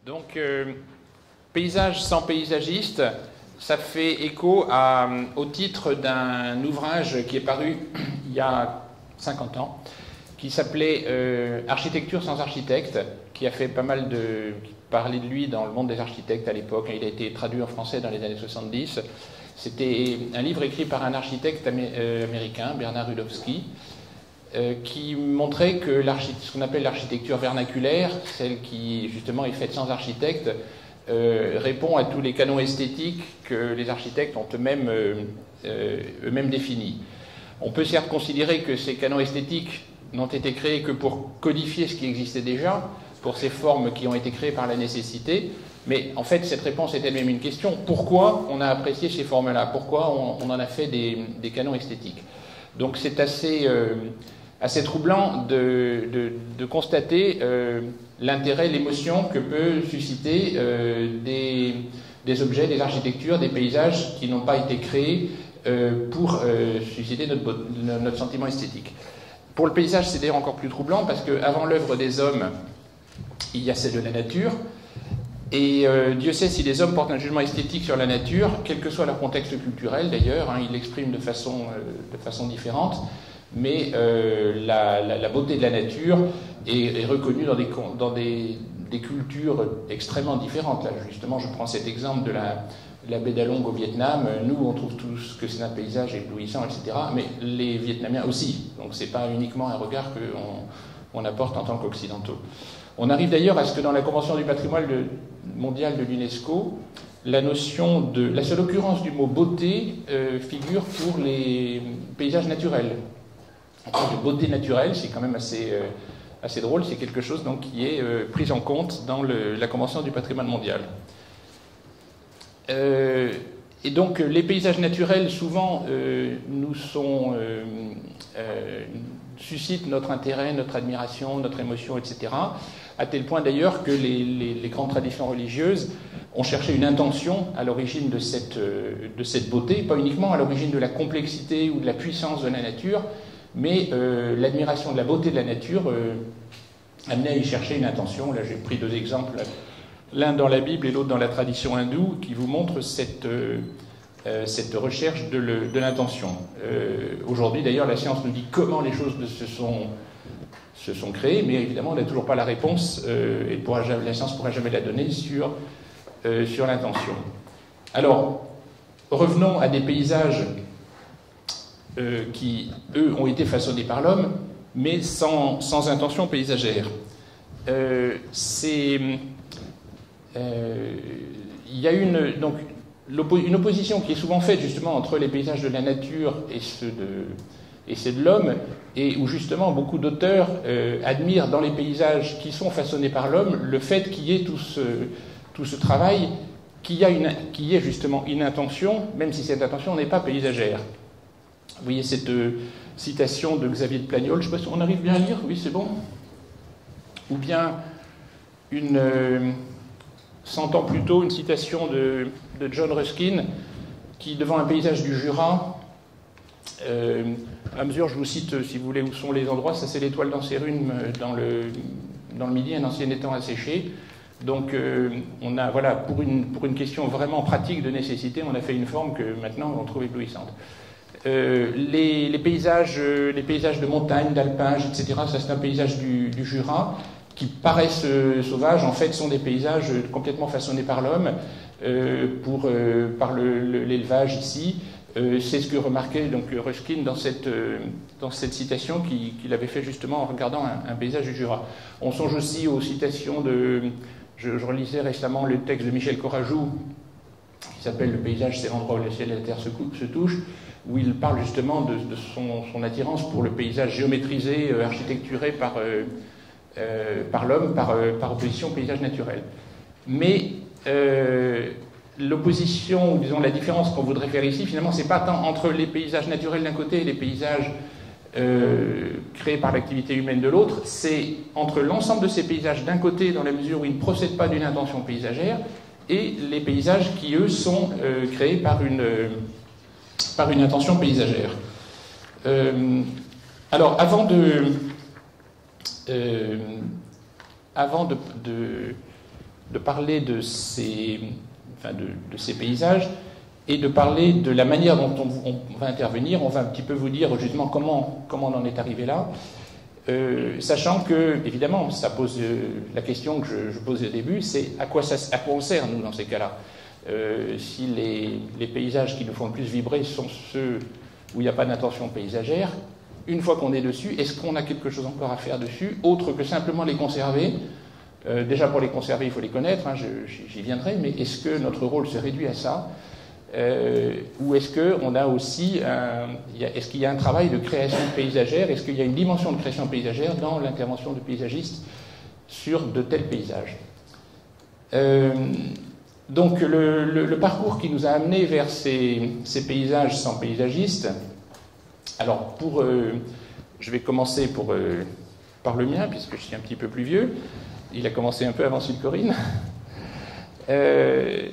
Donc, paysage sans paysagiste, ça fait écho au titre d'un ouvrage qui est paru il y a 50 ans, qui s'appelait Architecture sans architecte, qui a fait pas mal de parler de lui dans le monde des architectes à l'époque. Il a été traduit en français dans les années 70. C'était un livre écrit par un architecte américain, Bernard Rudowski, qui montrait que ce qu'on appelle l'architecture vernaculaire, celle qui justement est faite sans architecte, répond à tous les canons esthétiques que les architectes ont eux-mêmes définis. On peut certes considérer que ces canons esthétiques n'ont été créés que pour codifier ce qui existait déjà, pour ces formes qui ont été créées par la nécessité, mais en fait cette réponse est elle-même une question. Pourquoi on a apprécié ces formes-là? Pourquoi on en a fait des canons esthétiques? Donc c'est assez troublant de constater l'intérêt, l'émotion que peut susciter des objets, des architectures, des paysages qui n'ont pas été créés pour susciter notre sentiment esthétique. Pour le paysage, c'est d'ailleurs encore plus troublant parce qu'avant l'œuvre des hommes, il y a celle de la nature. Et Dieu sait si les hommes portent un jugement esthétique sur la nature, quel que soit leur contexte culturel d'ailleurs, ils l'expriment de façon différente, mais la beauté de la nature est reconnue dans des cultures extrêmement différentes. Là, justement, je prends cet exemple de la baie d'Along au Vietnam. Nous, on trouve tous que c'est un paysage éblouissant, etc., mais les Vietnamiens aussi. Donc c'est pas uniquement un regard qu'on apporte en tant qu'occidentaux. On arrive d'ailleurs à ce que dans la Convention du patrimoine mondial de l'UNESCO, la seule occurrence du mot beauté figure pour les paysages naturels. De beauté naturelle, c'est quand même assez drôle, c'est quelque chose donc, qui est pris en compte dans la Convention du patrimoine mondial. Et donc les paysages naturels souvent suscitent notre intérêt, notre admiration, notre émotion, etc. À tel point d'ailleurs que les grandes traditions religieuses ont cherché une intention à l'origine de cette beauté, pas uniquement à l'origine de la complexité ou de la puissance de la nature, mais l'admiration de la beauté de la nature amenait à y chercher une intention. Là j'ai pris deux exemples, l'un dans la Bible et l'autre dans la tradition hindoue, qui vous montrent cette recherche de l'intention. Aujourd'hui, d'ailleurs, la science nous dit comment les choses se sont créées, mais évidemment, on n'a toujours pas la réponse, et la science ne pourra jamais la donner sur l'intention. Alors, revenons à des paysages qui, eux, ont été façonnés par l'homme, mais sans intention paysagère. Il y a une opposition qui est souvent faite justement entre les paysages de la nature et ceux de l'homme, et où justement beaucoup d'auteurs admirent dans les paysages qui sont façonnés par l'homme le fait qu'il y ait tout ce travail, qu'il y ait justement une intention, même si cette intention n'est pas paysagère. Vous voyez cette citation de Xavier de Plagnol, je ne sais pas si on arrive bien à lire, oui c'est bon. Ou bien 100 ans plus tôt, une citation de John Ruskin, qui, devant un paysage du Jura, à mesure, je vous cite, si vous voulez, où sont les endroits, ça c'est l'étoile d'Ancérum dans le Midi, un ancien étang asséché. Donc, on a, voilà, pour une question vraiment pratique de nécessité, on a fait une forme que maintenant on trouve éblouissante. Les paysages de montagne, d'alpage, etc., ça c'est un paysage du Jura, qui paraissent sauvages, en fait, sont des paysages complètement façonnés par l'homme, par l'élevage ici. C'est ce que remarquait donc Ruskin dans cette citation qu'il avait fait justement en regardant un paysage du Jura. On songe aussi aux citations je relisais récemment le texte de Michel Courajou, qui s'appelle « Le paysage, c'est l'endroit où le ciel et la terre se touchent », où il parle justement de son attirance pour le paysage géométrisé, architecturé par l'homme, par opposition au paysage naturel. Mais l'opposition, ou disons la différence qu'on voudrait faire ici, finalement, c'est pas tant entre les paysages naturels d'un côté et les paysages créés par l'activité humaine de l'autre, c'est entre l'ensemble de ces paysages d'un côté, dans la mesure où ils ne procèdent pas d'une intention paysagère, et les paysages qui, eux, sont créés par une intention paysagère. Alors, avant de parler de ces paysages et de parler de la manière dont on va intervenir. On va un petit peu vous dire justement comment on en est arrivé là, sachant que, évidemment, ça pose la question que je posais au début, c'est à quoi on sert, nous, dans ces cas-là. Si les paysages qui nous font le plus vibrer sont ceux où il n'y a pas d'intention paysagère, une fois qu'on est dessus, est-ce qu'on a quelque chose encore à faire dessus, autre que simplement les conserver? Déjà, pour les conserver, il faut les connaître, hein, j'y viendrai, mais est-ce que notre rôle se réduit à ça? Ou est-ce qu'on a aussi est-ce qu'il y a un travail de création paysagère? Est-ce qu'il y a une dimension de création paysagère dans l'intervention de paysagistes sur de tels paysages? Donc le parcours qui nous a amenés vers ces paysages sans paysagistes, alors je vais commencer par le mien, puisque je suis un petit peu plus vieux. Il a commencé un peu avant celui de Corinne.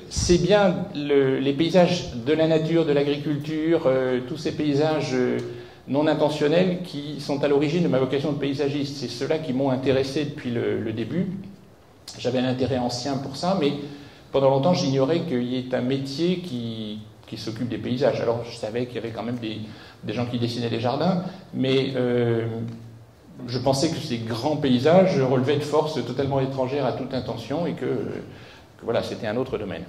C'est bien les paysages de la nature, de l'agriculture, tous ces paysages non intentionnels qui sont à l'origine de ma vocation de paysagiste. C'est ceux-là qui m'ont intéressé depuis le début. J'avais un intérêt ancien pour ça, mais pendant longtemps, j'ignorais qu'il y ait un métier qui s'occupe des paysages. Alors, je savais qu'il y avait quand même des gens qui dessinaient des jardins, mais je pensais que ces grands paysages relevaient de forces totalement étrangères à toute intention et que voilà, c'était un autre domaine.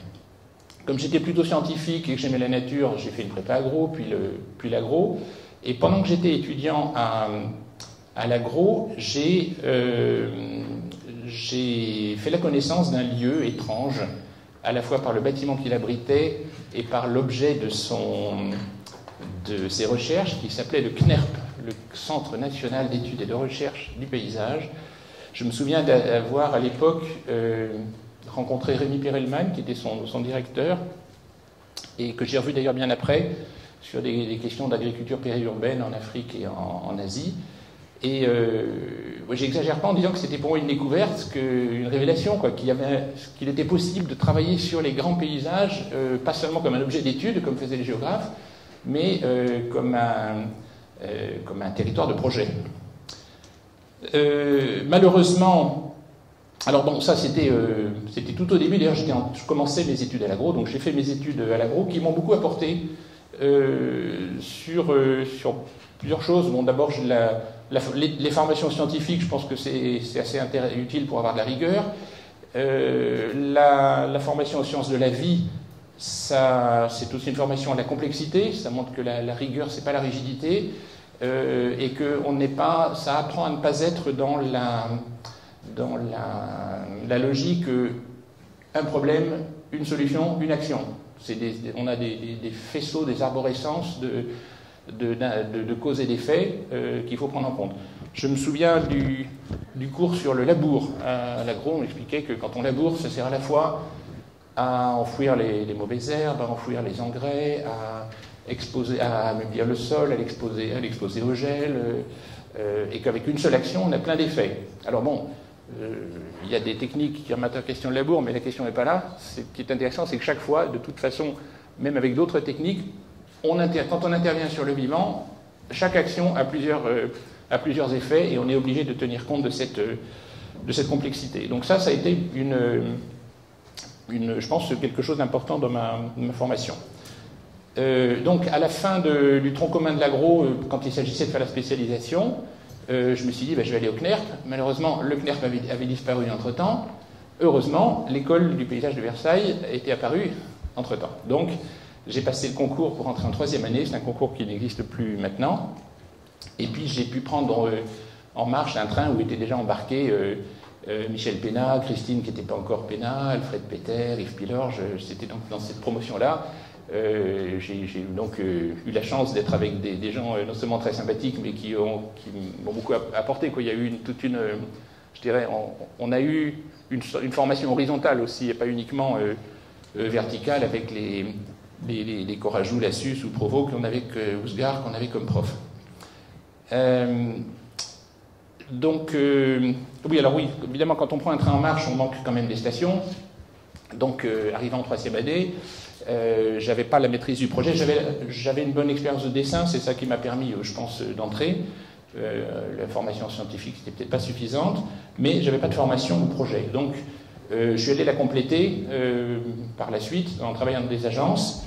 Comme j'étais plutôt scientifique et que j'aimais la nature, j'ai fait une prépa agro, puis l'agro. Et pendant que j'étais étudiant à l'agro, j'ai fait la connaissance d'un lieu étrange, à la fois par le bâtiment qu'il abritait et par l'objet de ses recherches, qui s'appelait le CNERP, le Centre national d'études et de recherche du paysage. Je me souviens d'avoir à l'époque rencontré Rémi Perelman, qui était son directeur, et que j'ai revu d'ailleurs bien après, sur des questions d'agriculture périurbaine en Afrique et en Asie. Et j'exagère pas en disant que c'était pour moi une découverte, une révélation, qu'il était possible de travailler sur les grands paysages, pas seulement comme un objet d'étude, comme faisaient les géographes, mais comme un territoire de projet. Malheureusement, alors bon, ça c'était tout au début, d'ailleurs je commençais mes études à l'agro, donc j'ai fait mes études à l'agro qui m'ont beaucoup apporté sur plusieurs choses. Bon, d'abord, les formations scientifiques, je pense que c'est assez utile pour avoir de la rigueur. La formation aux sciences de la vie, c'est aussi une formation à la complexité. Ça montre que la rigueur, c'est pas la rigidité, et que ça apprend à ne pas être dans la logique un problème, une solution, une action. On a des faisceaux, des arborescences de causes et d'effets qu'il faut prendre en compte. Je me souviens du cours sur le labour. À l'agro, on expliquait que quand on laboure, ça sert à la fois à enfouir les mauvaises herbes, à enfouir les engrais, à ameublir le sol, à l'exposer au gel, et qu'avec une seule action, on a plein d'effets. Alors bon, il y a des techniques qui remettent en question le labour, mais la question n'est pas là. Ce qui est intéressant, c'est que chaque fois, de toute façon, même avec d'autres techniques, quand on intervient sur le vivant, chaque action a plusieurs effets et on est obligé de tenir compte de cette complexité. Donc ça a été je pense, quelque chose d'important dans ma formation. Donc à la fin du tronc commun de l'agro, quand il s'agissait de faire la spécialisation, je me suis dit, je vais aller au CNERP. Malheureusement, le CNERP avait disparu entre-temps. Heureusement, l'école du paysage de Versailles était apparue entre-temps. Donc, j'ai passé le concours pour entrer en troisième année. C'est un concours qui n'existe plus maintenant. Et puis, j'ai pu prendre en marche un train où étaient déjà embarqués Michel Pénat, Christine qui n'était pas encore Pénat, Alfred Peter, Yves Pilorge. C'était donc dans cette promotion-là. J'ai donc eu la chance d'être avec des gens non seulement très sympathiques, mais qui m'ont beaucoup apporté. Il y a eu je dirais, on a eu une formation horizontale aussi, et pas uniquement verticale, avec les Corajou, Lassus ou Provost qu'on avait, Ousgard qu'on avait comme prof. Donc, oui, évidemment, quand on prend un train en marche, on manque quand même des stations. Donc, arrivant en troisième année, j'avais pas la maîtrise du projet, j'avais une bonne expérience de dessin, c'est ça qui m'a permis, je pense, d'entrer. La formation scientifique n'était peut-être pas suffisante, mais j'avais pas de formation au projet. Donc, Je suis allé la compléter par la suite en travaillant dans des agences.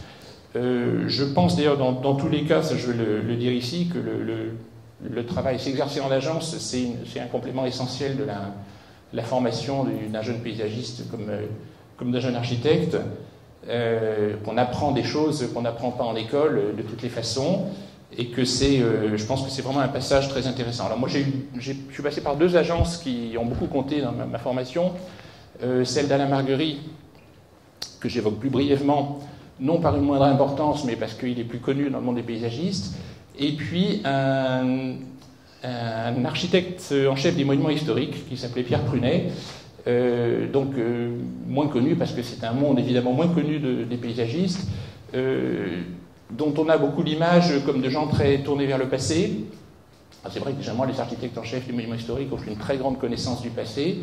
Je pense d'ailleurs dans tous les cas, ça je veux le dire ici, que le travail s'exercer en agence, c'est un complément essentiel de la formation d'un jeune paysagiste comme d'un jeune architecte. Qu'on apprend des choses qu'on n'apprend pas en école de toutes les façons, et que je pense que c'est vraiment un passage très intéressant. Alors moi, je suis passé par 2 agences qui ont beaucoup compté dans ma formation. Celle d'Alain Marguerie, que j'évoque plus brièvement, non par une moindre importance, mais parce qu'il est plus connu dans le monde des paysagistes, et puis un architecte en chef des monuments historiques qui s'appelait Pierre Prunet, moins connu parce que c'est un monde évidemment moins connu des paysagistes, dont on a beaucoup l'image comme de gens très tournés vers le passé. C'est vrai que généralement les architectes en chef des monuments historiques ont une très grande connaissance du passé,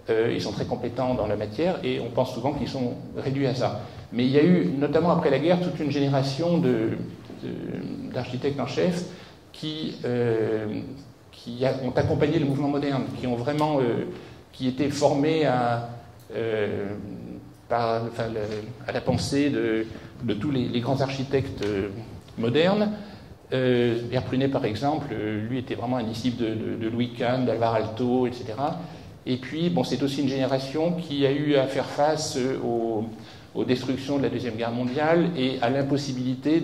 ils sont très compétents dans la matière et on pense souvent qu'ils sont réduits à ça. Mais il y a eu, notamment après la guerre, toute une génération d'architectes en chef qui ont accompagné le mouvement moderne, qui ont vraiment qui étaient formés à la pensée de tous les grands architectes modernes. Pierre Prunet, par exemple, lui était vraiment un disciple de Louis Kahn, d'Alvar Aalto, etc. Et puis, bon, c'est aussi une génération qui a eu à faire face aux destructions de la Deuxième Guerre mondiale et à l'impossibilité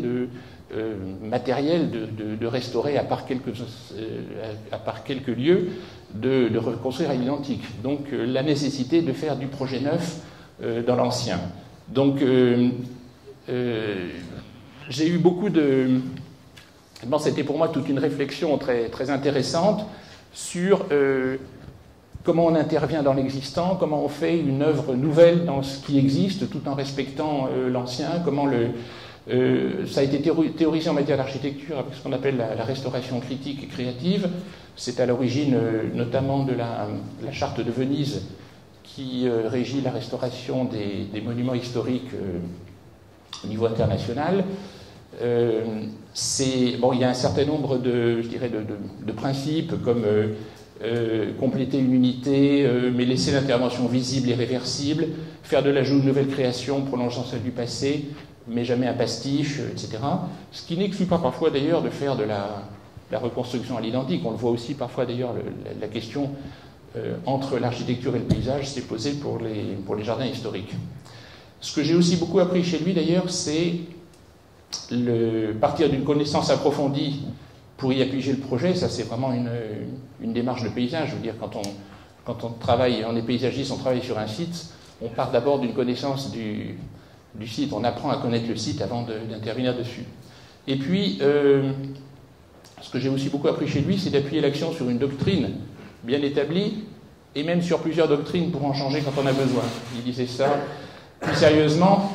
matérielle de restaurer, à part quelques lieux, de reconstruire à l'identique. Donc la nécessité de faire du projet neuf dans l'ancien. Donc j'ai eu beaucoup de... Bon, c'était pour moi toute une réflexion très, très intéressante sur comment on intervient dans l'existant, comment on fait une œuvre nouvelle dans ce qui existe tout en respectant l'ancien, comment ça a été théorisé en matière d'architecture avec ce qu'on appelle la restauration critique et créative. C'est à l'origine notamment de la charte de Venise qui régit la restauration des monuments historiques au niveau international. Il y a un certain nombre de principes comme compléter une unité, mais laisser l'intervention visible et réversible, faire de l'ajout de nouvelles créations prolongeant celle du passé, mais jamais un pastiche, etc. Ce qui n'exclut pas parfois d'ailleurs de faire de la reconstruction à l'identique. On le voit aussi parfois d'ailleurs, la question entre l'architecture et le paysage s'est posée pour les jardins historiques. Ce que j'ai aussi beaucoup appris chez lui d'ailleurs, c'est partir d'une connaissance approfondie pour y appuyer le projet. Ça, c'est vraiment une démarche de paysage. Je veux dire, quand on travaille, on est paysagiste, on travaille sur un site, on part d'abord d'une connaissance du site, on apprend à connaître le site avant d'intervenir dessus. Et puis, ce que j'ai aussi beaucoup appris chez lui, c'est d'appuyer l'action sur une doctrine bien établie, et même sur plusieurs doctrines pour en changer quand on a besoin. Il disait ça plus sérieusement.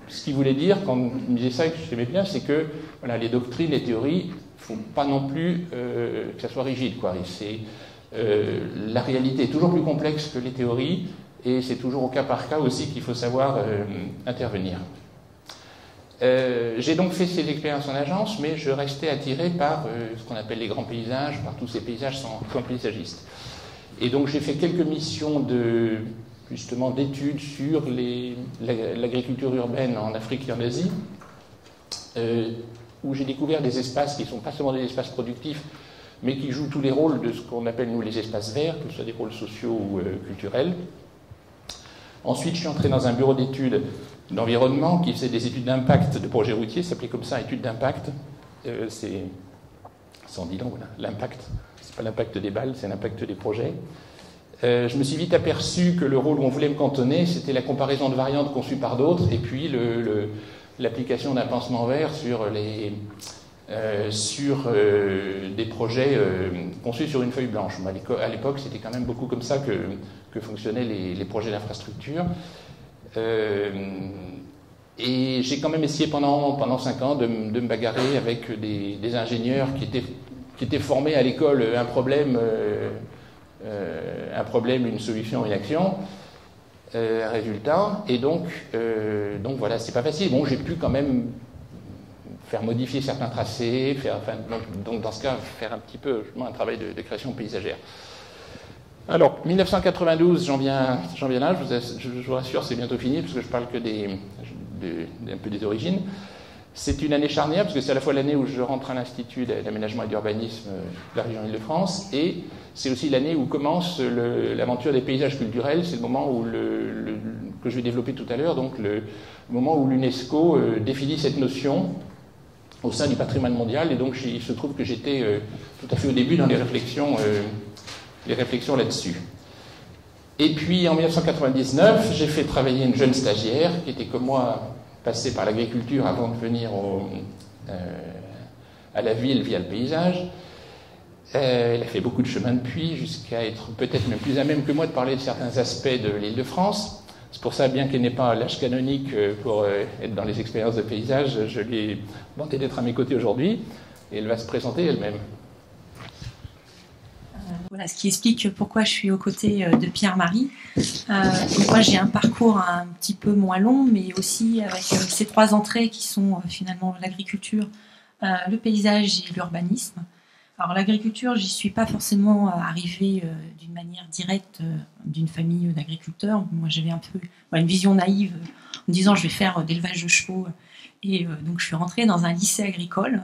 Ce qu'il voulait dire, quand il me disait ça, et que j'aimais bien, c'est que voilà, les doctrines, les théories, il ne faut pas non plus que ça soit rigide, quoi. La réalité est toujours plus complexe que les théories, et c'est toujours au cas par cas aussi qu'il faut savoir intervenir. J'ai donc fait ces expériences en agence, mais je restais attiré par ce qu'on appelle les grands paysages, par tous ces paysages sans paysagistes. Et donc j'ai fait quelques missions justement d'études sur l'agriculture urbaine en Afrique et en Asie, où j'ai découvert des espaces qui ne sont pas seulement des espaces productifs, mais qui jouent tous les rôles de ce qu'on appelle nous les espaces verts, que ce soit des rôles sociaux ou culturels. Ensuite, je suis entré dans un bureau d'études d'environnement qui faisait des études d'impact de projets routiers, ça s'appelait comme ça, études d'impact. C'est en dit long, voilà, l'impact. C'est pas l'impact des balles, c'est l'impact des projets. Je me suis vite aperçu que le rôle où on voulait me cantonner, c'était la comparaison de variantes conçues par d'autres, et puis l'application d'un pansement vert sur des projets conçus sur une feuille blanche. À l'époque, c'était quand même beaucoup comme ça que fonctionnaient les projets d'infrastructure. Et j'ai quand même essayé pendant 5 ans de me bagarrer avec des ingénieurs qui étaient formés à l'école un problème, une solution, une action, un résultat. Et donc voilà, c'est pas facile. Bon, j'ai pu quand même faire modifier certains tracés, donc dans ce cas, faire un petit peu un travail de création paysagère. Alors, 1992, j'en viens là, je vous rassure, c'est bientôt fini, parce que je parle que un peu des origines. C'est une année charnière, parce que c'est à la fois l'année où je rentre à l'Institut d'aménagement et d'urbanisme de la région Île-de-France, et c'est aussi l'année où commence l'aventure des paysages culturels. C'est le moment où que je vais développer tout à l'heure, donc le moment où l'UNESCO définit cette notion au sein du patrimoine mondial, et donc il se trouve que j'étais tout à fait au début dans les réflexions là-dessus. Et puis en 1999, j'ai fait travailler une jeune stagiaire qui était comme moi passée par l'agriculture avant de venir à la ville via le paysage. Elle a fait beaucoup de chemin depuis, jusqu'à être peut-être même plus à même que moi de parler de certains aspects de l'Île-de-France. C'est pour ça, bien qu'elle n'ait pas l'âge canonique pour être dans les expériences de paysage, je lui ai demandé d'être à mes côtés aujourd'hui, et elle va se présenter elle-même. Voilà, ce qui explique pourquoi je suis aux côtés de Pierre-Marie. Moi, j'ai un parcours un petit peu moins long, mais aussi avec ces trois entrées qui sont finalement l'agriculture, le paysage et l'urbanisme. Alors l'agriculture, j'y suis pas forcément arrivée d'une manière directe d'une famille d'agriculteurs. Moi, j'avais un peu une vision naïve en me disant je vais faire d'élevage de chevaux. Et donc, je suis rentrée dans un lycée agricole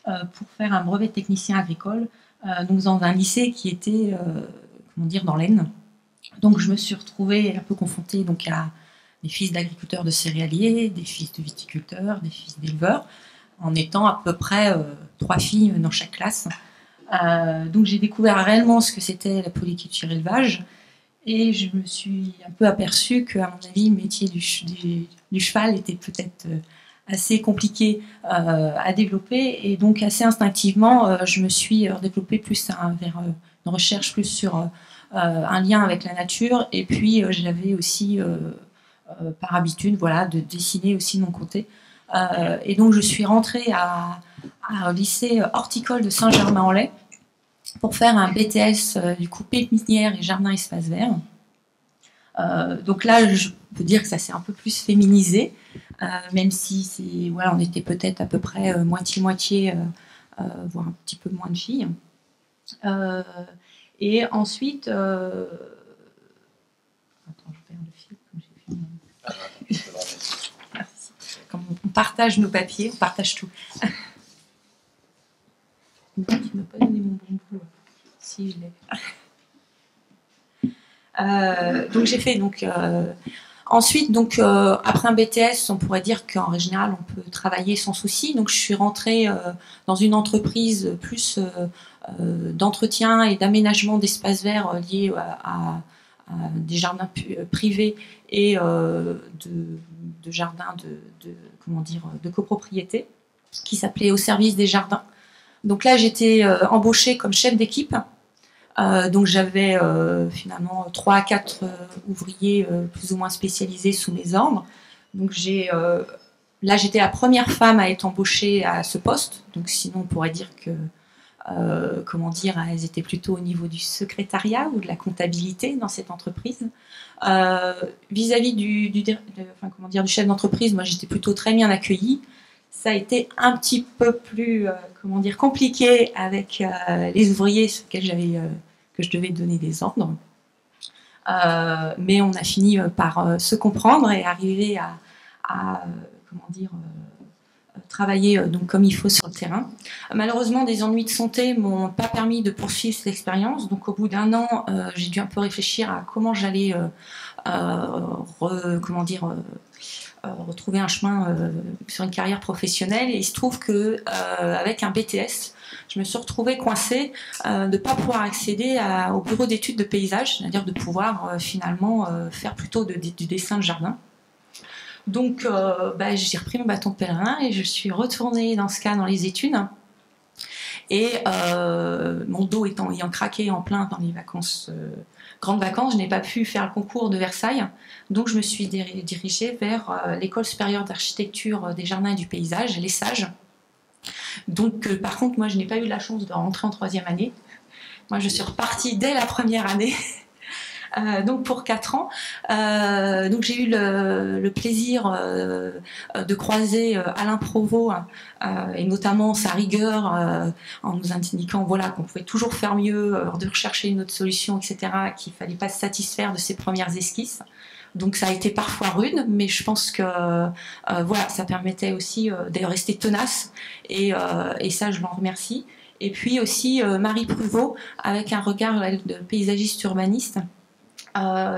pour faire un brevet de technicien agricole. Donc dans un lycée qui était dans l'Aisne. Donc je me suis retrouvée un peu confrontée donc à des fils d'agriculteurs de céréaliers, des fils de viticulteurs, des fils d'éleveurs, en étant à peu près 3 filles dans chaque classe. Donc j'ai découvert réellement ce que c'était la polyculture élevage, et je me suis un peu aperçue qu'à mon avis le métier du cheval était peut-être assez compliqué à développer, et donc assez instinctivement je me suis développée plus vers une recherche plus sur un lien avec la nature, et puis j'avais aussi par habitude de dessiner aussi de mon côté, et donc je suis rentrée au lycée horticole de Saint-Germain-en-Laye pour faire un BTS du coup pépinière et jardin espace vert. Donc là, je peux dire que ça s'est un peu plus féminisé, même si on était peut-être à peu près moitié-moitié, voire un petit peu moins de filles. Et ensuite, attends, je perds le fil comme j'ai fait. Merci. Comme on partage nos papiers, on partage tout. Tu ne m'as pas donné mon bon boulot. Si, je l'ai. Donc j'ai fait ensuite après un BTS, on pourrait dire qu'en général on peut travailler sans souci. Donc je suis rentrée dans une entreprise plus d'entretien et d'aménagement d'espaces verts liés à des jardins privés et de jardins de copropriété, qui s'appelait Au service des jardins. Donc là j'étais embauchée comme chef d'équipe. Donc j'avais finalement 3 à 4 ouvriers plus ou moins spécialisés sous mes ordres. Donc là j'étais la première femme à être embauchée à ce poste. Donc sinon on pourrait dire que elles étaient plutôt au niveau du secrétariat ou de la comptabilité dans cette entreprise. Vis-à-vis du chef d'entreprise, moi j'étais plutôt très bien accueillie. Ça a été un petit peu plus compliqué avec les ouvriers sur lesquels que je devais donner des ordres. Mais on a fini par se comprendre et arriver à travailler comme il faut sur le terrain. Malheureusement, des ennuis de santé m'ont pas permis de poursuivre cette expérience. Donc au bout d'1 an, j'ai dû un peu réfléchir à comment j'allais retrouver un chemin sur une carrière professionnelle. Et il se trouve que avec un BTS, je me suis retrouvée coincée de ne pas pouvoir accéder au bureau d'études de paysage, c'est-à-dire de pouvoir finalement faire plutôt du dessin de jardin. Donc j'ai repris mon bâton de pèlerin et je suis retournée dans ce cas dans les études. Et mon dos ayant craqué en plein dans les vacances, grandes vacances, je n'ai pas pu faire le concours de Versailles. Donc je me suis dirigée vers l'École supérieure d'architecture des jardins et du paysage, les Sages. Donc par contre, moi je n'ai pas eu la chance de rentrer en 3e année. Moi je suis repartie dès la première année. donc pour 4 ans. Donc j'ai eu le plaisir de croiser Alain Provost et notamment sa rigueur en nous indiquant voilà, qu'on pouvait toujours faire mieux, de rechercher une autre solution, etc., qu'il ne fallait pas se satisfaire de ses premières esquisses. Donc ça a été parfois rude, mais je pense que voilà, ça permettait aussi de rester tenace et ça je l'en remercie. Et puis aussi Marie Pruvot avec un regard de paysagiste urbaniste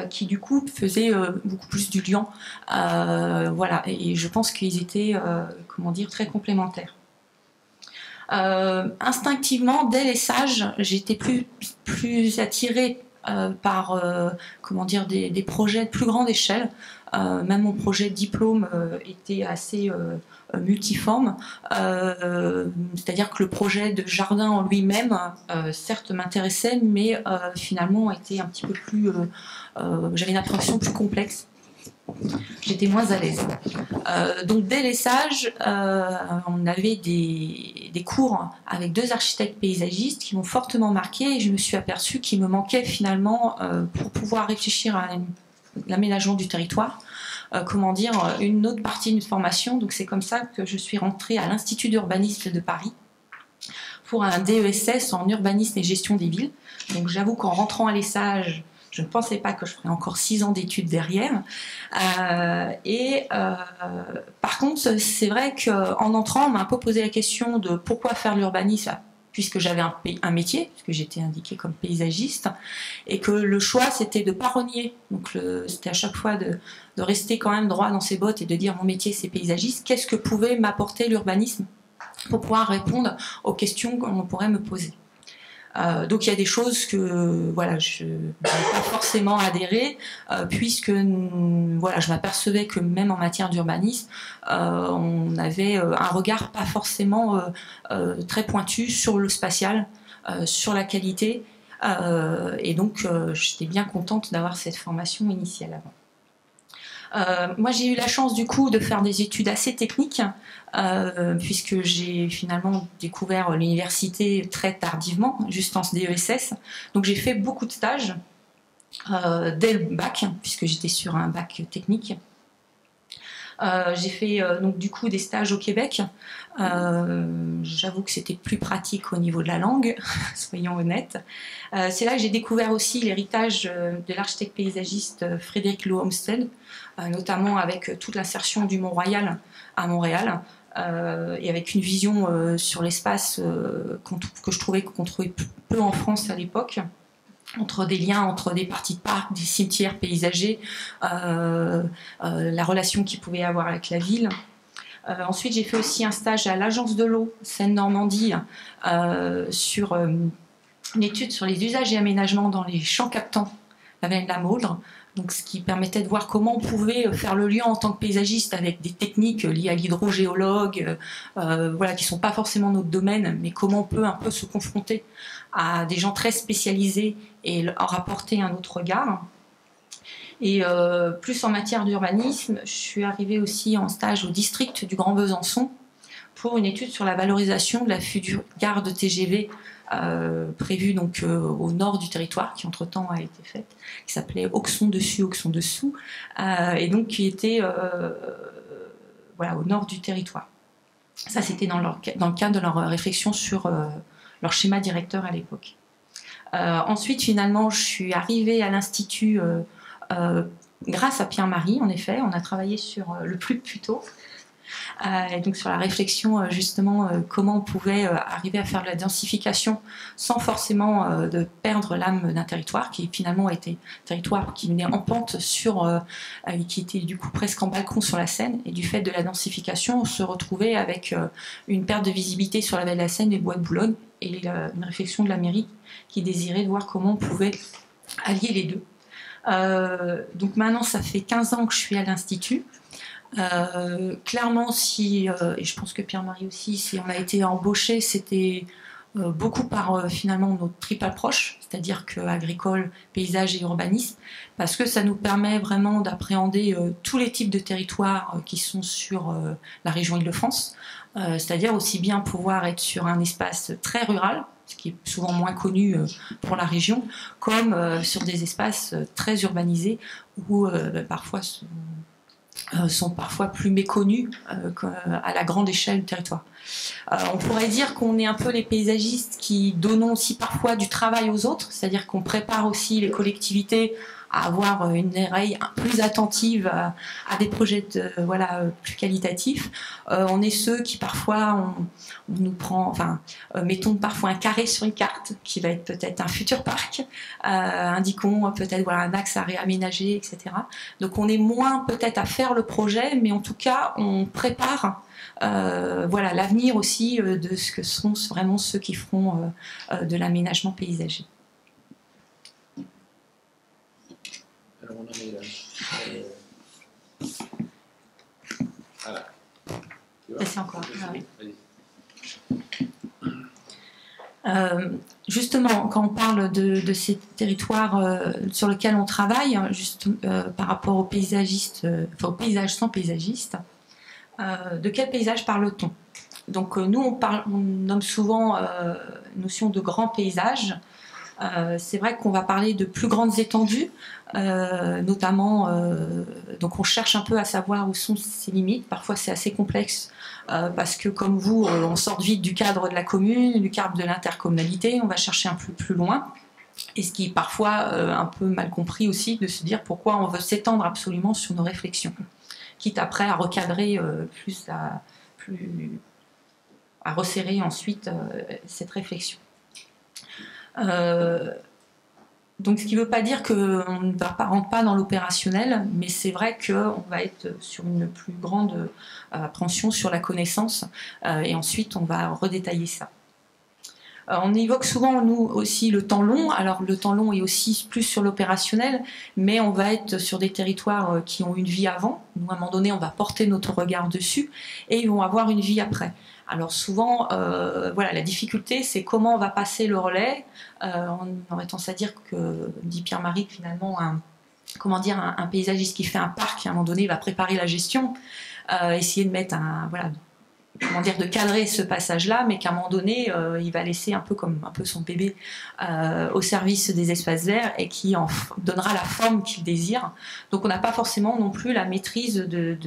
qui du coup faisait beaucoup plus du liant. Voilà, et je pense qu'ils étaient comment dire, très complémentaires. Instinctivement, dès les sages, j'étais plus attirée par comment dire, des projets de plus grande échelle. Même mon projet de diplôme était assez multiforme, c'est-à-dire que le projet de jardin en lui-même, certes m'intéressait, mais finalement était un petit peu plus, j'avais une appréhension plus complexe. J'étais moins à l'aise. Donc dès les sages, on avait des cours avec 2 architectes paysagistes qui m'ont fortement marqué et je me suis aperçue qu'il me manquait finalement pour pouvoir réfléchir à l'aménagement du territoire, comment dire, une autre partie d'une formation. Donc c'est comme ça que je suis rentrée à l'Institut d'urbanisme de Paris pour un DESS en urbanisme et gestion des villes. Donc j'avoue qu'en rentrant à l'ESSAGE, je ne pensais pas que je ferais encore 6 ans d'études derrière. Par contre, c'est vrai qu'en entrant, on m'a un peu posé la question de pourquoi faire de l'urbanisme, puisque j'avais un métier, puisque j'étais indiquée comme paysagiste, et que le choix, c'était de ne pas renier. Donc c'était à chaque fois de rester quand même droit dans ses bottes et de dire mon métier, c'est paysagiste. Qu'est-ce que pouvait m'apporter l'urbanisme pour pouvoir répondre aux questions qu'on pourrait me poser. Donc il y a des choses que voilà, je n'ai pas forcément adhéré, puisque voilà, je m'apercevais que même en matière d'urbanisme, on avait un regard pas forcément très pointu sur le spatial, sur la qualité, et donc j'étais bien contente d'avoir cette formation initiale avant. Moi j'ai eu la chance du coup de faire des études assez techniques puisque j'ai finalement découvert l'université très tardivement, juste en DESS. Donc j'ai fait beaucoup de stages dès le bac, puisque j'étais sur un bac technique. J'ai fait donc du coup des stages au Québec. J'avoue que c'était plus pratique au niveau de la langue, soyons honnêtes. C'est là que j'ai découvert aussi l'héritage de l'architecte paysagiste Frédéric Lowe Olmsted, notamment avec toute l'insertion du Mont-Royal à Montréal, et avec une vision sur l'espace que je trouvais qu'on trouvait peu en France à l'époque, entre des liens entre des parties de parc, des cimetières paysagers, la relation qu'il pouvait avoir avec la ville. Ensuite, j'ai fait aussi un stage à l'Agence de l'eau Seine-Normandie sur une étude sur les usages et aménagements dans les champs captants, la vallée de la Maudre. Donc, ce qui permettait de voir comment on pouvait faire le lien en tant que paysagiste avec des techniques liées à l'hydrogéologue, voilà, qui ne sont pas forcément notre domaine, mais comment on peut un peu se confronter à des gens très spécialisés et en rapporter un autre regard. Et plus en matière d'urbanisme, je suis arrivée aussi en stage au district du Grand Besançon pour une étude sur la valorisation de la future gare de TGV prévue donc au nord du territoire, qui entre-temps a été faite, qui s'appelait Auxon-Dessus, Auxon-Dessous, et donc qui était voilà, au nord du territoire. Ça, c'était dans le cadre de leur réflexion sur leur schéma directeur à l'époque. Ensuite, finalement, je suis arrivée à l'Institut grâce à Pierre-Marie, en effet. On a travaillé sur le plus tôt, et donc sur la réflexion justement comment on pouvait arriver à faire de la densification sans forcément de perdre l'âme d'un territoire qui finalement était un territoire qui venait en pente qui était du coup presque en balcon sur la Seine, et du fait de la densification on se retrouvait avec une perte de visibilité sur la vallée de la Seine et bois de Boulogne, et une réflexion de la mairie qui désirait de voir comment on pouvait allier les deux. Donc maintenant ça fait 15 ans que je suis à l'Institut. Clairement, et je pense que Pierre-Marie aussi, si on a été embauché, c'était beaucoup par finalement notre triple approche, c'est-à-dire que agricole, paysage et urbanisme, parce que ça nous permet vraiment d'appréhender tous les types de territoires qui sont sur la région Île-de-France, c'est-à-dire aussi bien pouvoir être sur un espace très rural, ce qui est souvent moins connu pour la région, comme sur des espaces très urbanisés où parfois sont parfois plus méconnus à la grande échelle du territoire. On pourrait dire qu'on est un peu les paysagistes qui donnons aussi parfois du travail aux autres, c'est-à-dire qu'on prépare aussi les collectivités à avoir une oreille plus attentive à des projets plus qualitatifs. On est ceux qui parfois, on nous prend, enfin, mettons parfois un carré sur une carte qui va être peut-être un futur parc, indiquons peut-être un axe à réaménager, etc. Donc on est moins peut-être à faire le projet, mais en tout cas on prépare l'avenir aussi de ce que sont vraiment ceux qui feront de l'aménagement paysager. Alors on en est là. Voilà. C'est encore. Justement, quand on parle de ces territoires sur lesquels on travaille, par rapport aux paysagistes, aux paysages sans paysagistes, de quel paysage parle-t-on? Donc nous, on nomme souvent notion de grand paysage. C'est vrai qu'on va parler de plus grandes étendues, notamment, donc on cherche un peu à savoir où sont ses limites. Parfois c'est assez complexe parce que comme vous, on sort vite du cadre de la commune, du cadre de l'intercommunalité, on va chercher un peu plus loin. Et ce qui est parfois un peu mal compris aussi, de se dire pourquoi on veut s'étendre absolument sur nos réflexions, quitte après à recadrer à resserrer ensuite cette réflexion. Donc ce qui ne veut pas dire qu'on ne rentre pas dans l'opérationnel, mais c'est vrai qu'on va être sur une plus grande appréhension sur la connaissance et ensuite on va redétailler ça. On évoque souvent, nous aussi, le temps long. Alors le temps long est aussi plus sur l'opérationnel, mais on va être sur des territoires qui ont une vie avant. Nous, à un moment donné, on va porter notre regard dessus et ils vont avoir une vie après. Alors souvent, la difficulté, c'est comment on va passer le relais. On aurait tendance à dire que, dit Pierre-Marie, que finalement, un paysagiste qui fait un parc, à un moment donné, va préparer la gestion, essayer de mettre de cadrer ce passage-là, mais qu'à un moment donné, il va laisser un peu son bébé au service des espaces verts et qui en donnera la forme qu'il désire. Donc on n'a pas forcément non plus la maîtrise de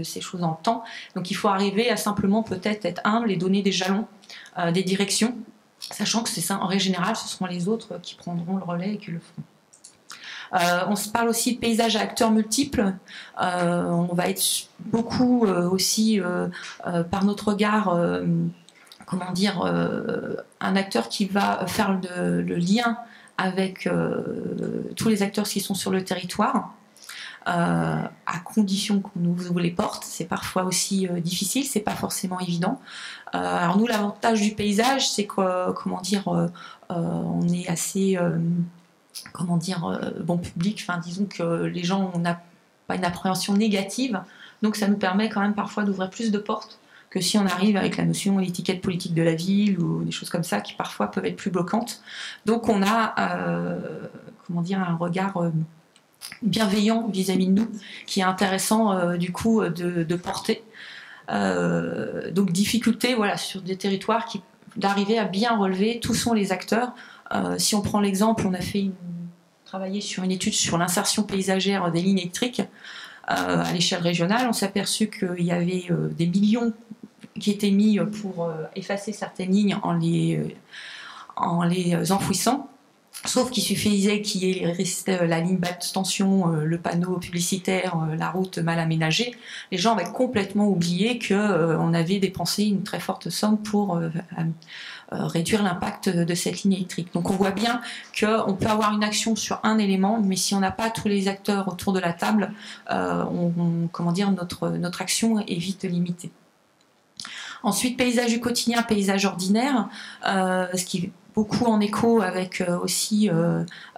ces choses en temps. Donc il faut arriver à simplement peut-être être humble et donner des jalons, des directions, sachant que c'est ça, en règle générale, ce seront les autres qui prendront le relais et qui le feront. On se parle aussi de paysages à acteurs multiples. On va être beaucoup aussi par notre regard, un acteur qui va faire le lien avec tous les acteurs qui sont sur le territoire, à condition qu'on nous ouvre les portes. C'est parfois aussi difficile, c'est pas forcément évident. Alors nous, l'avantage du paysage, c'est que on est assez bon public, disons que les gens n'ont pas une appréhension négative, donc ça nous permet quand même parfois d'ouvrir plus de portes que si on arrive avec la notion l'étiquette politique de la ville ou des choses comme ça qui parfois peuvent être plus bloquantes. Donc on a un regard bienveillant vis-à-vis de nous qui est intéressant du coup de porter. Donc difficulté sur des territoires d'arriver à bien relever tous sont les acteurs. Si on prend l'exemple, on a travaillé sur une étude sur l'insertion paysagère des lignes électriques à l'échelle régionale. On s'est aperçu qu'il y avait des millions qui étaient mis pour effacer certaines lignes en les enfouissant. Sauf qu'il suffisait qu'il y ait la ligne basse tension, le panneau publicitaire, la route mal aménagée. Les gens avaient complètement oublié qu'on avait dépensé une très forte somme pour réduire l'impact de cette ligne électrique. Donc on voit bien qu'on peut avoir une action sur un élément, mais si on n'a pas tous les acteurs autour de la table, notre action est vite limitée. Ensuite, paysage du quotidien, paysage ordinaire, ce qui est beaucoup en écho avec aussi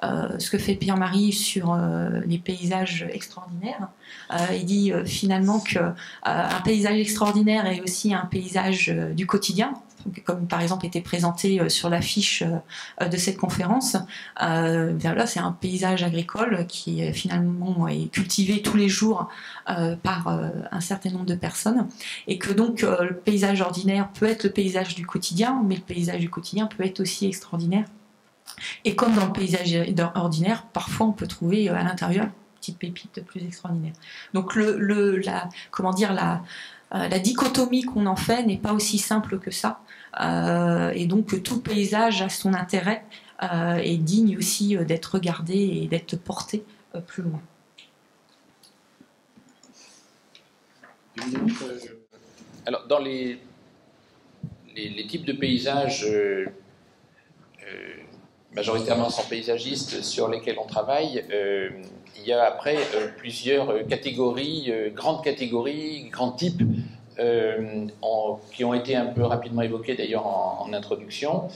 ce que fait Pierre-Marie sur les paysages extraordinaires. Il dit finalement qu'un paysage extraordinaire est aussi un paysage du quotidien, comme par exemple était présenté sur l'affiche de cette conférence, là c'est un paysage agricole qui finalement est cultivé tous les jours par un certain nombre de personnes, et que donc le paysage ordinaire peut être le paysage du quotidien, mais le paysage du quotidien peut être aussi extraordinaire. Et comme dans le paysage ordinaire, parfois on peut trouver à l'intérieur une petite pépite plus extraordinaire. Donc la dichotomie qu'on en fait n'est pas aussi simple que ça. Et donc tout paysage a son intérêt et digne aussi d'être regardé et d'être porté plus loin. Alors, dans les types de paysages majoritairement sans paysagistes sur lesquels on travaille, il y a après plusieurs catégories, grands types, qui ont été un peu rapidement évoqués d'ailleurs en introduction.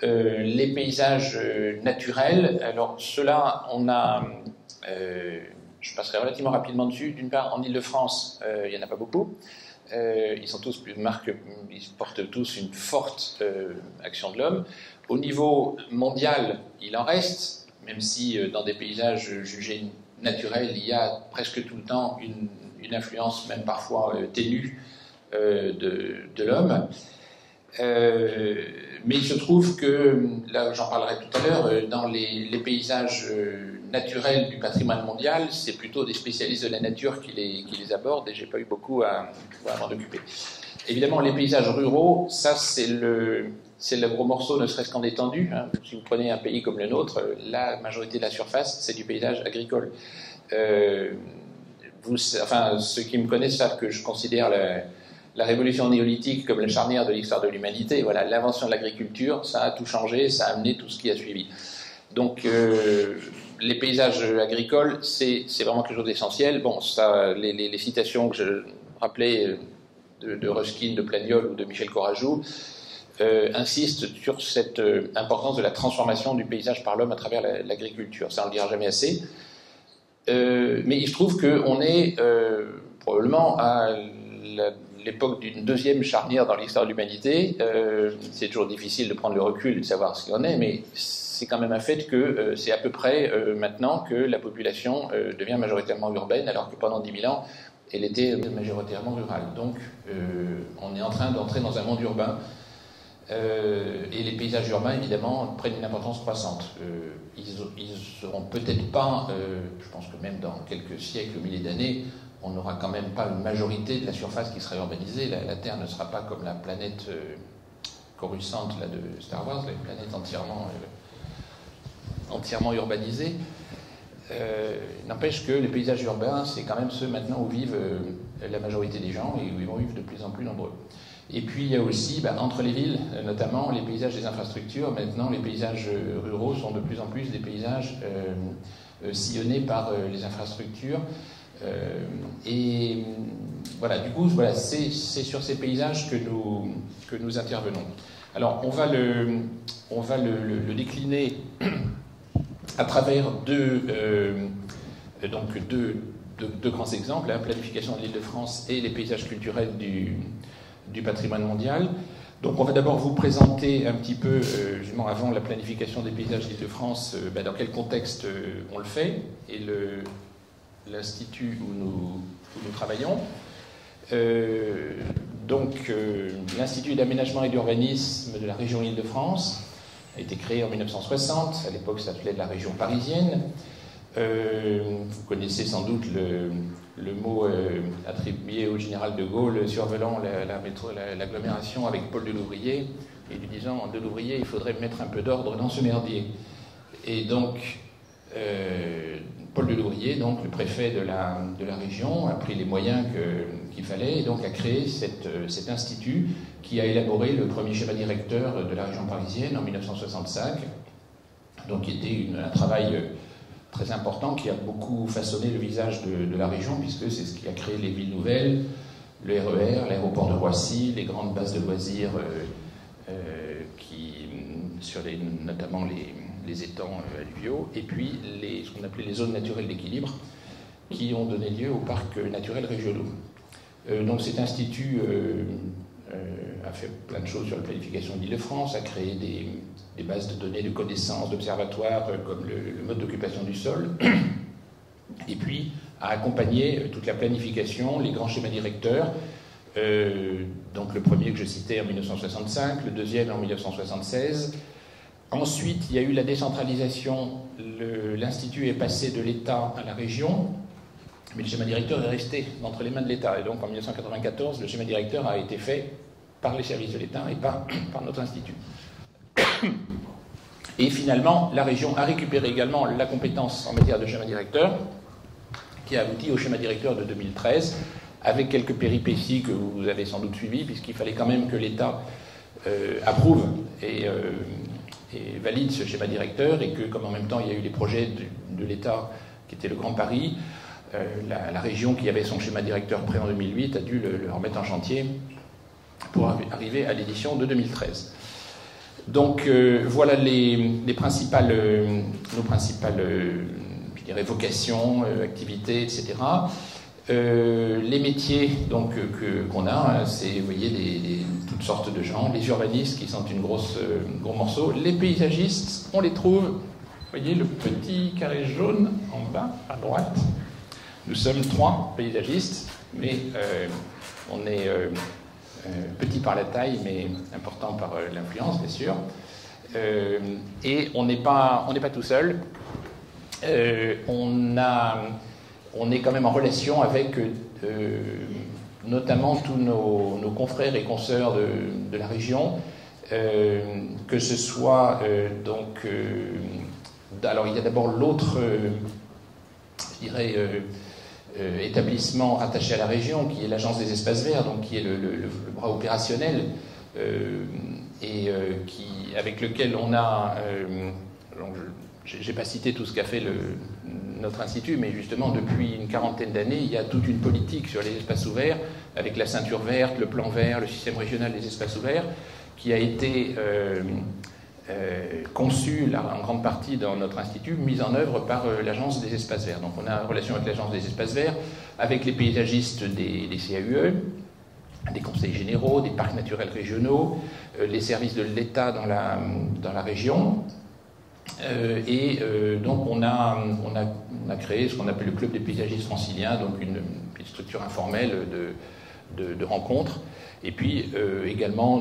Les paysages naturels, alors ceux-là, je passerai relativement rapidement dessus. D'une part, en Île-de-France, il n'y en a pas beaucoup. Ils portent tous une forte action de l'homme. Au niveau mondial, il en reste, même si dans des paysages jugés naturels, il y a presque tout le temps une influence, même parfois ténue, de l'homme. Mais il se trouve que, là j'en parlerai tout à l'heure, dans les paysages naturels du patrimoine mondial, c'est plutôt des spécialistes de la nature qui les abordent, et j'ai pas eu beaucoup à m'en occuper. Évidemment, les paysages ruraux, ça c'est le gros morceau, ne serait-ce qu'en étendue. Hein. Si vous prenez un pays comme le nôtre, la majorité de la surface, c'est du paysage agricole. Ceux qui me connaissent savent que je considère la révolution néolithique comme la charnière de l'histoire de l'humanité. Voilà, l'invention de l'agriculture, ça a tout changé, ça a amené tout ce qui a suivi. Donc, les paysages agricoles, c'est vraiment quelque chose d'essentiel. Bon, ça, les citations que je rappelais de Ruskin, de Plagniol ou de Michel Courajou insistent sur cette importance de la transformation du paysage par l'homme à travers l'agriculture. Ça, on ne le dira jamais assez. Mais il se trouve qu'on est probablement à l'époque d'une deuxième charnière dans l'histoire de l'humanité. C'est toujours difficile de prendre le recul et de savoir ce qu'il en est, mais c'est quand même un fait que c'est à peu près maintenant que la population devient majoritairement urbaine, alors que pendant 10 000 ans, elle était majoritairement rurale. Donc, on est en train d'entrer dans un monde urbain. Et les paysages urbains, évidemment, prennent une importance croissante. Ils seront peut-être pas, je pense que même dans quelques siècles, milliers d'années, on n'aura quand même pas une majorité de la surface qui sera urbanisée. La Terre ne sera pas comme la planète Coruscant là, de Star Wars, une planète entièrement urbanisée. N'empêche que les paysages urbains, c'est quand même ceux maintenant où vivent la majorité des gens et où ils vont vivre de plus en plus nombreux. Et puis il y a aussi, entre les villes, notamment les paysages des infrastructures. Maintenant, les paysages ruraux sont de plus en plus des paysages sillonnés par les infrastructures. Et voilà, du coup, voilà, c'est sur ces paysages que nous intervenons. Alors, on va le décliner à travers deux grands exemples, la planification de l'Île-de-France et les paysages culturels du patrimoine mondial. Donc on va d'abord vous présenter un petit peu, justement avant la planification des paysages d'Île-de-France, dans quel contexte on le fait, et l'institut où nous travaillons. L'Institut d'aménagement et d'urbanisme de la région Île-de-France a été créé en 1960, à l'époque ça s'appelait la région parisienne. Vous connaissez sans doute le mot attribué au général de Gaulle survolant l'agglomération avec Paul Delouvrier, et lui disant: Delouvrier, il faudrait mettre un peu d'ordre dans ce merdier. Et donc, Paul Delouvrier, donc le préfet de la région, a pris les moyens qu'il fallait, et donc a créé cet institut qui a élaboré le premier schéma directeur de la région parisienne en 1965, donc qui était un travail très important, qui a beaucoup façonné le visage de la région, puisque c'est ce qui a créé les villes nouvelles, le RER, l'aéroport de Roissy, les grandes bases de loisirs notamment les étangs alluviaux, et puis ce qu'on appelait les zones naturelles d'équilibre, qui ont donné lieu aux parcs naturels régionaux. Donc cet institut a fait plein de choses sur la planification d'Île-de-France, a créé des bases de données de connaissances, d'observatoires, comme le mode d'occupation du sol, et puis a accompagné toute la planification, les grands schémas directeurs, donc le premier que je citais en 1965, le deuxième en 1976. Ensuite, il y a eu la décentralisation, l'Institut est passé de l'État à la région, mais le schéma directeur est resté entre les mains de l'État. Et donc en 1994, le schéma directeur a été fait par les services de l'État et pas par notre Institut. Et finalement, la région a récupéré également la compétence en matière de schéma directeur, qui a abouti au schéma directeur de 2013, avec quelques péripéties que vous avez sans doute suivies, puisqu'il fallait quand même que l'État approuve et valide ce schéma directeur, et que, comme en même temps il y a eu les projets de l'État, qui était le Grand Paris, la région qui avait son schéma directeur prêt en 2008 a dû le remettre en chantier pour arriver à l'édition de 2013. Donc voilà nos principales je dirais, vocations, activités, etc. Les métiers donc qu'on a, c'est, vous voyez, toutes sortes de gens. Les urbanistes qui sont un gros morceau. Les paysagistes, on les trouve, vous voyez le petit carré jaune en bas à droite. Nous sommes 3 paysagistes, mais on est petit par la taille, mais important par l'influence, bien sûr. Et on n'est pas tout seul. On est quand même en relation avec notamment tous nos confrères et consoeurs de la région, que ce soit alors il y a d'abord l'autre, je dirais, établissement rattaché à la région, qui est l'Agence des espaces verts, donc qui est le bras opérationnel, avec lequel on a... je n'ai pas cité tout ce qu'a fait notre institut, mais justement, depuis une quarantaine d'années, il y a toute une politique sur les espaces ouverts, avec la ceinture verte, le plan vert, le système régional des espaces ouverts, qui a été conçu en grande partie dans notre institut, mise en œuvre par l'Agence des espaces verts. Donc on a une relation avec l'Agence des espaces verts, avec les paysagistes des CAUE, des conseils généraux, des parcs naturels régionaux, les services de l'État dans la région. Donc on a créé ce qu'on appelle le Club des paysagistes franciliens, donc une petite structure informelle de rencontres, et puis également,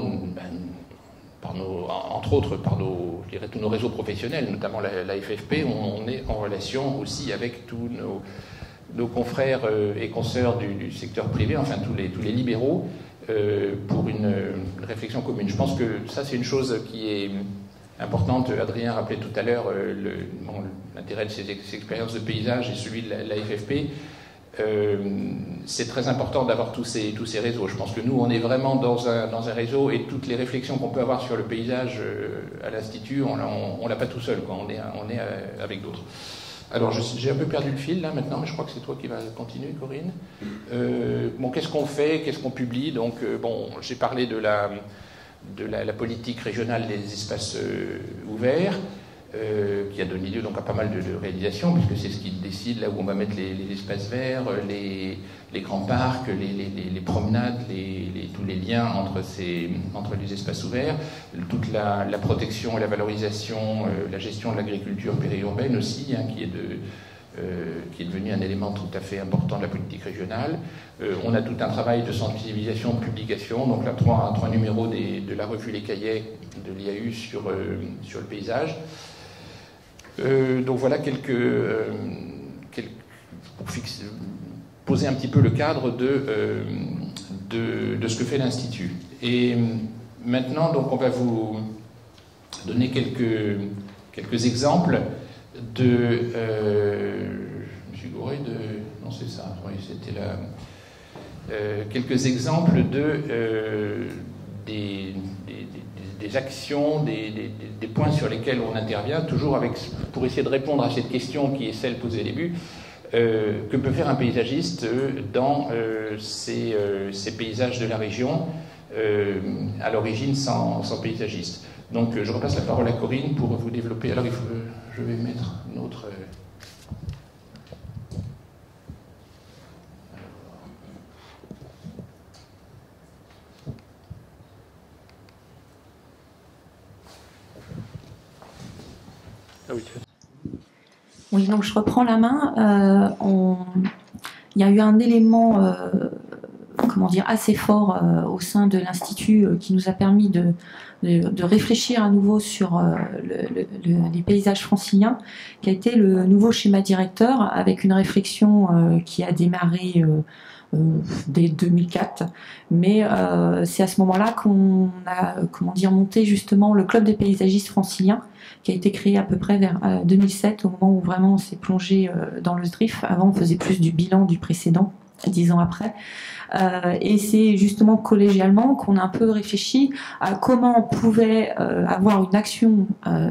entre autres, par je dirais, tous nos réseaux professionnels, notamment la FFP, on est en relation aussi avec tous nos confrères et consoeurs du secteur privé, enfin tous les libéraux, pour une réflexion commune. Je pense que ça, c'est une chose qui est importante. Adrien rappelait tout à l'heure l'intérêt de ces expériences de paysage et celui de la FFP. C'est très important d'avoir tous ces réseaux. Je pense que nous, on est vraiment dans un réseau, et toutes les réflexions qu'on peut avoir sur le paysage à l'Institut, on l'a pas tout seul, quoi. On est avec d'autres. Alors, j'ai un peu perdu le fil là maintenant, mais je crois que c'est toi qui vas continuer, Corinne. Qu'est-ce qu'on fait, qu'est-ce qu'on publie? Donc, j'ai parlé de la politique régionale des espaces ouverts, qui a donné lieu donc à pas mal de réalisations, puisque c'est ce qui décide là où on va mettre les espaces verts, les grands parcs, les promenades, tous les liens entre les espaces ouverts, toute la protection et la valorisation, la gestion de l'agriculture périurbaine aussi, qui est devenu un élément tout à fait important de la politique régionale. On a tout un travail de sensibilisation, de publication, donc là trois numéros de la revue Les Cahiers de l'IAU sur le paysage. Donc voilà pour poser un petit peu le cadre de ce que fait l'Institut. Et maintenant, donc, on va vous donner quelques exemples je me suis gouré non, c'est ça, oui, c'était là. Quelques exemples des actions, des points sur lesquels on intervient, toujours pour essayer de répondre à cette question qui est celle posée au début, que peut faire un paysagiste dans ces paysages de la région, à l'origine sans paysagiste. Donc je repasse la parole à Corinne pour vous développer. Alors je vais mettre une autre... à autre chose. Oui, donc je reprends la main. Il y a eu un élément comment dire, assez fort au sein de l'Institut qui nous a permis de réfléchir à nouveau sur les paysages franciliens, qui a été le nouveau schéma directeur, avec une réflexion qui a démarré dès 2004. Mais c'est à ce moment-là qu'on a monté justement le Club des paysagistes franciliens, qui a été créé à peu près vers 2007, au moment où vraiment on s'est plongé dans le SDRIF. Avant, on faisait plus du bilan du précédent, 10 ans après. Et c'est justement collégialement qu'on a un peu réfléchi à comment on pouvait avoir une action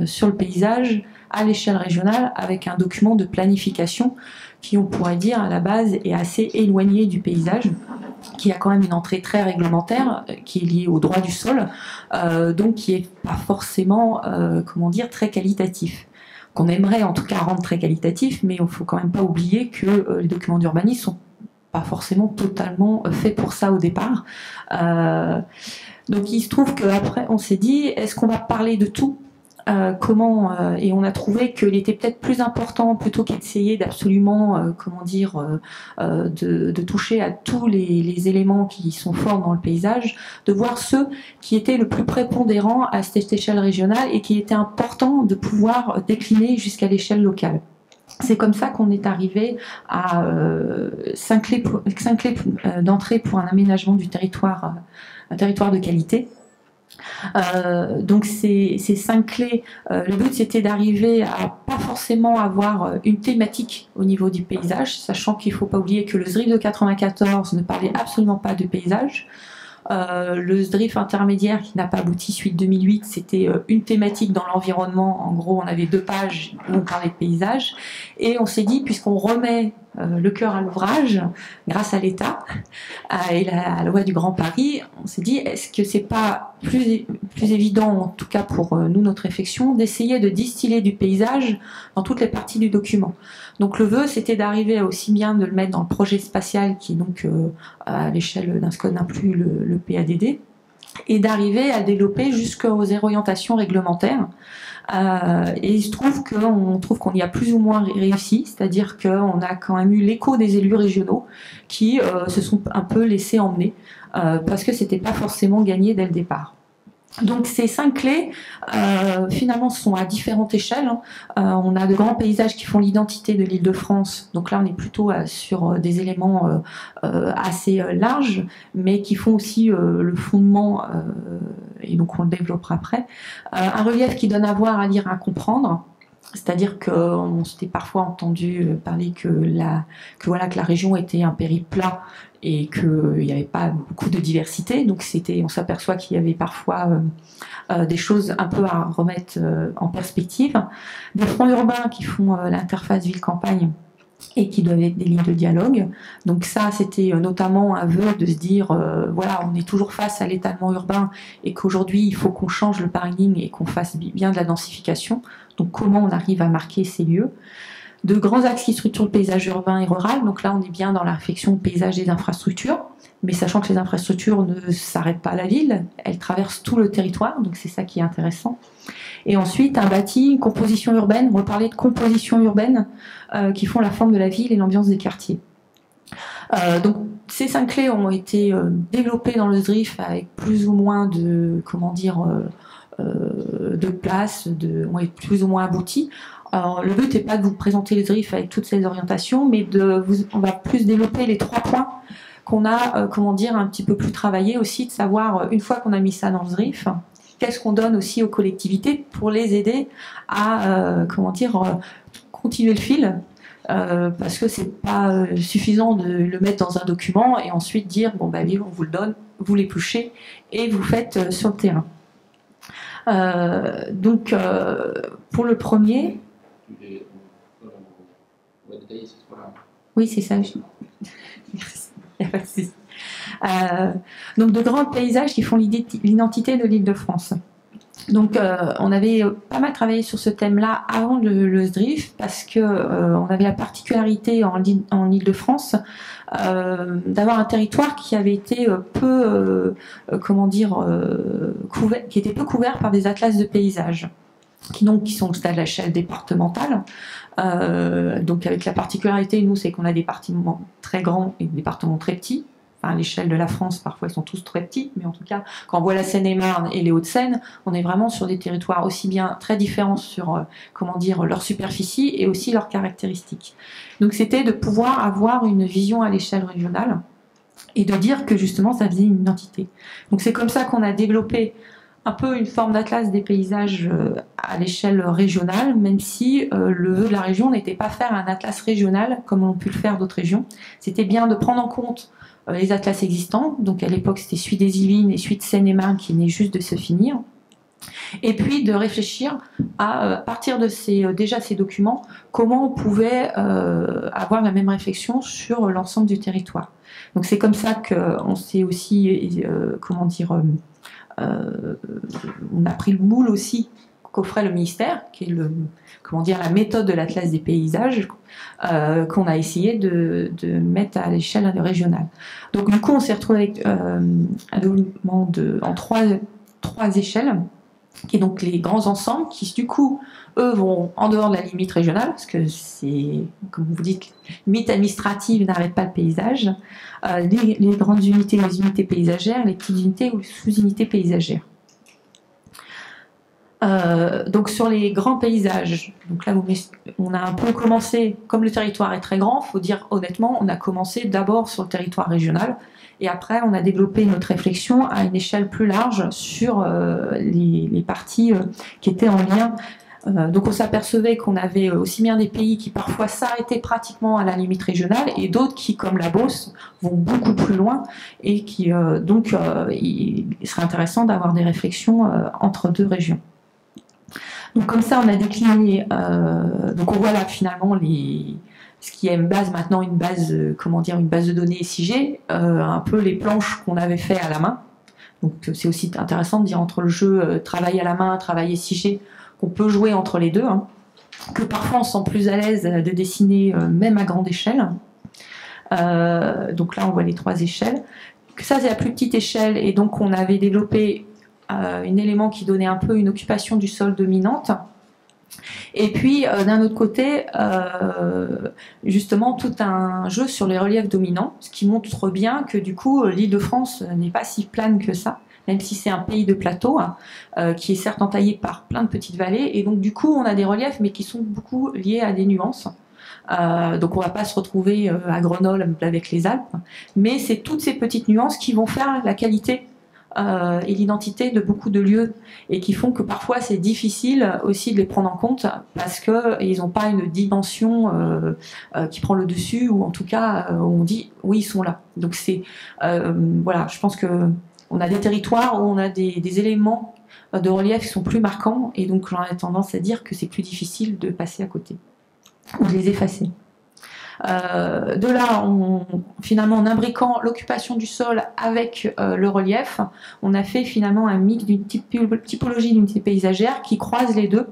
sur le paysage à l'échelle régionale avec un document de planification qui, on pourrait dire, à la base est assez éloigné du paysage, qui a quand même une entrée très réglementaire, qui est liée au droit du sol, donc qui est pas forcément, comment dire, très qualitatif. Qu'on aimerait en tout cas rendre très qualitatif, mais il ne faut quand même pas oublier que les documents d'urbanisme sont pas forcément totalement faits pour ça au départ. Donc il se trouve qu'après on s'est dit, est-ce qu'on va parler de tout ? Et on a trouvé qu'il était peut-être plus important, plutôt qu'd'essayer d'absolument de toucher à tous les éléments qui sont forts dans le paysage, de voir ceux qui étaient le plus prépondérants à cette échelle régionale et qui étaient importants de pouvoir décliner jusqu'à l'échelle locale. C'est comme ça qu'on est arrivé à 5 clés d'entrée pour un aménagement du territoire, un territoire de qualité. Donc ces 5 clés, le but c'était d'arriver à pas forcément avoir une thématique au niveau du paysage, sachant qu'il ne faut pas oublier que le SDRIF de 94 ne parlait absolument pas de paysage. Le SDRIF intermédiaire qui n'a pas abouti suite 2008, c'était une thématique dans l'environnement. En gros, on avait 2 pages où on parlait de paysage. Et on s'est dit, puisqu'on remet le cœur à l'ouvrage, grâce à l'État et la loi du Grand Paris, on s'est dit, est-ce que c'est pas plus évident, en tout cas pour nous, notre réflexion, d'essayer de distiller du paysage dans toutes les parties du document. Donc le vœu, c'était d'arriver aussi bien de le mettre dans le projet spatial, qui est donc à l'échelle d'un SCOD inclus le PADD, et d'arriver à développer jusqu'aux orientations réglementaires. Et il se trouve qu'on y a plus ou moins réussi, c'est-à-dire qu'on a quand même eu l'écho des élus régionaux qui se sont un peu laissés emmener, parce que c'était pas forcément gagné dès le départ. Donc ces 5 clés, finalement, sont à différentes échelles. On a de grands paysages qui font l'identité de l'Île-de-France. Donc là, on est plutôt sur des éléments assez larges, mais qui font aussi le fondement, et donc on le développera après. Un relief qui donne à voir, à lire, à comprendre. C'est-à-dire qu'on s'était parfois entendu parler que la région était un périplat et qu'il n'y avait pas beaucoup de diversité. Donc on s'aperçoit qu'il y avait parfois des choses un peu à remettre en perspective. Des fronts urbains qui font l'interface ville-campagne et qui doivent être des lignes de dialogue. Donc ça, c'était notamment un vœu de se dire, voilà, on est toujours face à l'étalement urbain et qu'aujourd'hui, il faut qu'on change le paradigme et qu'on fasse bien de la densification. Donc comment on arrive à marquer ces lieux. De grands axes qui structurent le paysage urbain et rural. Donc là, on est bien dans la réflexion paysage et d'infrastructures, mais sachant que les infrastructures ne s'arrêtent pas à la ville, elles traversent tout le territoire, donc c'est ça qui est intéressant. Et ensuite, un bâti, une composition urbaine, on va parler de composition urbaine qui font la forme de la ville et l'ambiance des quartiers. Donc ces 5 clés ont été développées dans le SDRIF avec plus ou moins de, de place, ont été plus ou moins abouties. Alors, le but n'est pas de vous présenter le SDRIF avec toutes ces orientations, mais on va plus développer les 3 points qu'on a, un petit peu plus travaillé aussi, de savoir, une fois qu'on a mis ça dans le SDRIF, qu'est-ce qu'on donne aussi aux collectivités pour les aider à, continuer le fil, parce que c'est pas suffisant de le mettre dans un document et ensuite dire, bon, bah, on vous le donne, vous l'épluchez et vous faites sur le terrain. Donc, pour le premier... Oui, c'est ça. Merci. Donc de grands paysages qui font l'identité de l'Île-de-France. Donc on avait pas mal travaillé sur ce thème-là avant le SDRIF parce que on avait la particularité en Île-de-France d'avoir un territoire qui avait été peu, qui était peu couvert par des atlas de paysages. qui sont à l'échelle départementale. Donc avec la particularité, nous, c'est qu'on a des départements très grands et des départements très petits. Enfin, à l'échelle de la France, parfois ils sont tous très petits, mais en tout cas, quand on voit la Seine-et-Marne et les Hauts-de-Seine, on est vraiment sur des territoires aussi bien très différents sur, comment dire, leur superficie et aussi leurs caractéristiques. Donc c'était de pouvoir avoir une vision à l'échelle régionale et de dire que justement ça faisait une identité. Donc c'est comme ça qu'on a développé un peu une forme d'atlas des paysages à l'échelle régionale, même si le vœu de la région n'était pas faire un atlas régional comme on pu le faire d'autres régions. C'était bien de prendre en compte les atlas existants, donc à l'époque c'était celui des Yvelines et celui de Seine-et-Marne qui venait juste de se finir, et puis de réfléchir à partir de déjà ces documents, comment on pouvait avoir la même réflexion sur l'ensemble du territoire. Donc c'est comme ça qu'on s'est aussi, comment dire, on a pris le moule aussi qu'offrait le ministère, qui est comment dire, la méthode de l'Atlas des paysages, qu'on a essayé de mettre à l'échelle régionale. Donc du coup, on s'est retrouvé avec un document en trois échelles, qui est donc les grands ensembles, qui du coup, eux, vont en dehors de la limite régionale, parce que c'est, comme vous dites, limite administrative n'arrête pas le paysage, les grandes unités, les unités paysagères, les petites unités ou les sous-unités paysagères. Donc sur les grands paysages, donc là on a un peu commencé, comme le territoire est très grand, il faut dire honnêtement, on a commencé d'abord sur le territoire régional et après on a développé notre réflexion à une échelle plus large sur les parties qui étaient en lien. Donc on s'apercevait qu'on avait aussi bien des pays qui parfois s'arrêtaient pratiquement à la limite régionale et d'autres qui, comme la Beauce, vont beaucoup plus loin et qui il serait intéressant d'avoir des réflexions entre deux régions. Donc comme ça, on a décliné. Donc on voit là finalement ce qui est une base maintenant, une base de données SIG, un peu les planches qu'on avait fait à la main. Donc c'est aussi intéressant de dire entre le jeu travail à la main, travail SIG, qu'on peut jouer entre les deux, hein, que parfois on se sent plus à l'aise de dessiner même à grande échelle. Donc là on voit les trois échelles. Ça c'est la plus petite échelle et donc on avait développé un élément qui donnait un peu une occupation du sol dominante. Et puis, d'un autre côté, justement, tout un jeu sur les reliefs dominants, ce qui montre bien que, du coup, l'Île-de-France n'est pas si plane que ça, même si c'est un pays de plateau, hein, qui est certes entaillé par plein de petites vallées. Et donc, du coup, on a des reliefs, mais qui sont beaucoup liés à des nuances. Donc on ne va pas se retrouver à Grenoble avec les Alpes, mais c'est toutes ces petites nuances qui vont faire la qualité et l'identité de beaucoup de lieux et qui font que parfois c'est difficile aussi de les prendre en compte parce qu'ils n'ont pas une dimension qui prend le dessus ou en tout cas on dit oui ils sont là. Donc c'est voilà, je pense que on a des territoires où on a des éléments de relief qui sont plus marquants et donc j'en ai tendance à dire que c'est plus difficile de passer à côté ou de les effacer. De là, finalement, en imbriquant l'occupation du sol avec le relief, on a fait finalement un mix d'une typologie d'unité paysagère qui croise les deux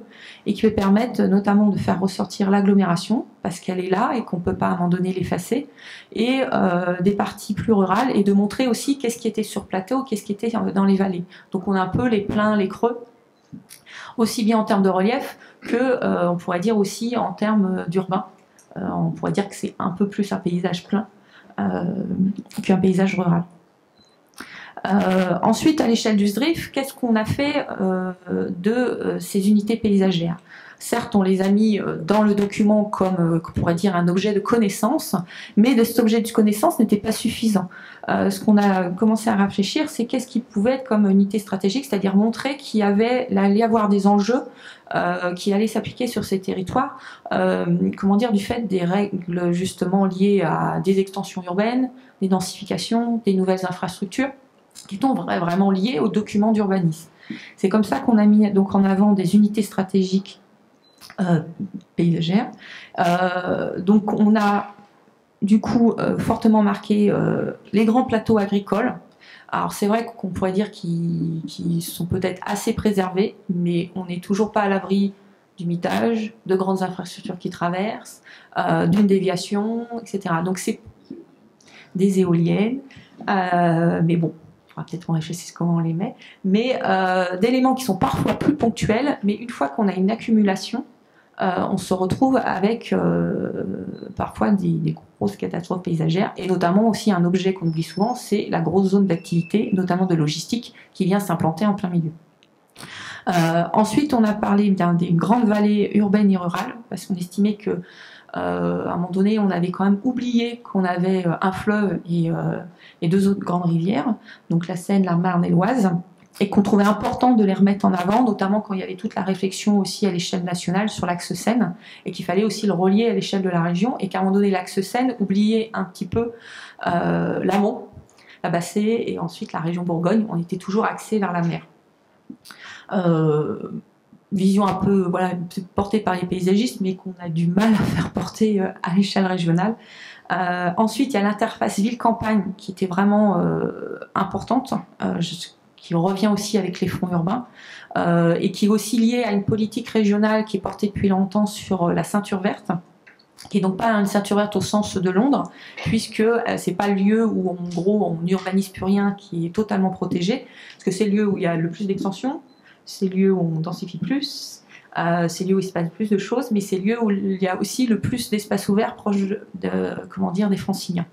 et qui peut permettre notamment de faire ressortir l'agglomération parce qu'elle est là et qu'on ne peut pas à un moment donné l'effacer, et des parties plus rurales et de montrer aussi qu'est-ce qui était sur plateau, qu'est-ce qui était dans les vallées. Donc on a un peu les pleins, les creux, aussi bien en termes de relief que, on pourrait dire aussi en termes d'urbain. On pourrait dire que c'est un peu plus un paysage plein qu'un paysage rural. Ensuite, à l'échelle du SDRIF, qu'est-ce qu'on a fait de ces unités paysagères? Certes, on les a mis dans le document comme, on pourrait dire, un objet de connaissance, mais de cet objet de connaissance n'était pas suffisant. Ce qu'on a commencé à réfléchir, c'est qu'est-ce qui pouvait être comme unité stratégique, c'est-à-dire montrer qu'il allait y avoir des enjeux qui allaient s'appliquer sur ces territoires, comment dire, du fait des règles justement liées à des extensions urbaines, des densifications, des nouvelles infrastructures, qui sont vraiment liées aux documents d'urbanisme. C'est comme ça qu'on a mis donc en avant des unités stratégiques paysagères. Donc on a du coup fortement marqué les grands plateaux agricoles. Alors c'est vrai qu'on pourrait dire qu'ils sont peut-être assez préservés, mais on n'est toujours pas à l'abri du mitage, de grandes infrastructures qui traversent, d'une déviation, etc. Donc c'est des éoliennes, mais bon, faudra peut-être qu'on réfléchisse comment on les met, mais d'éléments qui sont parfois plus ponctuels, mais une fois qu'on a une accumulation, on se retrouve avec parfois des grosses catastrophes paysagères, et notamment aussi un objet qu'on oublie souvent, c'est la grosse zone d'activité, notamment de logistique, qui vient s'implanter en plein milieu. Ensuite, on a parlé des grandes vallées urbaines et rurales, parce qu'on estimait que à un moment donné, on avait quand même oublié qu'on avait un fleuve et deux autres grandes rivières, donc la Seine, la Marne et l'Oise, et qu'on trouvait important de les remettre en avant, notamment quand il y avait toute la réflexion aussi à l'échelle nationale sur l'axe Seine, et qu'il fallait aussi le relier à l'échelle de la région, et qu'à un moment donné, l'axe Seine oubliait un petit peu l'amont, la Bassée, et ensuite la région Bourgogne, on était toujours axé vers la mer. Vision un peu portée par les paysagistes, mais qu'on a du mal à faire porter à l'échelle régionale. Ensuite, il y a l'interface ville-campagne qui était vraiment importante, qui revient aussi avec les fonds urbains, et qui est aussi liée à une politique régionale qui est portée depuis longtemps sur la ceinture verte, qui est donc pas une ceinture verte au sens de Londres, puisque c'est pas le lieu où en gros on n'urbanise plus rien, qui est totalement protégé, parce que c'est le lieu où il y a le plus d'extension, c'est le lieu où on densifie plus, c'est le lieu où il se passe plus de choses, mais c'est le lieu où il y a aussi le plus d'espace ouvert proche des Franciliens.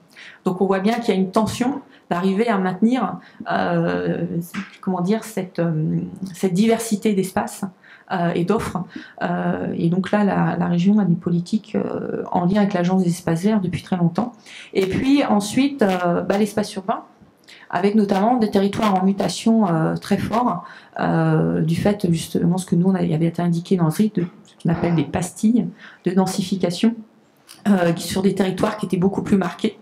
Donc on voit bien qu'il y a une tension d'arriver à maintenir cette diversité d'espaces et d'offres. Et donc là, la région a des politiques en lien avec l'Agence des espaces verts depuis très longtemps. Et puis ensuite, l'espace urbain, avec notamment des territoires en mutation très forts, du fait justement ce que nous on avait été indiqué dans le RIC, de ce qu'on appelle des pastilles de densification, sur des territoires qui étaient beaucoup plus marqués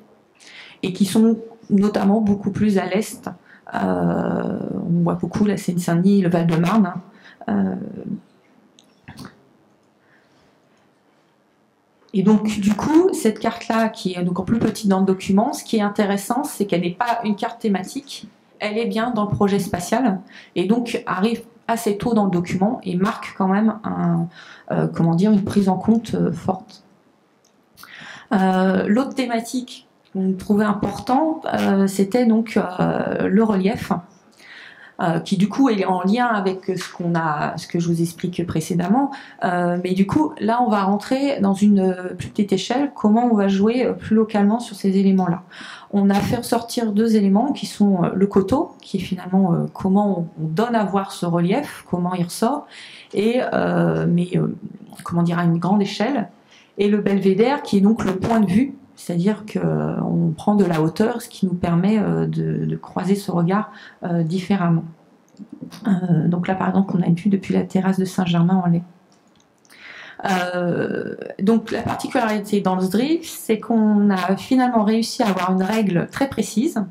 et qui sont notamment beaucoup plus à l'est. On voit beaucoup la Seine-Saint-Denis, le Val-de-Marne. Et donc, du coup, cette carte-là, qui est encore plus petite dans le document, ce qui est intéressant, c'est qu'elle n'est pas une carte thématique, elle est bien dans le projet spatial, et donc arrive assez tôt dans le document et marque quand même une prise en compte forte. L'autre thématique qu'on trouvait important, c'était donc le relief, qui du coup est en lien avec ce que je vous explique précédemment, mais du coup là on va rentrer dans une plus petite échelle, comment on va jouer plus localement sur ces éléments-là. On a fait ressortir deux éléments qui sont le coteau, qui est finalement comment on donne à voir ce relief, comment il ressort, et à une grande échelle, et le belvédère qui est donc le point de vue, c'est-à-dire qu'on prend de la hauteur, ce qui nous permet de croiser ce regard différemment. Donc là, par exemple, on a une vue depuis la terrasse de Saint-Germain-en-Laye. Donc la particularité dans le SDRIF, c'est qu'on a finalement réussi à avoir une règle très précise,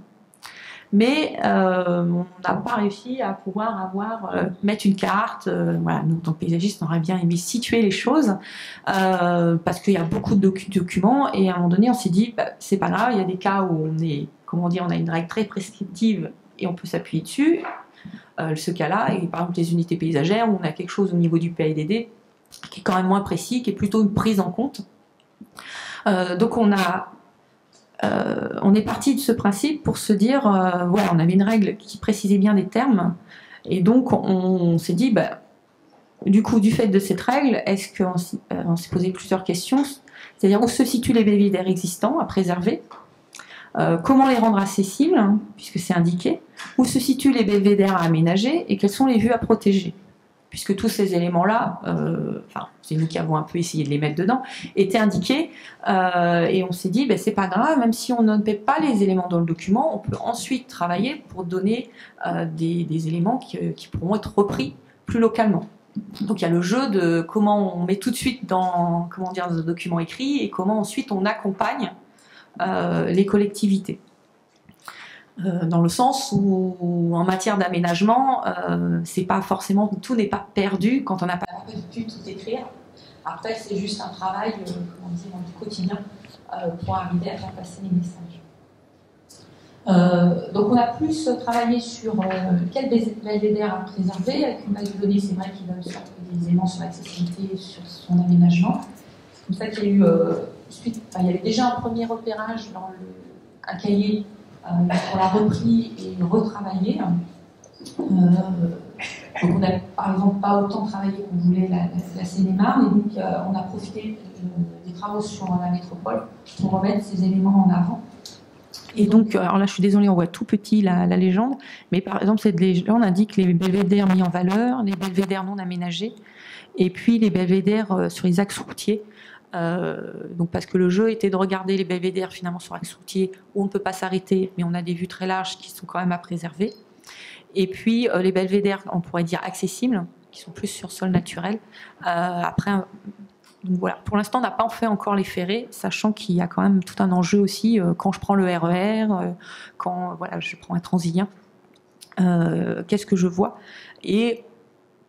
mais on n'a pas réussi à pouvoir mettre une carte. Nous, en tant que paysagiste, on aurait bien aimé situer les choses, parce qu'il y a beaucoup de documents, et à un moment donné, on s'est dit, c'est pas grave, il y a des cas où on a une règle très prescriptive et on peut s'appuyer dessus. Ce cas-là, et par exemple les unités paysagères, où on a quelque chose au niveau du PADD qui est quand même moins précis, qui est plutôt une prise en compte. Donc on est parti de ce principe pour se dire, on avait une règle qui précisait bien des termes, et donc on s'est dit, du coup, du fait de cette règle, est-ce qu'on s'est posé plusieurs questions, c'est-à-dire où se situent les belvédères existants à préserver, comment les rendre accessibles, puisque c'est indiqué, où se situent les belvédères à aménager, et quelles sont les vues à protéger. Puisque tous ces éléments-là, c'est nous qui avons un peu essayé de les mettre dedans, étaient indiqués, et on s'est dit, c'est pas grave, même si on ne met pas les éléments dans le document, on peut ensuite travailler pour donner des éléments qui pourront être repris plus localement. Donc il y a le jeu de comment on met tout de suite dans le document écrit, et comment ensuite on accompagne les collectivités. Dans le sens où en matière d'aménagement, c'est pas forcément, tout n'est pas perdu quand on n'a pas pu tout écrire. Après, c'est juste un travail du quotidien pour arriver à faire passer les messages. Donc on a plus travaillé sur quel belvédère à préserver, avec une base de données, c'est vrai, qui donne des éléments sur l'accessibilité, sur son aménagement. C'est comme ça qu'il y a eu il y avait déjà un premier repérage dans un cahier On l'a repris et retravaillé. Donc on n'a par exemple pas autant travaillé qu'on voulait la Seine-et-Marne, et donc on a profité des travaux sur la métropole pour remettre ces éléments en avant. Et donc, alors là je suis désolée, on voit tout petit la légende, mais par exemple cette légende indique les belvédères mis en valeur, les belvédères non aménagés, et puis les belvédères sur les axes routiers. Donc parce que le jeu était de regarder les belvédères finalement sur axe routier où on ne peut pas s'arrêter, mais on a des vues très larges qui sont quand même à préserver. Et puis les belvédères, on pourrait dire accessibles, qui sont plus sur sol naturel. Après, donc voilà. Pour l'instant, on n'a pas fait encore les ferrés, sachant qu'il y a quand même tout un enjeu aussi quand je prends le RER, quand voilà, je prends un Transilien. Qu'est-ce que je vois? Et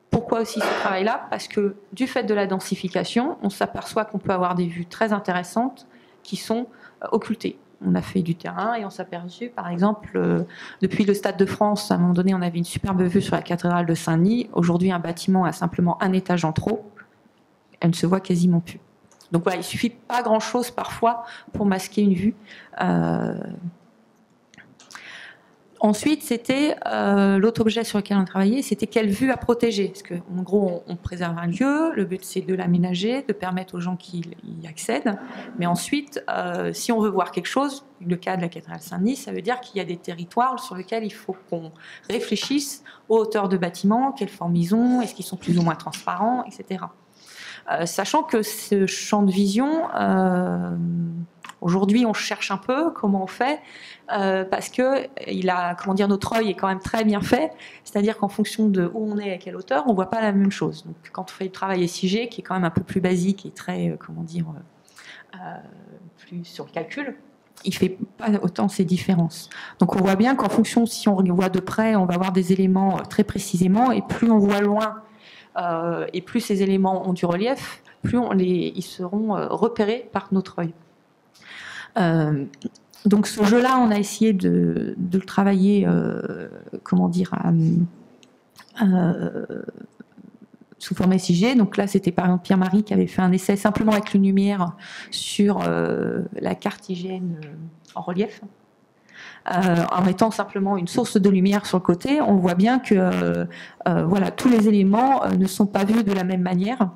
pourquoi aussi ce travail-là? Parce que du fait de la densification, on s'aperçoit qu'on peut avoir des vues très intéressantes qui sont occultées. On a fait du terrain et on s'est aperçu, par exemple, depuis le Stade de France, à un moment donné, on avait une superbe vue sur la cathédrale de Saint-Denis. Aujourd'hui, un bâtiment a simplement un étage en trop. Elle ne se voit quasiment plus. Donc voilà, il suffit pas grand-chose parfois pour masquer une vue. Ensuite, c'était l'autre objet sur lequel on travaillait, c'était quelle vue à protéger. Parce qu'en gros, on préserve un lieu, le but c'est de l'aménager, de permettre aux gens qui y accèdent. Mais ensuite, si on veut voir quelque chose, le cas de la cathédrale Saint-Denis, ça veut dire qu'il y a des territoires sur lesquels il faut qu'on réfléchisse aux hauteurs de bâtiments, quelle forme ils ont, est-ce qu'ils sont plus ou moins transparents, etc. Sachant que ce champ de vision, aujourd'hui on cherche un peu comment on fait, parce que notre œil est quand même très bien fait, c'est-à-dire qu'en fonction de où on est, à quelle hauteur, on ne voit pas la même chose. Donc quand on fait le travail SIG, qui est quand même un peu plus basique et très, plus sur le calcul, il ne fait pas autant ces différences. Donc on voit bien qu'en fonction, si on voit de près, on va voir des éléments très précisément, et plus on voit loin, et plus ces éléments ont du relief, plus ils seront repérés par notre œil. Donc ce jeu-là, on a essayé de le travailler, sous forme SIG. Donc là, c'était par exemple Pierre-Marie qui avait fait un essai simplement avec une lumière sur la carte IGN en relief. En mettant simplement une source de lumière sur le côté, on voit bien que voilà, tous les éléments ne sont pas vus de la même manière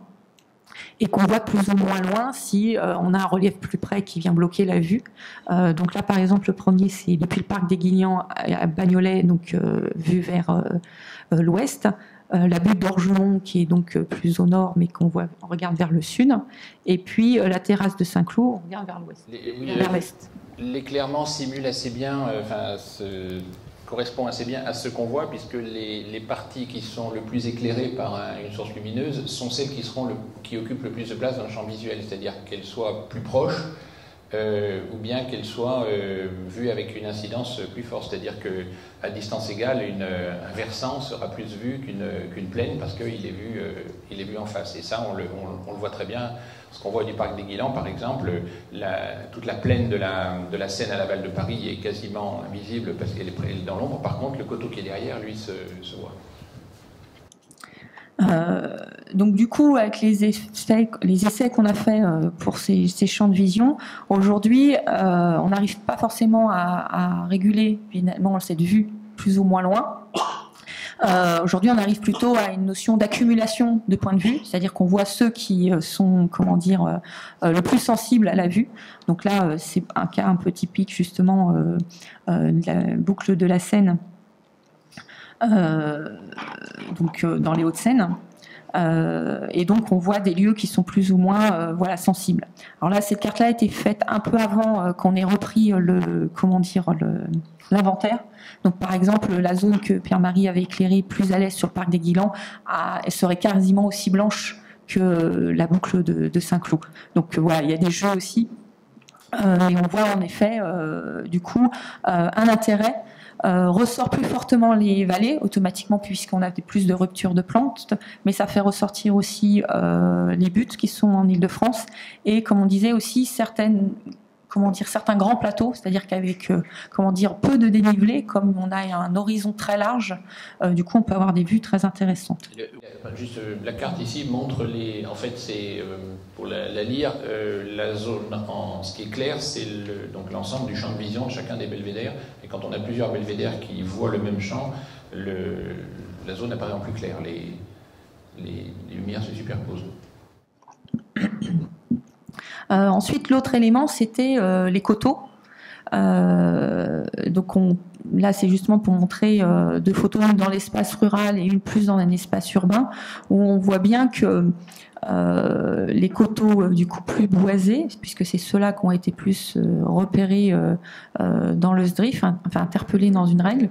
et qu'on voit plus ou moins loin si on a un relief plus près qui vient bloquer la vue. Donc là, par exemple, le premier, c'est depuis le parc des Guignans à Bagnolet, donc vue vers l'ouest. La butte d'Orgemont, qui est donc plus au nord, mais on regarde vers le sud. Et puis la terrasse de Saint-Cloud, on regarde vers l'ouest, vers l'est. L'éclairement simule assez bien, correspond assez bien à ce qu'on voit, puisque les parties qui sont le plus éclairées par une source lumineuse sont celles qui occupent le plus de place dans le champ visuel, c'est-à-dire qu'elles soient plus proches, ou bien qu'elles soient vues avec une incidence plus forte, c'est-à-dire qu'à distance égale, un versant sera plus vu qu'une plaine, parce qu'il est vu en face. Et ça, on le voit très bien. Ce qu'on voit du parc des Guilans, par exemple, toute la plaine de la Seine à l'aval de Paris est quasiment invisible parce qu'elle est dans l'ombre. Par contre, le coteau qui est derrière, lui, se voit. Donc du coup, avec les essais qu'on a fait pour ces champs de vision, aujourd'hui, on n'arrive pas forcément à réguler finalement cette vue plus ou moins loin. Aujourd'hui, on arrive plutôt à une notion d'accumulation de points de vue, c'est-à-dire qu'on voit ceux qui sont, le plus sensibles à la vue. Donc là, c'est un cas un peu typique justement de la boucle de la Seine, dans les Hauts-de-Seine. Et donc on voit des lieux qui sont plus ou moins sensibles. Alors là, cette carte-là a été faite un peu avant qu'on ait repris l'inventaire. Donc par exemple, la zone que Pierre-Marie avait éclairée plus à l'est sur le parc des Guilans, elle serait quasiment aussi blanche que la boucle de Saint-Cloud. Donc voilà, il y a des jeux aussi. Et on voit en effet, du coup, un intérêt. Ressort plus fortement les vallées automatiquement puisqu'on a plus de ruptures de plantes, mais ça fait ressortir aussi les buttes qui sont en Île-de-France et comme on disait aussi certaines comment dire, certains grands plateaux, c'est-à-dire qu'avec comment dire, peu de dénivelé, comme on a un horizon très large, du coup on peut avoir des vues très intéressantes. Juste, la carte ici montre en fait c'est pour la lire, la zone ce qui est clair, c'est donc l'ensemble du champ de vision de chacun des belvédères, et quand on a plusieurs belvédères qui voient le même champ, la zone apparaît en plus clair, les lumières se superposent. Ensuite, l'autre élément, c'était les coteaux. Donc là, c'est justement pour montrer deux photos, une dans l'espace rural et une plus dans un espace urbain, où on voit bien que les coteaux du coup plus boisés, puisque c'est ceux-là qui ont été plus repérés dans le SDRIF, enfin interpellés dans une règle,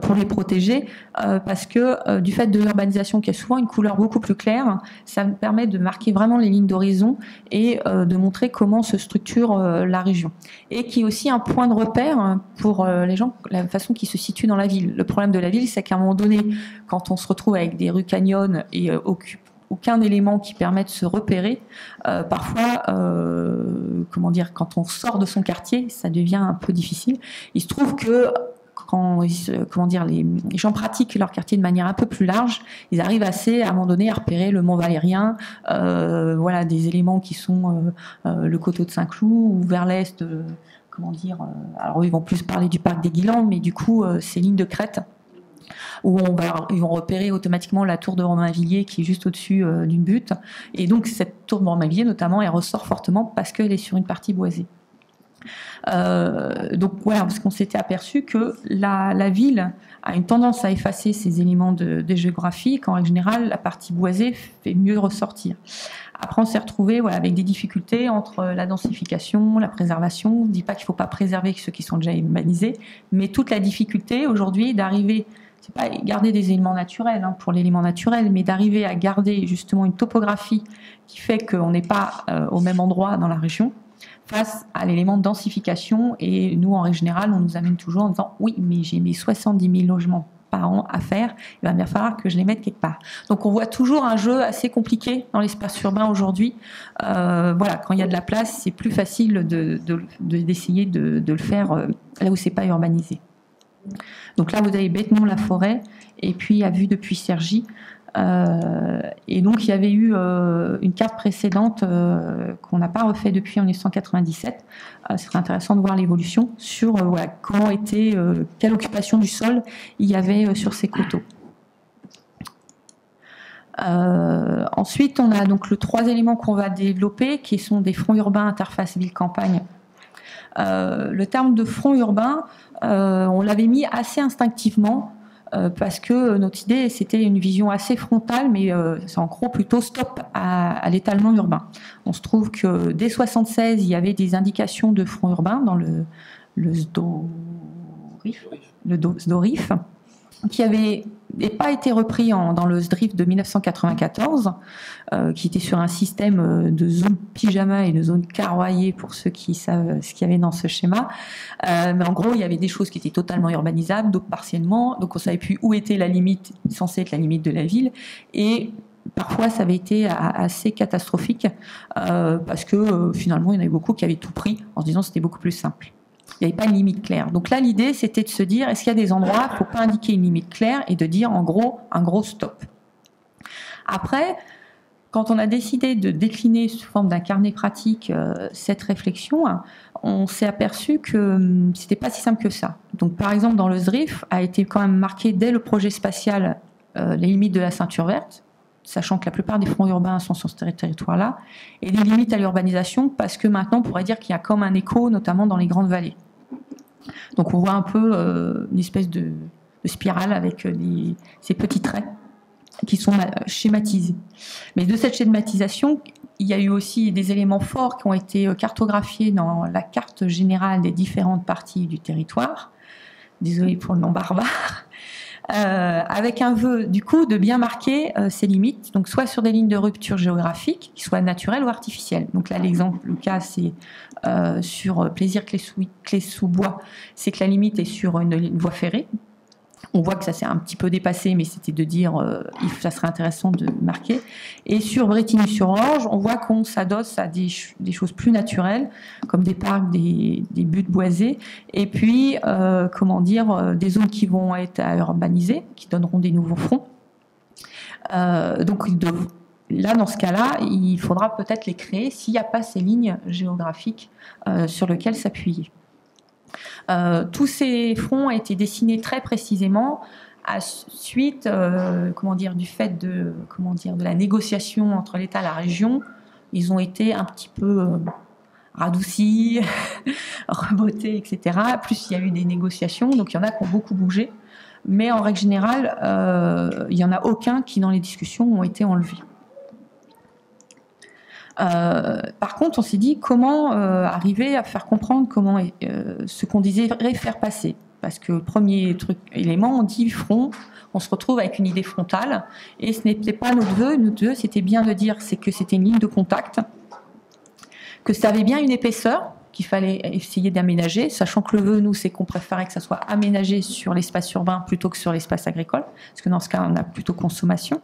pour les protéger, parce que du fait de l'urbanisation qui a souvent une couleur beaucoup plus claire, ça me permet de marquer vraiment les lignes d'horizon et de montrer comment se structure la région. Et qui est aussi un point de repère pour les gens, la façon qu'ils se situent dans la ville. Le problème de la ville, c'est qu'à un moment donné, quand on se retrouve avec des rues canyonnes et aucun élément qui permet de se repérer, parfois, comment dire, quand on sort de son quartier, ça devient un peu difficile. Il se trouve que quand comment dire, les gens pratiquent leur quartier de manière un peu plus large, ils arrivent à un moment donné à repérer le Mont Valérien, voilà, des éléments qui sont le coteau de Saint-Cloud ou vers l'est, comment dire, alors ils vont plus parler du parc des Guilands, mais du coup ces lignes de crête où ils vont repérer automatiquement la tour de Romainvilliers qui est juste au-dessus d'une butte, et donc cette tour de Romainvilliers notamment elle ressort fortement parce qu'elle est sur une partie boisée. Donc voilà, parce qu'on s'était aperçu que la ville a une tendance à effacer ces éléments de géographie, qu'en règle générale, la partie boisée fait mieux ressortir. Après, on s'est retrouvé voilà, avec des difficultés entre la densification, la préservation. On ne dit pas qu'il ne faut pas préserver ceux qui sont déjà urbanisés, mais toute la difficulté aujourd'hui d'arriver, c'est pas garder des éléments naturels pour l'élément naturel, mais d'arriver à garder justement une topographie qui fait qu'on n'est pas au même endroit dans la région, face à l'élément de densification. Et nous, en règle générale, on nous amène toujours en disant « oui, mais j'ai mes 70 000 logements par an à faire, il va bien falloir que je les mette quelque part ». Donc on voit toujours un jeu assez compliqué dans l'espace urbain aujourd'hui. Voilà, quand il y a de la place, c'est plus facile d'essayer de le faire là où c'est pas urbanisé. Donc là, vous avez bêtement la forêt, et puis à vue depuis Cergy. Et donc il y avait eu une carte précédente qu'on n'a pas refait depuis en 1997. Ce serait intéressant de voir l'évolution sur voilà, comment était, quelle occupation du sol il y avait sur ces coteaux. Ensuite, on a donc le 3 éléments qu'on va développer, qui sont des fronts urbains interface ville-campagne. Le terme de front urbain, on l'avait mis assez instinctivement, parce que notre idée, c'était une vision assez frontale, mais c'est en gros plutôt stop à l'étalement urbain. On se trouve que dès 1976, il y avait des indications de front urbain dans le SDORIF, qui n'avait pas été repris dans le SDRIF de 1994, qui était sur un système de zone pyjama et de zone carroyée pour ceux qui savent ce qu'il y avait dans ce schéma. Mais en gros, il y avait des choses qui étaient totalement urbanisables, d'autres partiellement, donc on ne savait plus où était la limite, censée être la limite de la ville, et parfois ça avait été assez catastrophique, parce que finalement, il y en avait beaucoup qui avaient tout pris en se disant que c'était beaucoup plus simple. Il n'y avait pas une limite claire. Donc là, l'idée, c'était de se dire, est-ce qu'il y a des endroits, il ne faut pas indiquer une limite claire et de dire, en gros, un gros stop. Après, quand on a décidé de décliner sous forme d'un carnet pratique cette réflexion, on s'est aperçu que ce n'était pas si simple que ça. Donc par exemple, dans le SDRIF, a été quand même marqué dès le projet spatial les limites de la ceinture verte, sachant que la plupart des fronts urbains sont sur ce territoire-là, et des limites à l'urbanisation, parce que maintenant, on pourrait dire qu'il y a comme un écho, notamment dans les grandes vallées. Donc on voit un peu une espèce de spirale avec ces petits traits qui sont schématisés. Mais de cette schématisation, il y a eu aussi des éléments forts qui ont été cartographiés dans la carte générale des différentes parties du territoire. Désolée pour le nom barbare. Avec un vœu du coup de bien marquer ces limites, donc soit sur des lignes de rupture géographique, qui soient naturelles ou artificielles. Donc là, le cas, c'est sur Plaisir Clé-sous-Bois, c'est que la limite est sur une voie ferrée, On voit que ça s'est un petit peu dépassé, mais c'était de dire ça serait intéressant de marquer. Et sur Brétigny-sur-Orge, on voit qu'on s'adosse à des choses plus naturelles, comme des parcs, des buttes boisées, et puis, des zones qui vont être à urbaniser, qui donneront des nouveaux fronts. Donc, là, dans ce cas-là, il faudra peut-être les créer s'il n'y a pas ces lignes géographiques sur lesquelles s'appuyer. Tous ces fronts ont été dessinés très précisément à suite du fait de la négociation entre l'État et la région. Ils ont été un petit peu radoucis, rebotés, etc. Plus il y a eu des négociations, donc il y en a qui ont beaucoup bougé. Mais en règle générale, il n'y en a aucun qui, dans les discussions, ont été enlevés. Par contre, on s'est dit comment arriver à faire comprendre comment ce qu'on désirait faire passer. Parce que premier élément, on dit front, on se retrouve avec une idée frontale, et ce n'était pas notre vœu. Notre vœu, c'était bien de dire que c'était une ligne de contact, que ça avait bien une épaisseur qu'il fallait essayer d'aménager, sachant que le vœu, nous, c'est qu'on préférait que ça soit aménagé sur l'espace urbain plutôt que sur l'espace agricole, parce que dans ce cas, on a plutôt consommation.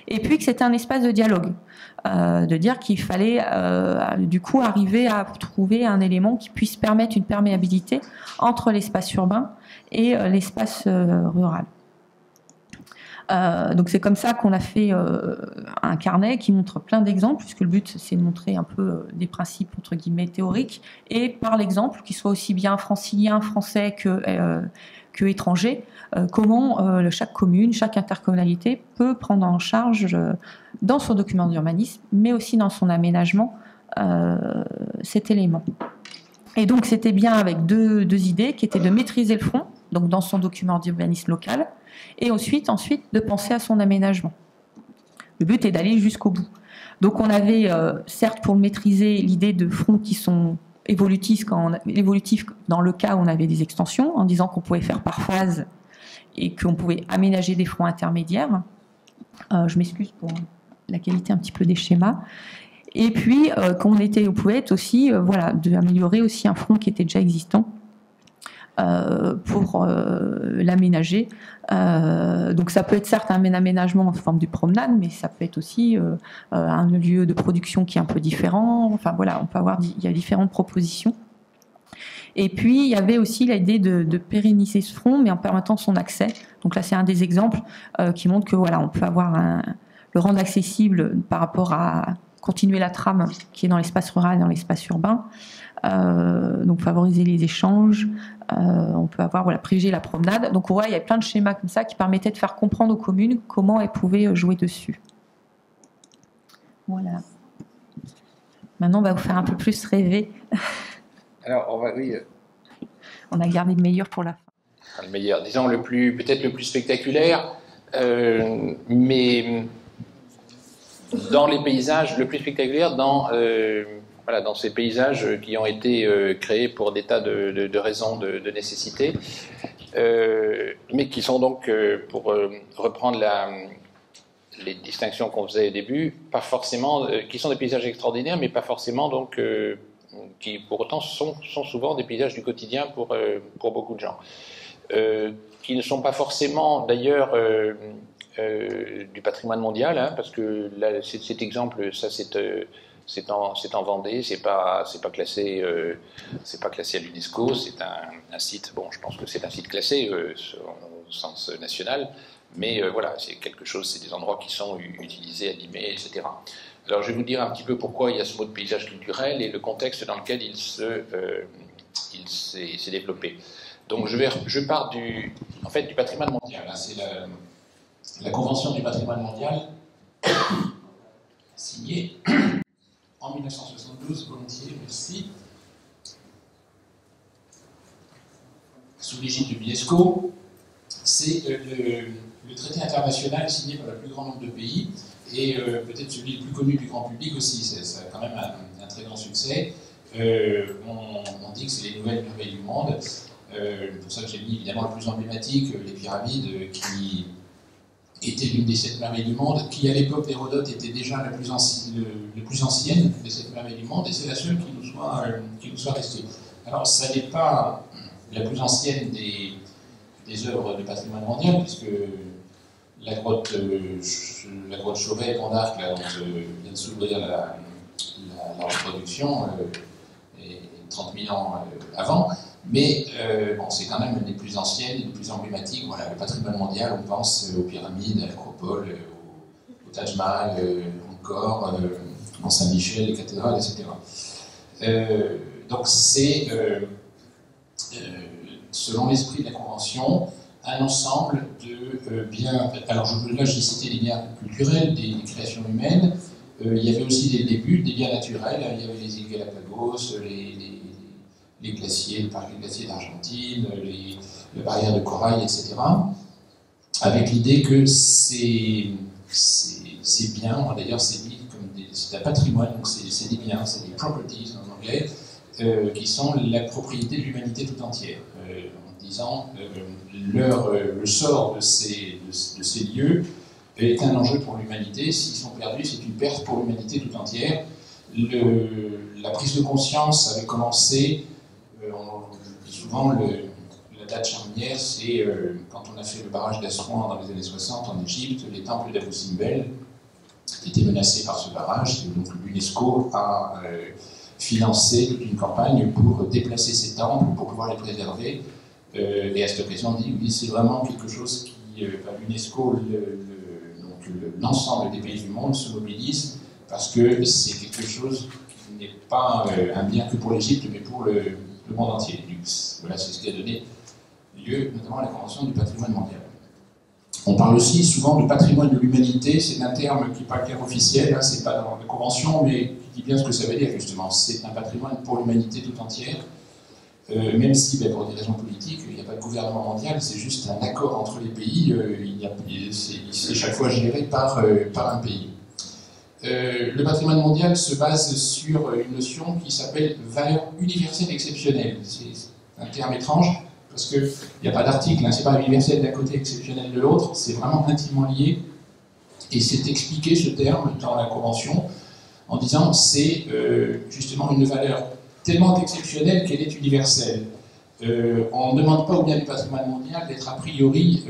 Et puis que c'était un espace de dialogue, de dire qu'il fallait du coup arriver à trouver un élément qui puisse permettre une perméabilité entre l'espace urbain et l'espace rural. Donc c'est comme ça qu'on a fait un carnet qui montre plein d'exemples, puisque le but c'est de montrer un peu des principes entre guillemets théoriques, et par l'exemple, qui soit aussi bien francilien, français que étranger, comment chaque commune, chaque intercommunalité peut prendre en charge dans son document d'urbanisme, mais aussi dans son aménagement, cet élément. Et donc c'était bien avec deux idées, qui étaient de maîtriser le front, donc dans son document d'urbanisme local, et ensuite de penser à son aménagement. Le but est d'aller jusqu'au bout. Donc on avait, certes pour le maîtriser, l'idée de fronts qui sont évolutifs dans le cas où on avait des extensions, en disant qu'on pouvait faire par phase et qu'on pouvait aménager des fronts intermédiaires. Je m'excuse pour la qualité un petit peu des schémas. Et puis, on pouvait être aussi, d'améliorer aussi un front qui était déjà existant pour l'aménager. Donc ça peut être certes un aménagement en forme de promenade, mais ça peut être aussi un lieu de production qui est un peu différent. Enfin voilà, il y a différentes propositions. Et puis il y avait aussi l'idée de pérenniser ce front, mais en permettant son accès. Donc là c'est un des exemples qui montre que on peut avoir le rendre accessible par rapport à continuer la trame qui est dans l'espace rural et dans l'espace urbain. Donc favoriser les échanges, on peut avoir privilégier la promenade. Donc on voit il y a plein de schémas comme ça qui permettaient de faire comprendre aux communes comment elles pouvaient jouer dessus. Voilà. Maintenant on va vous faire un peu plus rêver. Alors on a gardé le meilleur pour la fin. Le meilleur, disons peut-être le plus spectaculaire, mais dans les paysages, le plus spectaculaire dans ces paysages qui ont été créés pour des tas de raisons de nécessité, mais qui sont donc, pour reprendre les distinctions qu'on faisait au début, pas forcément, qui sont des paysages extraordinaires, mais pas forcément donc, qui pour autant sont souvent des paysages du quotidien pour beaucoup de gens, qui ne sont pas forcément d'ailleurs du patrimoine mondial, hein, parce que là, cet exemple, ça c'est en Vendée, c'est pas classé à l'UNESCO, c'est un site. Bon, je pense que c'est un site classé au sens national, mais c'est quelque chose, c'est des endroits qui sont utilisés, animés, etc. Alors, je vais vous dire un petit peu pourquoi il y a ce mot de paysage culturel et le contexte dans lequel il s'est développé. Donc, je pars du patrimoine mondial. Hein, c'est la Convention du patrimoine mondial signée en 1972, volontiers, merci, sous l'égide de l'UNESCO. C'est le traité international signé par le plus grand nombre de pays et peut-être celui le plus connu du grand public aussi. Ça a quand même un très grand succès. On dit que c'est les nouvelles merveilles du monde. Pour ça que j'ai mis évidemment le plus emblématique, les pyramides, qui était l'une des 7 merveilles du monde, qui à l'époque d'Hérodote était déjà la plus ancienne des 7 merveilles du monde, et c'est la seule qui nous soit restée. Alors, ça n'est pas la plus ancienne des des œuvres de patrimoine mondial, puisque la grotte Chauvet, Pont d'Arc, dont vient de s'ouvrir la reproduction, est 30 000 ans avant, mais bon, c'est quand même une des plus anciennes et des plus emblématiques. Voilà, le patrimoine mondial, on pense aux pyramides, à l'Acropole, au Taj Mahal, encore, Mont-Saint-Michel, les cathédrales, etc. Donc c'est, selon l'esprit de la Convention, un ensemble de biens. Alors là, j'ai cité des biens culturels, des créations humaines. Il y avait aussi dès le début des biens naturels. Il y avait les îles Galapagos, les glaciers, le parc des glaciers d'Argentine, les barrières de corail, etc. Avec l'idée que ces biens, d'ailleurs, c'est dit comme c'est un patrimoine, donc c'est des biens, c'est des properties en anglais, qui sont la propriété de l'humanité tout entière. En disant le sort de ces lieux est un enjeu pour l'humanité. S'ils sont perdus, c'est une perte pour l'humanité tout entière. La prise de conscience avait commencé, on dit souvent, la date charnière, c'est quand on a fait le barrage d'Assouan dans les années 60 en Égypte, les temples d'Abou Simbel étaient menacés par ce barrage, et donc l'UNESCO a financé toute une campagne pour déplacer ces temples, pour pouvoir les préserver. Et à cette occasion, on dit oui, c'est vraiment quelque chose qui, l'UNESCO, l'ensemble des pays du monde se mobilisent parce que c'est quelque chose qui n'est pas un bien que pour l'Égypte, mais pour le monde entier. Voilà, c'est ce qui a donné lieu notamment à la Convention du patrimoine mondial. On parle aussi souvent de patrimoine de l'humanité, c'est un terme qui n'est pas clair officiel, hein, c'est pas dans la Convention, mais qui dit bien ce que ça veut dire justement. C'est un patrimoine pour l'humanité tout entière. Même si, pour des raisons politiques, il n'y a pas de gouvernement mondial, c'est juste un accord entre les pays, c'est chaque fois géré par un pays. Le patrimoine mondial se base sur une notion qui s'appelle valeur universelle exceptionnelle. C'est un terme étrange, parce qu'il n'y a pas d'article, hein, c'est pas universel d'un côté, exceptionnel de l'autre, c'est vraiment intimement lié, et c'est expliqué ce terme dans la Convention, en disant c'est justement une valeur tellement exceptionnelle qu'elle est universelle. On ne demande pas au bien du patrimoine mondial d'être a priori,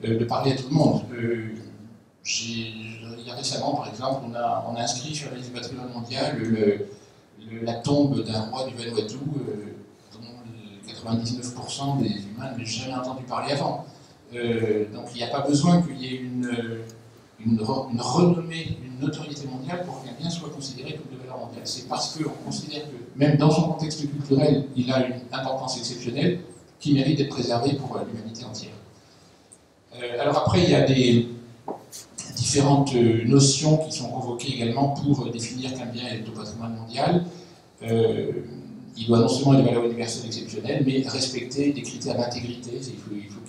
de parler à tout le monde. Il y a récemment, par exemple, on a inscrit sur la liste du patrimoine mondial la tombe d'un roi du Vanuatu, dont 99% des humains n'avaient jamais entendu parler avant. Donc il n'y a pas besoin qu'il y ait une renommée, une notoriété mondiale pour qu'un bien soit considéré comme de valeur mondiale. C'est parce qu'on considère que, même dans son contexte culturel, il a une importance exceptionnelle qui mérite d'être préservé pour l'humanité entière. Alors après, il y a des différentes notions qui sont convoquées également pour définir qu'un bien est au patrimoine mondial. Il doit non seulement avoir des valeurs universelles exceptionnelles, mais respecter des critères d'intégrité. Il faut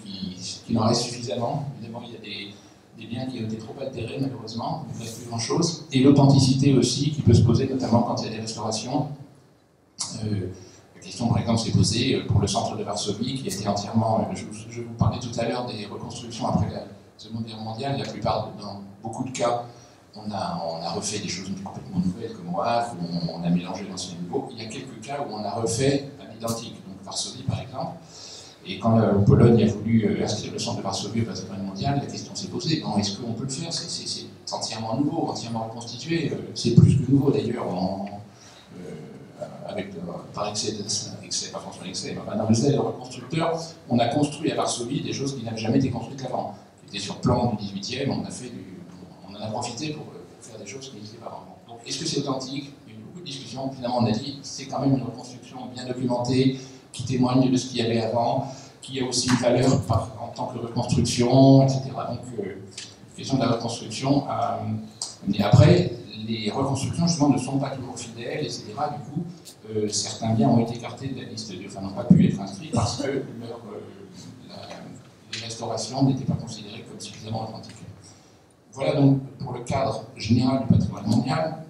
qu'il en reste suffisamment. Évidemment, il y a des biens qui ont été trop altérés, malheureusement, il ne reste plus grand-chose. Et l'authenticité aussi, qui peut se poser, notamment quand il y a des restaurations. La question, par exemple, s'est posée pour le centre de Varsovie, qui était entièrement... Je vous parlais tout à l'heure des reconstructions après la Seconde Guerre mondiale. La plupart, dans beaucoup de cas, on a refait des choses complètement nouvelles, comme au Havre, où on a mélangé l'ancien et le nouveau. Il y a quelques cas où on a refait un identique, donc Varsovie, par exemple. Et quand la Pologne a voulu inscrire le centre de Varsovie au patrimoine mondial, la question s'est posée, bon, est-ce qu'on peut le faire? C'est entièrement nouveau, entièrement reconstitué, c'est plus que nouveau d'ailleurs, par excès, pas forcément excès, mais dans le zèle reconstructeur, on a construit à Varsovie des choses qui n'avaient jamais été construites avant, qui étaient sur plan du 18e, on en a profité pour faire des choses qui n'existaient pas avant. Donc est-ce que c'est authentique? Il y a eu beaucoup de discussions, finalement on a dit, c'est quand même une reconstruction bien documentée, qui témoigne de ce qu'il y avait avant, qui a aussi une valeur en tant que reconstruction, etc. Donc, question de la reconstruction. Mais après, les reconstructions, justement, ne sont pas toujours fidèles, etc. Du coup, certains biens ont été écartés de la liste, n'ont pas pu être inscrits parce que les restaurations n'étaient pas considérées comme suffisamment authentiques. Voilà donc pour le cadre général du patrimoine mondial,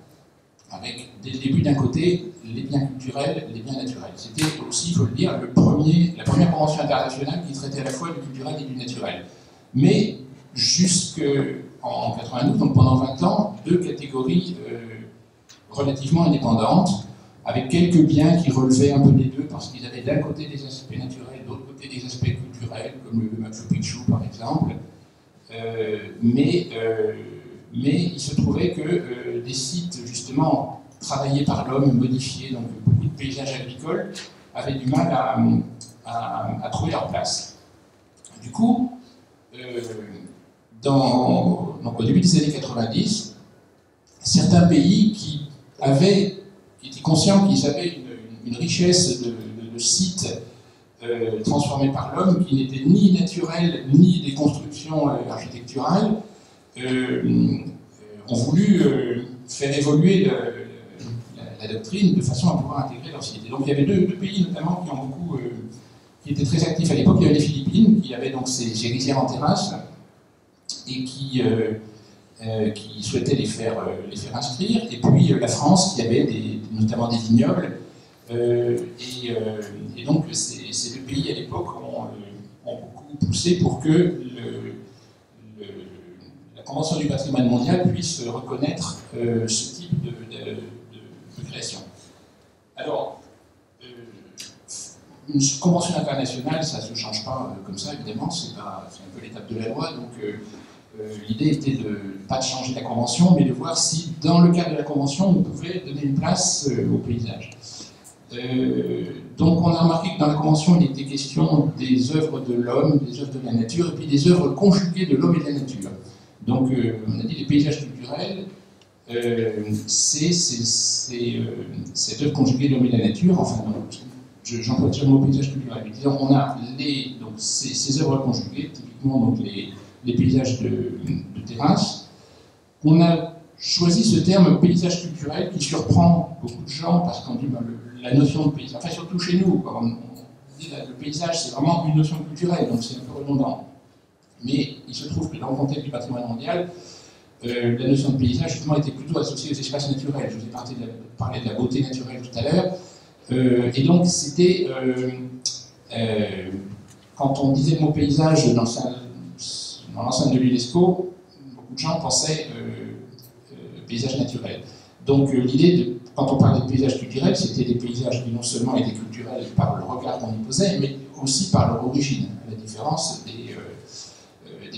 avec dès le début d'un côté les biens culturels, les biens naturels. C'était aussi, il faut le dire, la première convention internationale qui traitait à la fois du culturel et du naturel. Mais jusqu'en 92, donc pendant 20 ans, deux catégories relativement indépendantes, avec quelques biens qui relevaient un peu des deux, parce qu'ils avaient d'un côté des aspects naturels, de l'autre côté des aspects culturels, comme le Machu Picchu par exemple. Mais il se trouvait que des sites justement travaillés par l'homme, modifiés, donc beaucoup de paysages agricoles, avaient du mal à trouver leur place. Du coup, donc au début des années 90, certains pays qui étaient conscients qu'ils avaient une richesse de sites transformés par l'homme, qui n'étaient ni naturels ni des constructions architecturales, ont voulu faire évoluer la doctrine de façon à pouvoir intégrer leur site. Et donc il y avait deux pays notamment qui étaient très actifs à l'époque. Il y avait les Philippines, qui avaient donc ces rizières en terrasse et qui souhaitaient les faire inscrire, et puis la France, qui avait notamment des vignobles. Et donc ces deux pays à l'époque ont beaucoup poussé pour que la Convention du patrimoine mondial puisse reconnaître ce type de création. Alors, une convention internationale, ça ne se change pas comme ça, évidemment, c'est un peu l'étape de la loi, donc l'idée était pas de changer la convention, mais de voir si, dans le cadre de la convention, on pouvait donner une place au paysage. Donc on a remarqué que dans la Convention, il était question des œuvres de l'homme, des œuvres de la nature, et puis des œuvres conjuguées de l'homme et de la nature. Donc on a dit les paysages culturels, c'est cette œuvre conjuguée de l'homme et de la nature. Enfin, j'emploie le mot paysage culturel. Disons, on a donc ces œuvres conjuguées, typiquement donc les paysages de terrasse. On a choisi ce terme paysage culturel qui surprend beaucoup de gens parce qu'on dit la notion de paysage, enfin surtout chez nous, on dit le paysage c'est vraiment une notion culturelle, donc c'est un peu redondant. Mais il se trouve que dans le contexte du patrimoine mondial, la notion de paysage justement était plutôt associée aux espaces naturels. Je vous ai parlé de la beauté naturelle tout à l'heure, et donc c'était quand on disait le mot paysage dans l'enceinte de l'UNESCO, beaucoup de gens pensaient paysage naturel. Donc l'idée, quand on parlait de paysage culturel, c'était des paysages qui non seulement étaient culturels par le regard qu'on y posait, mais aussi par leur origine, à la différence des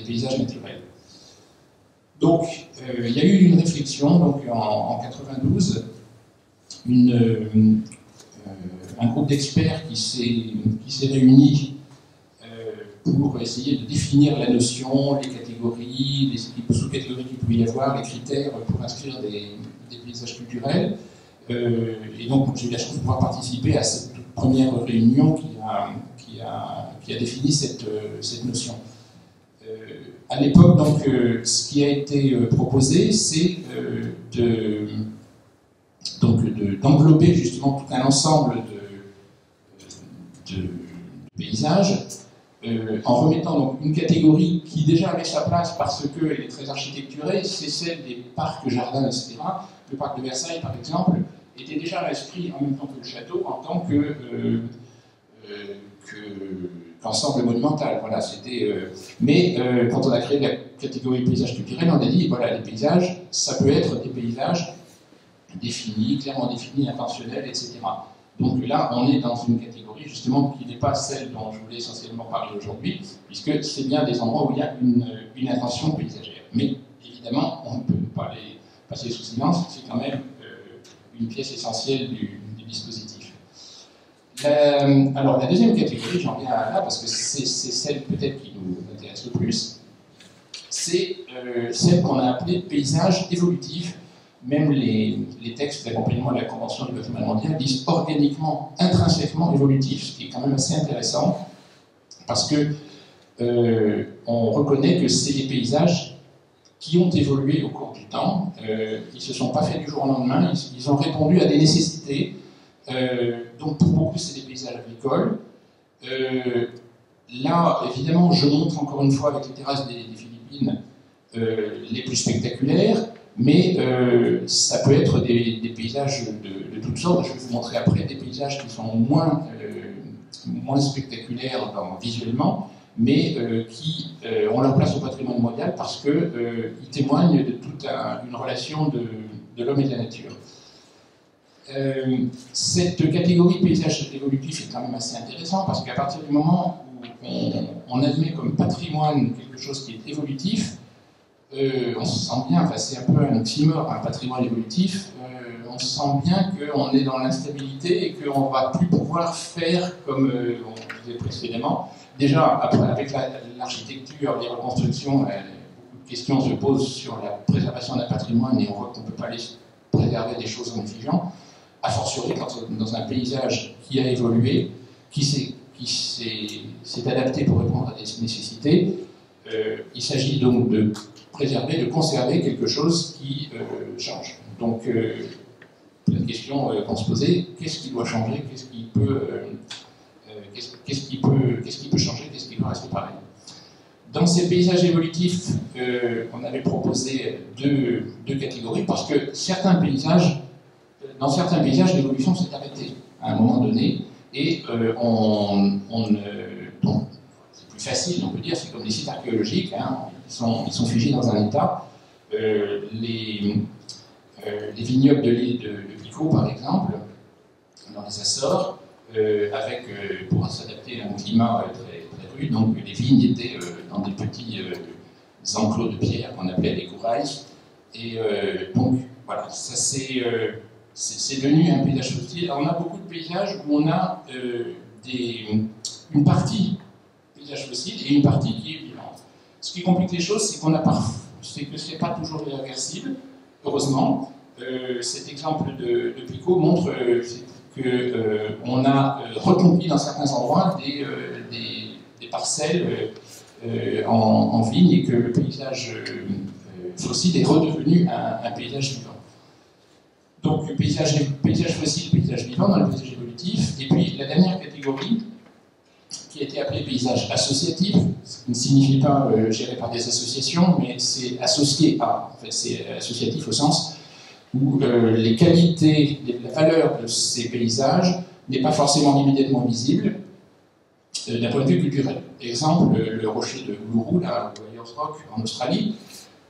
paysages naturels. Donc il y a eu une réflexion, donc en 92, un groupe d'experts qui s'est réuni pour essayer de définir la notion, les catégories, les sous-catégories qu'il pouvait y avoir, les critères pour inscrire des paysages culturels. Et donc j'ai eu la chance de pouvoir participer à cette première réunion qui a défini cette notion. À l'époque, donc, ce qui a été proposé, c'est d'englober justement tout un ensemble de paysages, en remettant donc une catégorie qui déjà avait sa place parce qu'elle est très architecturée, c'est celle des parcs, jardins, etc. Le parc de Versailles, par exemple, était déjà inscrit en même temps que le château en tant qu'ensemble monumental. Voilà, mais quand on a créé la catégorie paysage culturel, on a dit voilà, les paysages, ça peut être des paysages définis, clairement définis, intentionnels, etc. Donc là, on est dans une catégorie justement qui n'est pas celle dont je voulais essentiellement parler aujourd'hui, puisque c'est bien des endroits où il y a une intention paysagère. Mais évidemment, on ne peut pas les passer sous silence, c'est quand même une pièce essentielle du dispositif. Alors la deuxième catégorie, j'en viens là parce que c'est celle peut-être qui nous intéresse le plus, c'est celle qu'on a appelée paysage évolutif. Même les textes d'accompagnement de la Convention du patrimoine mondial disent organiquement, intrinsèquement évolutif, ce qui est quand même assez intéressant, parce que on reconnaît que c'est des paysages qui ont évolué au cours du temps. Ils ne se sont pas faits du jour au lendemain, ils ont répondu à des nécessités. Donc pour beaucoup, c'est des paysages agricoles. Là, évidemment, je montre encore une fois avec les terrasses des Philippines les plus spectaculaires. Mais ça peut être des paysages de toutes sortes. Je vais vous montrer après des paysages qui sont moins spectaculaires visuellement, mais qui ont leur place au patrimoine mondial parce qu'ils témoignent de toute une relation de l'homme et de la nature. Cette catégorie paysage évolutif est quand même assez intéressante parce qu'à partir du moment où on admet comme patrimoine quelque chose qui est évolutif, on se sent bien, enfin c'est un peu un oxymore, un patrimoine évolutif, on se sent bien qu'on est dans l'instabilité et qu'on ne va plus pouvoir faire comme on disait précédemment. Déjà, après, avec l'architecture, les reconstructions, beaucoup de questions se posent sur la préservation d'un patrimoine et on voit qu'on ne peut pas préserver des choses en les figeant. A fortiori, dans un paysage qui a évolué, qui s'est adapté pour répondre à des nécessités, il s'agit donc de préserver, de conserver quelque chose qui change. Donc, la question qu'on se posait, qu'est-ce qui doit changer, qu'est-ce qui peut changer, qu'est-ce qui doit rester pareil. Dans ces paysages évolutifs, on avait proposé deux catégories, parce que dans certains paysages, l'évolution s'est arrêtée à un moment donné, et c'est plus facile, on peut dire, c'est comme les sites archéologiques, hein, ils sont figés dans un état. Les vignobles de l'île de Pico, par exemple, dans les Açores, pour s'adapter à un climat très, très rude, donc les vignes étaient dans des petits enclos de pierre qu'on appelait les courailles. Et donc, voilà, ça c'est devenu un paysage fossile. Alors, on a beaucoup de paysages où on a une partie paysage fossile et une partie qui est vivante. Ce qui complique les choses, c'est que ce n'est pas toujours irréversible, heureusement. Cet exemple de Pico montre qu'on a reconquis dans certains endroits des parcelles en vigne et que le paysage fossile est redevenu un paysage vivant. Donc, paysage fossile, paysage vivant dans le paysage évolutif. Et puis, la dernière catégorie, qui a été appelée paysage associatif, ce qui ne signifie pas géré par des associations, mais c'est associé à. En fait, c'est associatif au sens où les qualités, la valeur de ces paysages n'est pas forcément immédiatement visible d'un point de vue culturel. Exemple, le rocher de Uluru, là, Warriors Rock, en Australie,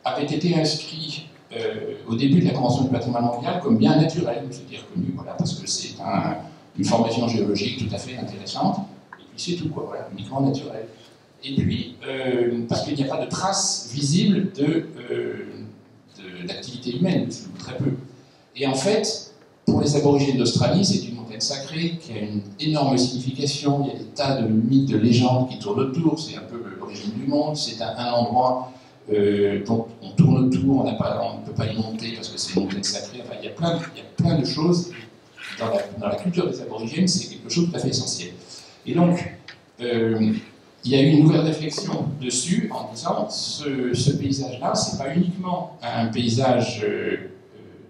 avait été inscrit au début de la Convention du patrimoine mondial comme bien naturel, c'était reconnu, voilà, parce que c'est une formation géologique tout à fait intéressante, et puis c'est tout, quoi, voilà, uniquement naturel. Et puis, parce qu'il n'y a pas de traces visibles d'activité humaine, très peu. Et en fait, pour les aborigènes d'Australie, c'est une montagne sacrée qui a une énorme signification, il y a des tas de mythes, de légendes qui tournent autour, c'est un peu l'origine du monde, c'est un endroit dont on tourne autour, on ne peut pas y monter parce que c'est une montagne sacrée, enfin, il y a plein de choses, dans la culture des aborigènes, c'est quelque chose de tout à fait essentiel. Et donc, il y a eu une nouvelle réflexion dessus en disant ce paysage-là, c'est pas uniquement un paysage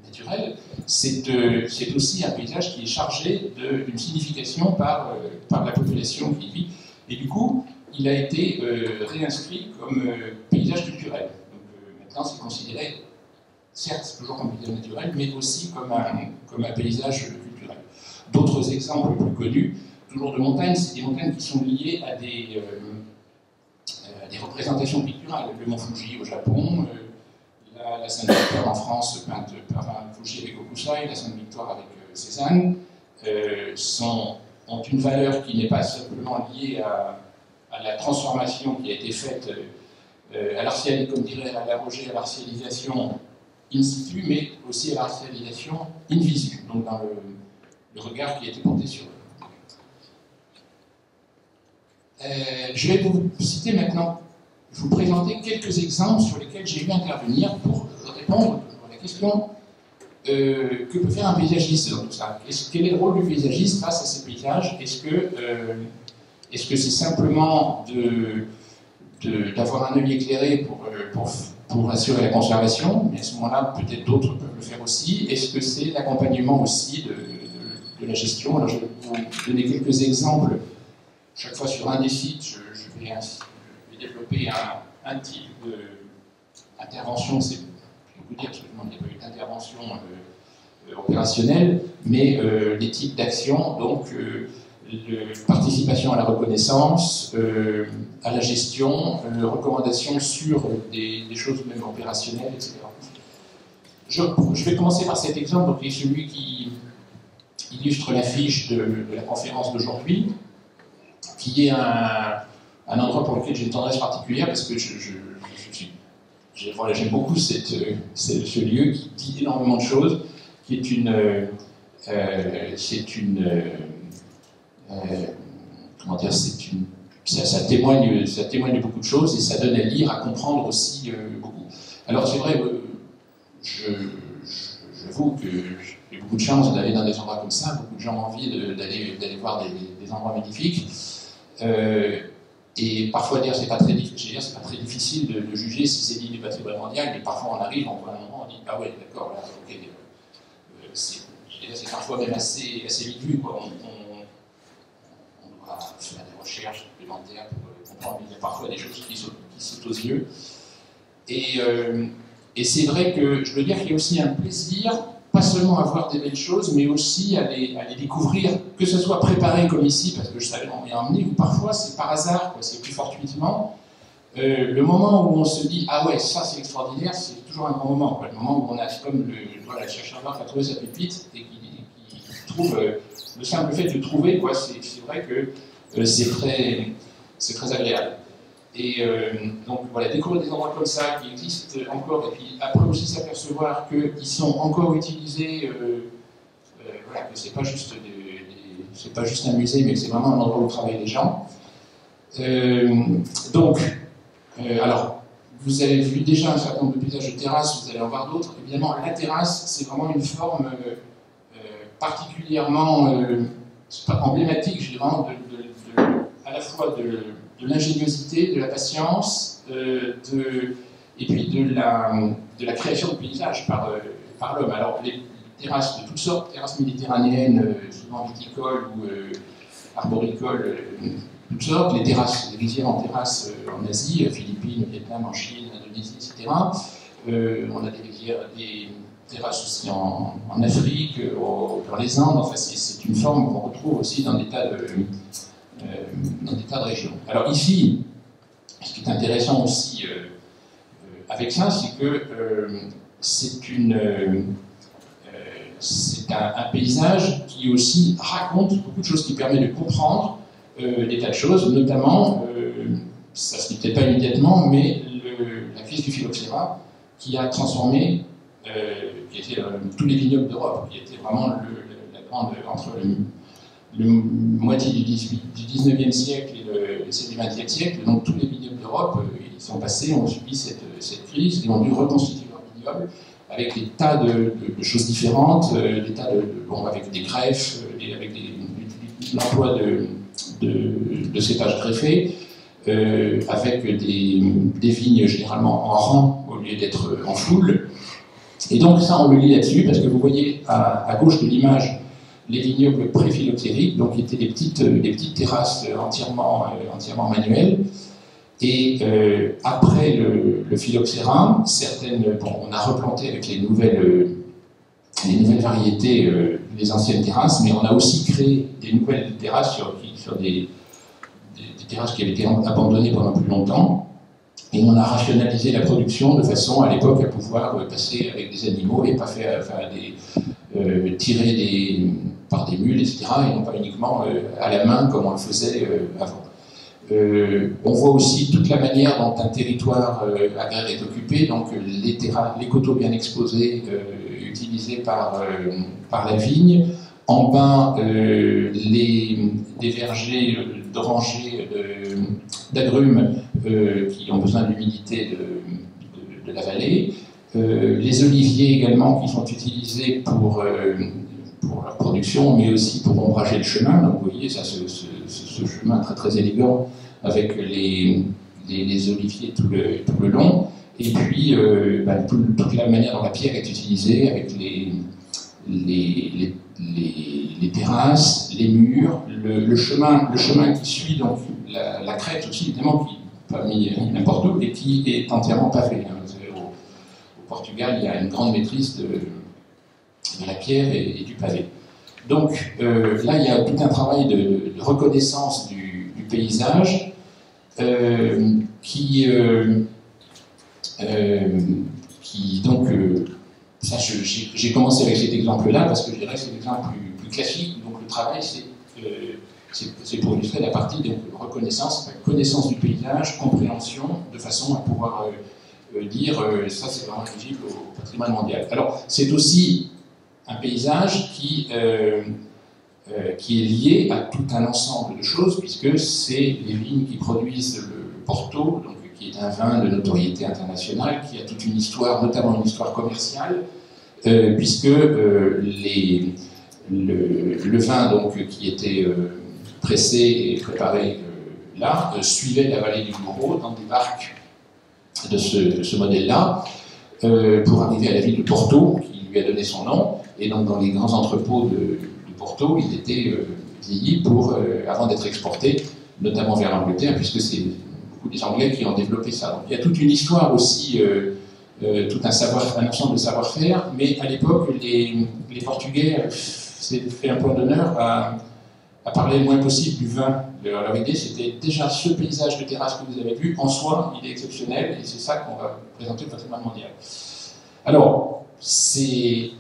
naturel, c'est aussi un paysage qui est chargé d'une signification par la population qui y vit. Et du coup, il a été réinscrit comme paysage culturel. Donc maintenant, c'est considéré, certes, toujours comme paysage naturel, mais aussi comme un paysage culturel. D'autres exemples plus connus, toujours de montagnes, c'est des montagnes qui sont liées à des représentations picturales. Le mont Fuji au Japon, la Sainte-Victoire en France, peinte par un Fuji avec Hokusai, la Sainte-Victoire avec Cézanne, ont une valeur qui n'est pas simplement liée à la transformation qui a été faite comme dirait Alain Roger, à l'artialisation in situ, mais aussi à l'artialisation in visu, donc dans le regard qui a été porté sur eux. Je vais vous citer maintenant, vous présenter quelques exemples sur lesquels j'ai eu à intervenir pour répondre à la question que peut faire un paysagiste dans tout ça. Quel est le rôle du paysagiste face à ces paysages? Est-ce que c'est simplement d'avoir un œil éclairé pour assurer la conservation? Mais à ce moment-là, peut-être d'autres peuvent le faire aussi. Est-ce que c'est l'accompagnement aussi de la gestion? Alors, je vais vous donner quelques exemples. Chaque fois sur un des sites, je vais développer un type d'intervention. Je vais vous dire absolument qu'il n'y a pas eu d'intervention opérationnelle, mais les types d'actions, donc participation à la reconnaissance, à la gestion, recommandations sur des choses même opérationnelles, etc. Je vais commencer par cet exemple, donc, qui est celui qui illustre l'affiche de la conférence d'aujourd'hui, qui est un endroit pour lequel j'ai une tendresse particulière parce que j'aime beaucoup ce lieu qui dit énormément de choses, qui est comment dire, ça témoigne de beaucoup de choses et ça donne à lire, à comprendre aussi beaucoup. Alors c'est vrai, j'avoue que j'ai beaucoup de chance d'aller dans des endroits comme ça, beaucoup de gens ont envie d'aller voir des endroits magnifiques. Et parfois dire c'est pas très difficile de juger si c'est dit du patrimoine mondial, mais parfois on arrive, on voit un endroit, on dit ah ouais d'accord, là ok, c'est parfois même assez vite vu, quoi. On doit faire des recherches supplémentaires pour comprendre, il y a parfois des choses qui sautent aux yeux. Et c'est vrai que je veux dire qu'il y a aussi un plaisir, pas seulement à voir des belles choses, mais aussi à les découvrir, que ce soit préparé comme ici, parce que je savais m'en emmener, ou parfois c'est par hasard, quoi, c'est plus fortuitement. Le moment où on se dit « Ah ouais, ça c'est extraordinaire », c'est toujours un grand moment, quoi. Le moment où on a comme le chercheur d'art qui a trouvé sa pépite et qui trouve le simple fait de trouver, quoi, c'est vrai que c'est très agréable. Et donc voilà, découvrir des endroits comme ça qui existent encore, et puis après aussi s'apercevoir qu'ils sont encore utilisés, voilà, que c'est pas juste un musée, mais que c'est vraiment un endroit où travaillent les gens. Alors, vous avez vu déjà un certain nombre de paysages de terrasse, vous allez en voir d'autres. Évidemment, la terrasse, c'est vraiment une forme particulièrement emblématique, je dirais, à la fois de l'ingéniosité, de la patience, et puis de la création de paysages par l'homme. Alors, les terrasses de toutes sortes, terrasses méditerranéennes, souvent viticoles ou arboricoles, toutes sortes, les rizières en terrasse en Asie, Philippines, Vietnam, en Chine, Indonésie, etc. On a des terrasses aussi en Afrique, dans les Andes. Enfin, c'est une forme qu'on retrouve aussi dans des tas de régions. Alors ici, ce qui est intéressant aussi avec ça, c'est que c'est un paysage qui aussi raconte beaucoup de choses, qui permet de comprendre des tas de choses, notamment, ça se dit peut-être pas immédiatement, mais la crise du phylloxéra qui a transformé qui était tous les vignobles d'Europe, qui était vraiment la grande, entre la moitié du 19e siècle et celle du 20e siècle, donc tous les vignobles d'Europe, ils sont passés, ont subi cette crise et ont dû reconstituer leur vignoble avec des tas de choses différentes, avec des greffes, avec l'emploi de cépages greffés, avec des vignes généralement en rang au lieu d'être en foule. Et donc ça, on le lit là-dessus, parce que vous voyez à gauche de l'image les vignobles pré-phylloxériques, donc qui étaient des petites terrasses entièrement manuelles. Et après le phylloxéra, on a replanté avec les nouvelles variétés les anciennes terrasses, mais on a aussi créé des nouvelles terrasses sur des terrasses qui avaient été abandonnées pendant plus longtemps. Et on a rationalisé la production de façon, à l'époque, à pouvoir passer avec des animaux et pas tirer par des mules, etc., et non pas uniquement à la main comme on le faisait avant. On voit aussi toute la manière dont un territoire agraire est occupé, donc les coteaux bien exposés, utilisés par la vigne, en bas des vergers d'orangers, d'agrumes qui ont besoin de l'humidité de la vallée, les oliviers également qui sont utilisés pour leur production, mais aussi pour ombrager le chemin. Donc vous voyez, ce chemin très très élégant avec les oliviers tout le long, et puis toute la manière dont la pierre est utilisée avec les terrasses, les murs, le chemin qui suit donc la crête aussi, évidemment, qui n'est pas mis n'importe où et qui est entièrement pavé. Au Portugal, il y a une grande maîtrise de la pierre et du pavé. Donc là, il y a tout un travail de reconnaissance du paysage qui donc ça, j'ai commencé avec cet exemple-là parce que je dirais que c'est l'exemple plus classique. Donc le travail, c'est c'est pour illustrer la partie de reconnaissance, connaissance du paysage, compréhension, de façon à pouvoir dire ça c'est vraiment éligible au patrimoine mondial. Alors c'est aussi un paysage qui est lié à tout un ensemble de choses, puisque c'est les vignes qui produisent le Porto, donc, qui est un vin de notoriété internationale, qui a toute une histoire, notamment une histoire commerciale, puisque le vin donc, qui était pressé et préparé là suivait la vallée du Douro dans des barques de ce modèle-là, pour arriver à la ville de Porto, qui lui a donné son nom, et donc dans les grands entrepôts de Porto, il était vieilli avant d'être exporté, notamment vers l'Angleterre, puisque c'est beaucoup des Anglais qui ont développé ça. Donc, il y a toute une histoire aussi, tout un ensemble de savoir-faire, mais à l'époque, les Portugais s'est fait un point d'honneur à parler le moins possible du vin. Leur idée, c'était déjà ce paysage de terrasse que vous avez vu, en soi, il est exceptionnel, et c'est ça qu'on va présenter au patrimoine mondial. Alors, c'est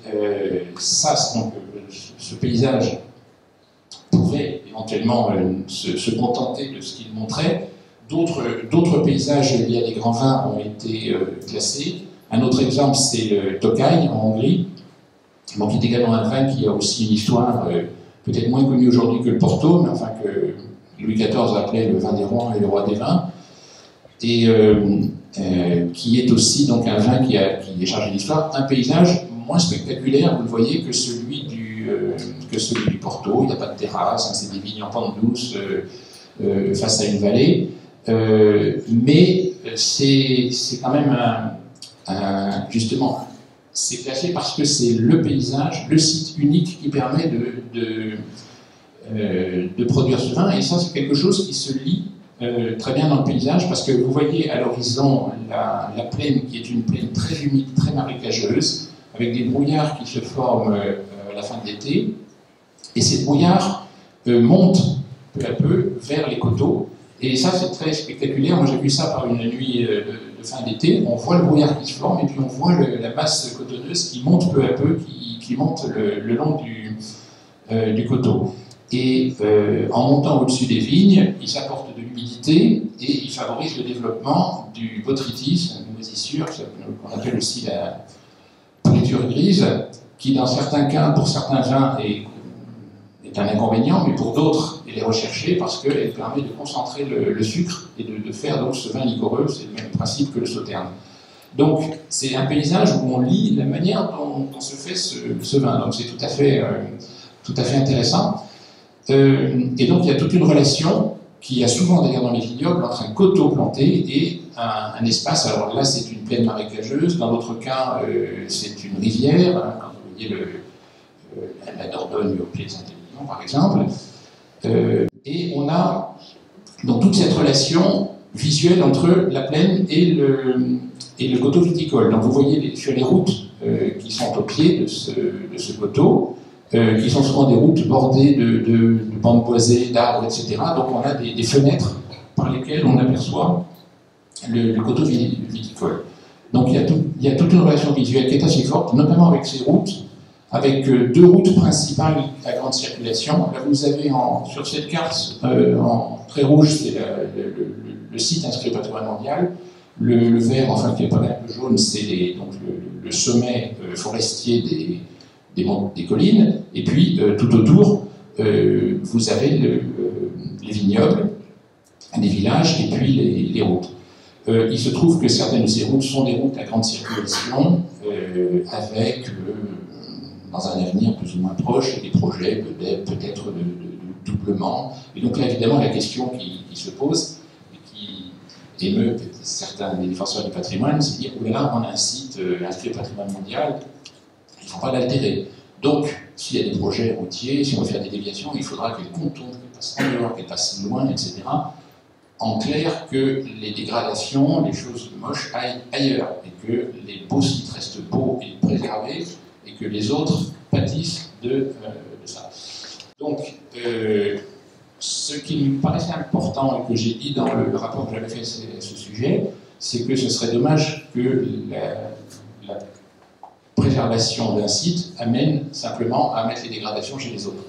ce paysage pouvait éventuellement se contenter de ce qu'il montrait. D'autres paysages liés à des grands vins ont été classés. Un autre exemple, c'est le Tokaj en Hongrie, donc, qui est également un vin qui a aussi une histoire peut-être moins connue aujourd'hui que le Porto, mais enfin que Louis XIV appelait le vin des rois et le roi des vins, et qui est aussi donc un vin qui est chargé d'histoire, un paysage moins spectaculaire, vous le voyez, que celui du Porto. Il n'y a pas de terrasse, hein, c'est des vignes en pente douce face à une vallée, mais c'est quand même justement, c'est classé parce que c'est le paysage, le site unique qui permet de produire ce vin, et ça c'est quelque chose qui se lie très bien dans le paysage, parce que vous voyez à l'horizon la plaine qui est une plaine très humide, très marécageuse, avec des brouillards qui se forment à la fin de l'été, et ces brouillards montent peu à peu vers les coteaux, et ça c'est très spectaculaire. Moi j'ai vu ça par une nuit de fin d'été, on voit le brouillard qui se forme, et puis on voit la masse cotonneuse qui monte peu à peu, qui monte le long du coteau. Et en montant au-dessus des vignes, il s'apporte de l'humidité et il favorise le développement du botrytis, une moisissure qu'on appelle aussi la pourriture grise, qui dans certains cas, pour certains vins, est un inconvénient, mais pour d'autres, elle est recherchée parce qu'elle permet de concentrer le sucre et de faire donc ce vin liquoreux. C'est le même principe que le sauterne. Donc c'est un paysage où on lit la manière dont se fait ce vin. Donc c'est tout à fait intéressant. Et donc il y a toute une relation qu'il y a souvent d'ailleurs dans les vignobles entre un coteau planté et un espace. Alors là c'est une plaine marécageuse, dans d'autres cas c'est une rivière, hein, quand vous voyez la Dordogne au pied de Saint-Émilion par exemple. Et on a donc toute cette relation visuelle entre la plaine et le coteau viticole. Donc vous voyez sur les routes qui sont au pied de ce coteau, qui sont souvent des routes bordées de bandes boisées, d'arbres, etc. Donc on a des fenêtres par lesquelles on aperçoit le coteau viticole. Donc il y a toute une relation visuelle qui est assez forte, notamment avec ces routes, avec deux routes principales à grande circulation. Là vous avez sur cette carte, en très rouge, c'est le site inscrit au patrimoine mondial. Le vert, enfin qui est pas un peu jaune, c'est donc le sommet forestier des collines, et puis tout autour, vous avez les vignobles, les villages, et puis les routes. Il se trouve que certaines de ces routes sont des routes à grande circulation, avec, dans un avenir plus ou moins proche, des projets peut-être de doublement. Et donc là, évidemment, la question qui se pose, et qui émeut certains des défenseurs du patrimoine, c'est de dire, oh là là, on a un site inscrit au patrimoine mondial, il ne faut pas l'altérer. Donc, s'il y a des projets routiers, si on veut faire des déviations, il faudra qu'elles contournent, qu'elles passent en dehors, qu'elles passent loin, etc. En clair, que les dégradations, les choses moches aillent ailleurs, et que les beaux sites restent beaux et préservés, et que les autres pâtissent de ça. Donc, ce qui me paraissait important et que j'ai dit dans le rapport que j'avais fait à ce sujet, c'est que ce serait dommage que la préservation d'un site amène simplement à mettre les dégradations chez les autres.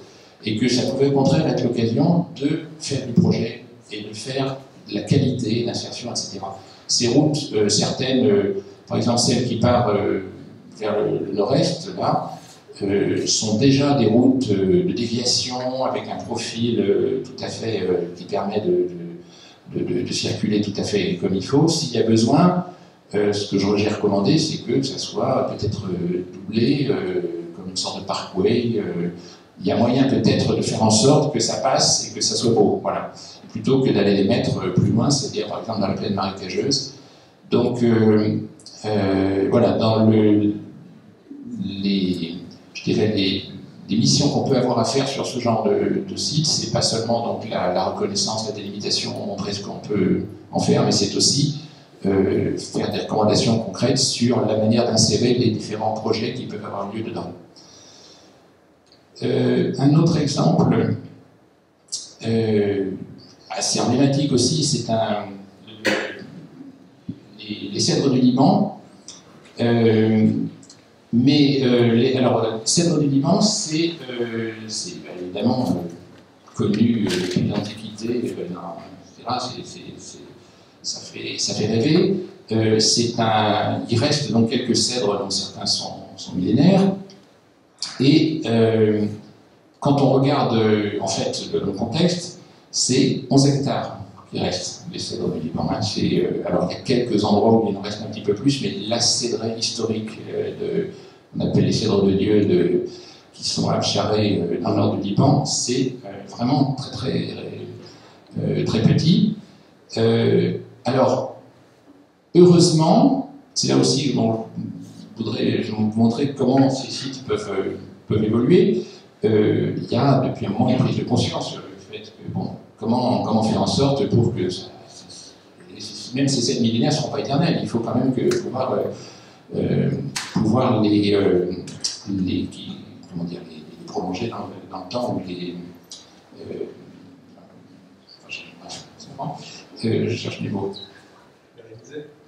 et que ça pouvait au contraire être l'occasion de faire du projet et de faire de la qualité, l'insertion, etc. Ces routes, certaines, par exemple celle qui part vers le nord-est, là, sont déjà des routes de déviation avec un profil tout à fait qui permet de circuler tout à fait comme il faut. S'il y a besoin, ce que j'ai recommandé, c'est que ça soit peut-être doublé comme une sorte de parkway. Il y a moyen peut-être de faire en sorte que ça passe et que ça soit beau, voilà. Plutôt que d'aller les mettre plus loin, c'est-à-dire par exemple dans la plaine marécageuse. Donc voilà, dans je dirais les missions qu'on peut avoir à faire sur ce genre de site, c'est pas seulement donc la reconnaissance, la délimitation, montrer ce qu'on peut en faire, mais c'est aussi faire des recommandations concrètes sur la manière d'insérer les différents projets qui peuvent avoir lieu dedans. Un autre exemple assez emblématique aussi, c'est les cèdres du Liban. Alors, cèdre du Liban, c'est évidemment connu depuis l'Antiquité, etc. Ça fait rêver. Il reste donc quelques cèdres dont certains sont millénaires. Et quand on regarde en fait le contexte, c'est 11 hectares qui restent des cèdres du Liban. Alors il y a quelques endroits où il en reste un petit peu plus, mais la cédraie historique, on appelle les cèdres de Dieu, qui sont à Charé dans le nord du Liban, c'est vraiment très petit. Alors, heureusement, c'est là aussi que je voudrais vous montrer comment ces sites peuvent évoluer. Il y a depuis un moment une prise de conscience sur le fait que, bon, comment faire en sorte pour que même ces 7 millénaires ne seront pas éternels. Il faut quand même pouvoir les prolonger dans le temps ou je cherche les mots.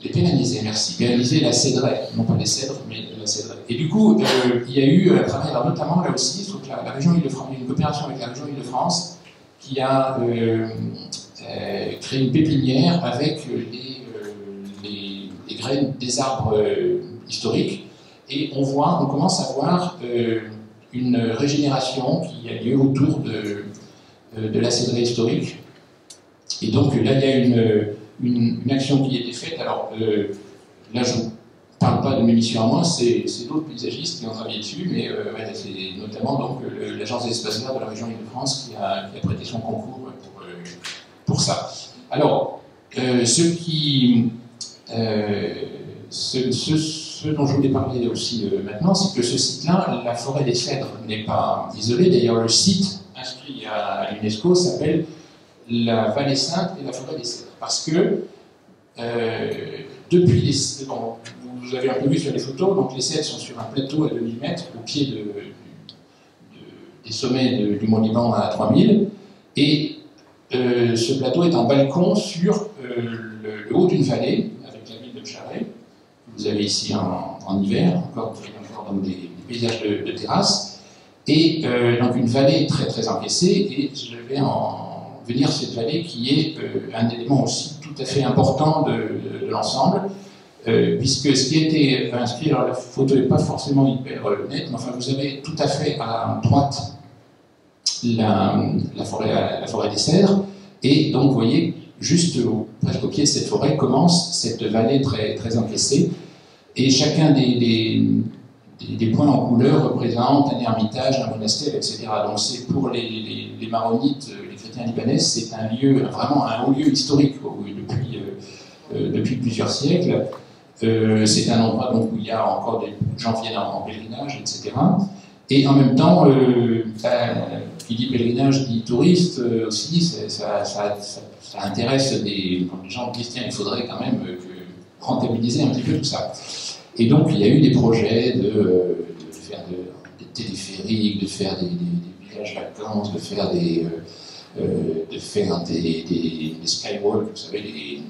Les pérenniser, merci. Pérenniser la cédraie, non pas les cèdres, mais la cédraie. Et du coup, il y a eu un travail, alors notamment là aussi, je trouve que la région Île-de-France, il y a une coopération avec la région Île-de-France qui a créé une pépinière avec les graines des arbres historiques. Et on commence à voir une régénération qui a lieu autour de la cédraie historique. Et donc là, il y a une action qui a été faite. Alors là, je ne parle pas de mes missions à moi, c'est d'autres paysagistes qui ont travaillé dessus, mais c'est notamment donc l'Agence des espaces verts de la région Île-de-France qui a prêté son concours pour ça. Alors, ce dont je voulais parler aussi maintenant, c'est que ce site-là, la forêt des cèdres, n'est pas isolée. D'ailleurs, le site inscrit à l'UNESCO s'appelle la Vallée Sainte et la forêt des cèdres. Parce que depuis vous avez un peu vu sur les photos, donc les cèdres sont sur un plateau à 2000 mètres au pied des sommets du Mont Liban à 3000, et ce plateau est en balcon sur le haut d'une vallée avec la ville de Charé, que vous avez ici en hiver, encore dans des paysages de terrasse, et donc une vallée très très encaissée, et je vais venir cette vallée qui est un élément aussi tout à fait important de l'ensemble, puisque ce qui a été inscrit, alors la photo n'est pas forcément hyper nette, mais enfin vous avez tout à fait à droite la forêt des cèdres, et donc vous voyez, juste presque au pied de cette forêt commence cette vallée très, très encaissée, et chacun des points en couleur représentent un ermitage, un monastère, etc. Donc c'est pour les maronites, les chrétiens libanais, c'est un lieu, vraiment un haut lieu historique depuis plusieurs siècles. C'est un endroit donc, où il y a encore des gens viennent en pèlerinage, etc. Et en même temps, qui dit pèlerinage dit touriste aussi, ça intéresse les gens qui disent tiens, il faudrait quand même rentabiliser un petit peu tout ça. Et donc il y a eu des projets de faire des téléphériques, de faire des villages vacances, de faire des skywalks, vous savez, des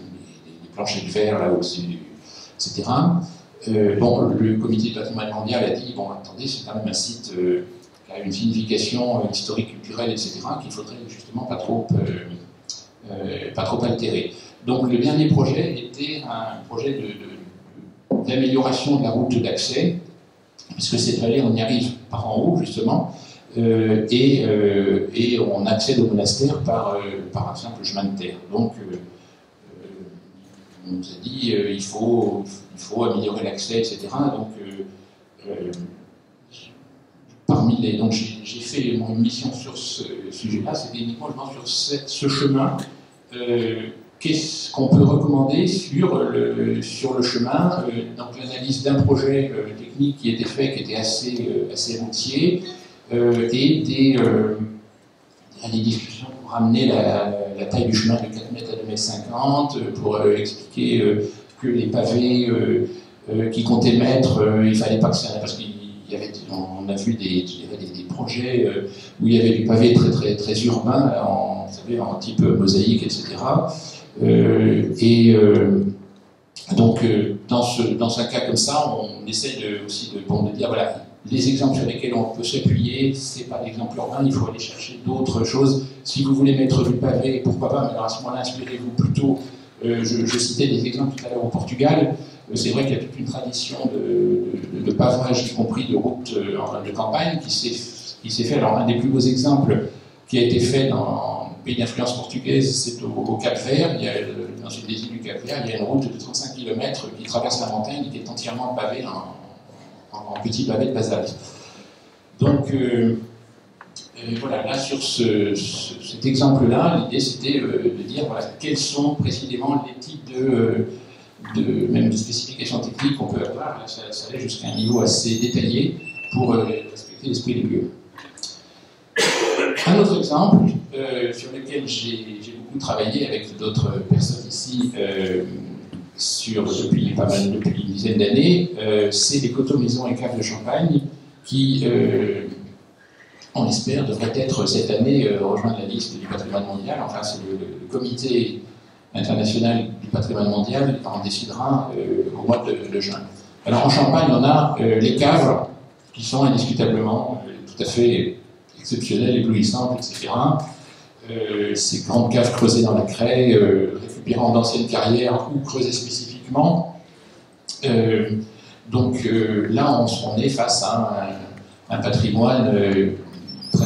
planchers de verre là au-dessus, etc. Le comité du patrimoine mondial a dit bon, attendez, c'est quand même un site a une signification historique, culturelle, etc., qu'il faudrait justement pas trop altérer. Donc le dernier projet était un projet d'amélioration de la route d'accès, puisque cette vallée, on y arrive par en haut, justement, et on accède au monastère par un simple chemin de terre. Donc, on nous a dit il faut améliorer l'accès, etc. Donc, donc j'ai fait une mission sur ce sujet-là, c'était uniquement sur ce chemin. Qu'est-ce qu'on peut recommander sur le chemin? Donc l'analyse d'un projet technique qui était fait, qui était assez routier, et des discussions pour ramener la taille du chemin de 4 mètres à 2,50 m, pour expliquer que les pavés qui comptaient mettre, il ne fallait pas que ça... Parce qu'on a vu des projets où il y avait du pavé très urbain, en type mosaïque, etc. Donc, dans un cas comme ça, on essaie aussi de dire, voilà, les exemples sur lesquels on peut s'appuyer, ce n'est pas l'exemple urbain, il faut aller chercher d'autres choses. Si vous voulez mettre du pavé, pourquoi pas, mais alors à ce moment-là, inspirez-vous plutôt. Je citais des exemples tout à l'heure au Portugal. C'est vrai qu'il y a toute une tradition de pavage, y compris de routes de campagne, qui s'est fait. Alors, un des plus beaux exemples qui a été fait dans le pays d'influence portugaise, c'est au Cap-Vert. Dans une des îles du Cap-Vert, il y a une route de 35 km qui traverse la montagne et qui est entièrement pavée en petits pavés de basalte. Donc, voilà, là, sur cet exemple-là, l'idée, c'était de dire, voilà, quels sont précisément les types même de spécifications techniques qu'on peut avoir. Là, ça allait jusqu'à un niveau assez détaillé pour respecter l'esprit des lieux. Un autre exemple sur lequel j'ai beaucoup travaillé avec d'autres personnes ici depuis une dizaine d'années, c'est les coteaux, maisons et caves de Champagne qui, on l'espère, devraient être cette année rejoindre la liste du patrimoine mondial. Enfin, c'est le comité international du patrimoine mondial en décidera au mois de juin. Alors en Champagne, on a les caves qui sont indiscutablement tout à fait exceptionnelles, éblouissantes, etc. Ces grandes caves creusées dans la craie, récupérant d'anciennes carrières ou creusées spécifiquement. Donc là, on est face à un patrimoine tout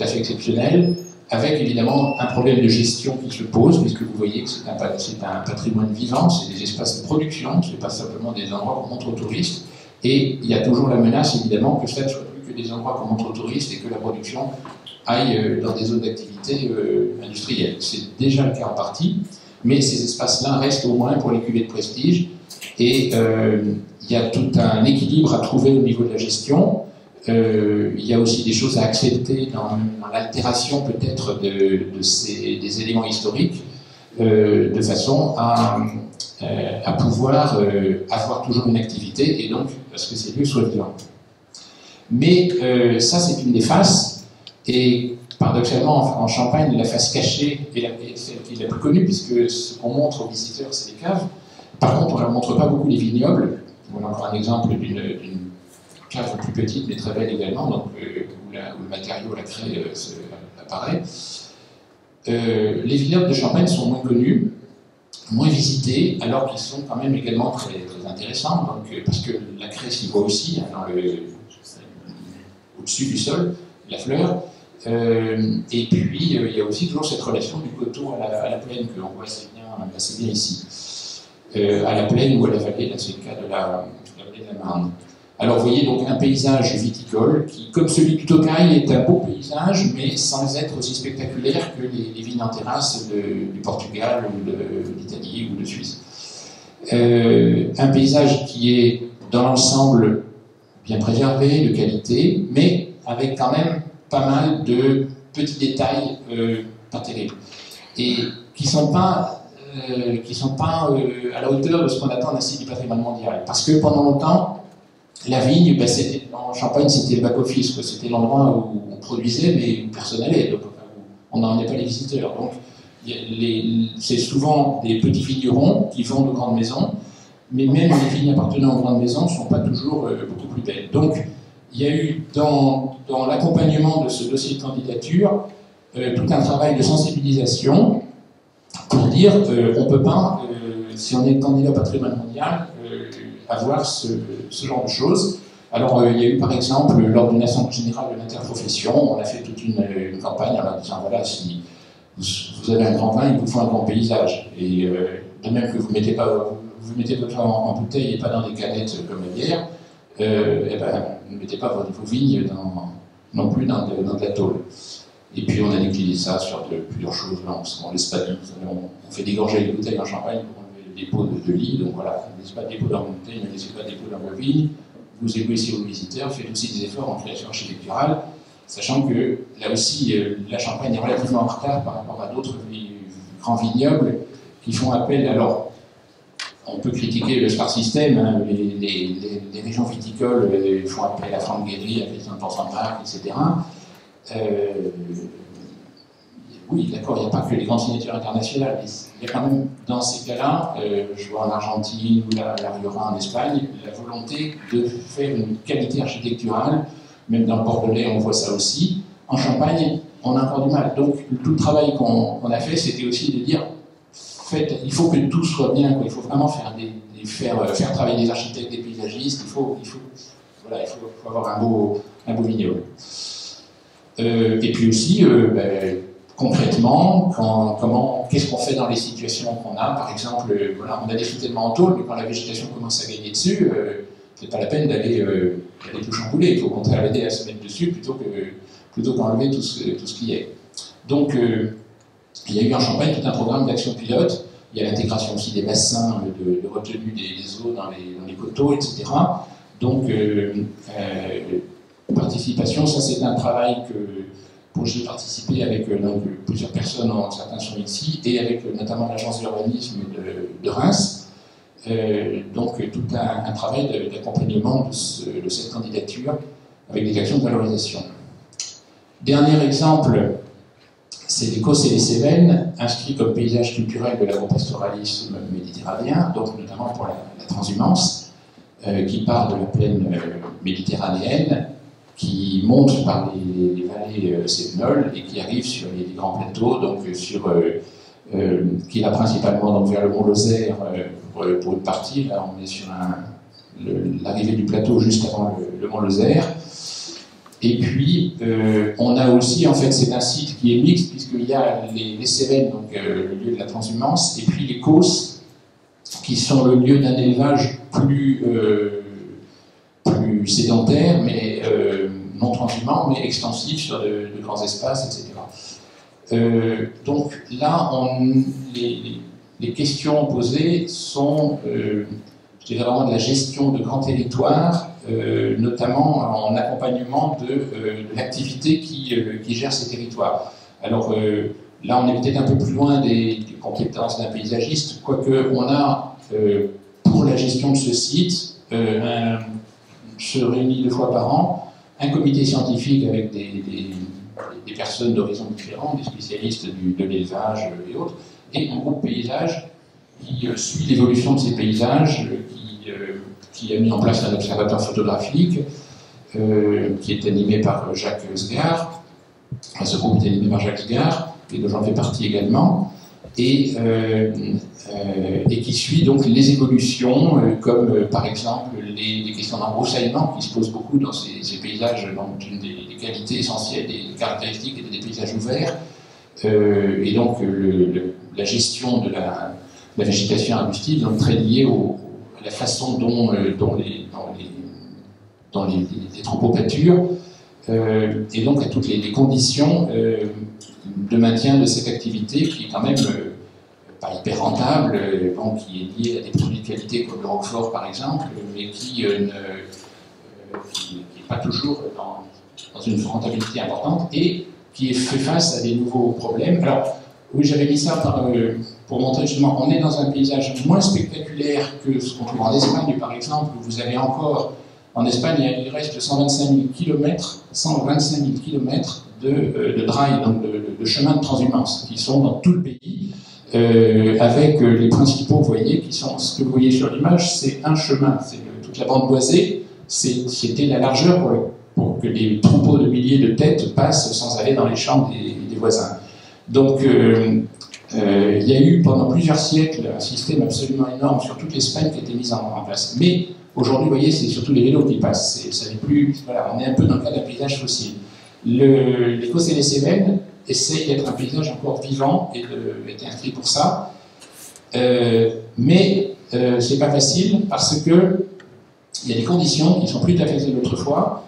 à fait exceptionnel, avec évidemment un problème de gestion qui se pose, puisque vous voyez que c'est un patrimoine vivant, c'est des espaces de production, ce n'est pas simplement des endroits qu'on montre aux touristes, et il y a toujours la menace évidemment que ça ne soit plus que des endroits qu'on montre aux touristes et que la production aille dans des zones d'activité industrielles. C'est déjà le cas en partie, mais ces espaces-là restent au moins pour les cuvées de prestige, et il y a tout un équilibre à trouver au niveau de la gestion. Il y a aussi des choses à accepter dans l'altération peut-être des éléments historiques, de façon à pouvoir avoir toujours une activité, et donc parce que ces lieux soient vivants. Mais ça, c'est une des faces, et paradoxalement, en Champagne, la face cachée est celle qui est la plus connue, puisque ce qu'on montre aux visiteurs, c'est les caves. Par contre, on ne leur montre pas beaucoup les vignobles. On a encore un exemple d'une cave plus petite, mais très belle également, donc, où le matériau, la craie, apparaît. Les vignobles de Champagne sont moins connus, moins visités, alors qu'ils sont quand même également très intéressants, donc, parce que la craie s'y voit aussi, hein, au-dessus du sol, la fleur. Et puis, il y a aussi toujours cette relation du coteau à la plaine que l'on voit assez bien ici. À la plaine ou à la vallée, là c'est le cas de la vallée de la Marne. Alors vous voyez donc un paysage viticole qui, comme celui du Tocaï, est un beau paysage, mais sans être aussi spectaculaire que les vignes en terrasse du Portugal ou de l'Italie ou de Suisse. Un paysage qui est dans l'ensemble bien préservé, de qualité, mais avec quand même pas mal de petits détails pas terribles, et qui ne sont pas à la hauteur de ce qu'on attend d'un site du patrimoine mondial. Parce que pendant longtemps, la vigne, en Champagne, c'était le back-office, c'était l'endroit où on produisait, mais où personne n'allait, donc on n'en est pas les visiteurs. Donc, c'est souvent des petits vignerons qui vendent aux grandes maisons, mais même les vignes appartenant aux grandes maisons ne sont pas toujours beaucoup plus belles. Donc, il y a eu dans l'accompagnement de ce dossier de candidature tout un travail de sensibilisation pour dire on ne peut pas, si on est candidat au patrimoine mondial, avoir ce genre de choses. Alors, il y a eu par exemple, lors d'une assemblée générale de l'interprofession, on a fait toute une campagne en leur disant voilà, si vous avez un grand vin, il vous faut un grand paysage. Et de même que vous mettez votre vin en bouteille et pas dans des canettes comme la bière, eh ben, ne mettez pas vos vignes non plus dans de la tôle. Et puis on a décliné ça sur plusieurs choses. On laisse pas on fait dégorger les bouteilles en champagne pour enlever le dépôt de lit. Donc voilà, ne laissez pas de dépôt dans vos bouteilles, ne laissez pas de dépôt dans vos vignes. Vous égoïssez vos visiteurs, faites aussi des efforts en création architecturale, sachant que là aussi, la Champagne est relativement en retard par rapport à d'autres grands vignobles qui font appel. Alors, on peut critiquer le Smart System, hein, les régions viticoles font appel à Franck Guéry, à Christian Porcenmark, etc. Oui, d'accord, il n'y a pas que les grandes signatures internationales, mais il y a quand même, dans ces cas-là, je vois en Argentine ou la Rioja en Espagne, la volonté de faire une qualité architecturale, même dans le Bordelais, on voit ça aussi. En Champagne, on a encore du mal. Donc, tout le travail qu'on a fait, c'était aussi de dire, il faut que tout soit bien, quoi. Il faut vraiment faire travailler des architectes, des paysagistes, il faut avoir un beau vignoble. Et puis aussi, concrètement, qu'est-ce qu'on fait dans les situations qu'on a? Par exemple, voilà, on a des soutènements en tôle, mais quand la végétation commence à gagner dessus, c'est pas la peine d'aller tout chambouler. Il faut au contraire l'aider à se mettre dessus plutôt qu'enlever tout ce qu'il y a. Donc, il y a eu en Champagne tout un programme d'action pilote. Il y a l'intégration aussi des bassins de retenue des eaux dans les coteaux, etc. Donc, participation, ça c'est un travail pour j'ai participé avec plusieurs personnes, certains sont ici, et avec notamment l'agence d'urbanisme de Reims. Donc tout un travail d'accompagnement de cette candidature avec des actions de valorisation. Dernier exemple, c'est les Causses et les Cévennes, inscrits comme paysage culturel de l'agropastoralisme méditerranéen, donc notamment pour la transhumance, qui part de la plaine méditerranéenne, qui monte par les vallées cévenoles et qui arrive sur les grands plateaux, donc qui va principalement donc, vers le Mont Lozère pour une partie. Là, on est sur l'arrivée du plateau juste avant le Mont Lozère. Et puis, on a aussi, en fait, c'est un site qui est mixte, puisqu'il y a les Cévennes, donc le lieu de la transhumance, et puis les Causses, qui sont le lieu d'un élevage plus sédentaire, mais non transhumant, mais extensif sur de grands espaces, etc. Donc là, les questions posées sont, je dirais vraiment de la gestion de grands territoires, notamment en accompagnement de l'activité qui gère ces territoires. Alors là, on est peut-être un peu plus loin des compétences d'un paysagiste, quoique on a, pour la gestion de ce site, se réunit 2 fois par an, un comité scientifique avec des personnes d'horizons différents, des spécialistes de l'élevage et autres, et un groupe paysage qui suit l'évolution de ces paysages, qui a mis en place un observatoire photographique, qui est animé par Jacques Sgard. Ce groupe est animé par Jacques Sgard, et dont j'en fais partie également, et qui suit donc les évolutions, comme par exemple les questions d'embroussaillement qui se posent beaucoup dans ces paysages, donc une des qualités essentielles, des caractéristiques et des paysages ouverts, et donc la gestion de la végétation arbustive, donc très liée à la façon dont les troupeaux pâturent, et donc à toutes les conditions de maintien de cette activité qui est quand même pas hyper rentable, qui est liée à des produits de qualité comme le Roquefort par exemple, mais qui n'est pas toujours dans une rentabilité importante et qui fait face à des nouveaux problèmes. Alors, oui, j'avais mis ça pour montrer justement, on est dans un paysage moins spectaculaire que ce qu'on trouve en Espagne par exemple, où vous avez encore, en Espagne, il reste 125 000 km de drive, donc de chemins de transhumance, qui sont dans tout le pays, avec les principaux, vous voyez, qui sont, ce que vous voyez sur l'image, c'est un chemin, c'est toute la bande boisée, c'était la largeur pour que les troupeaux de milliers de têtes passent sans aller dans les champs des voisins. Donc, il y a eu pendant plusieurs siècles un système absolument énorme sur toute l'Espagne qui a été mis en place. Mais aujourd'hui, vous voyez, c'est surtout les vélos qui passent. Ça n'est plus, voilà, on est un peu dans le cas d'un paysage fossile. Les Cauces et les Cévennes essayent d'être un paysage encore vivant et d'être inscrit pour ça. Mais c'est pas facile parce que il y a des conditions qui sont plus tout à fait celles d'autrefois.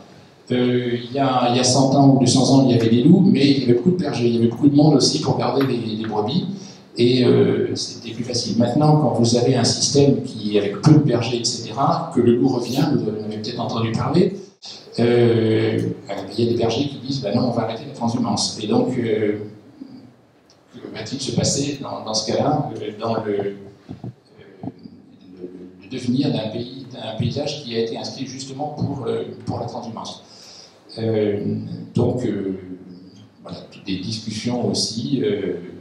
Il y a 100 ans ou 200 ans, il y avait des loups, mais il y avait beaucoup de bergers, il y avait beaucoup de monde aussi pour garder les brebis, et c'était plus facile. Maintenant, quand vous avez un système qui, avec peu de bergers, etc., que le loup revient, vous en avez peut-être entendu parler, il y a des bergers qui disent ben non, on va arrêter la transhumance. Et donc, que va-t-il se passer dans ce cas-là, dans le devenir d'un paysage qui a été inscrit justement pour la transhumance. Donc, voilà, toutes des discussions aussi,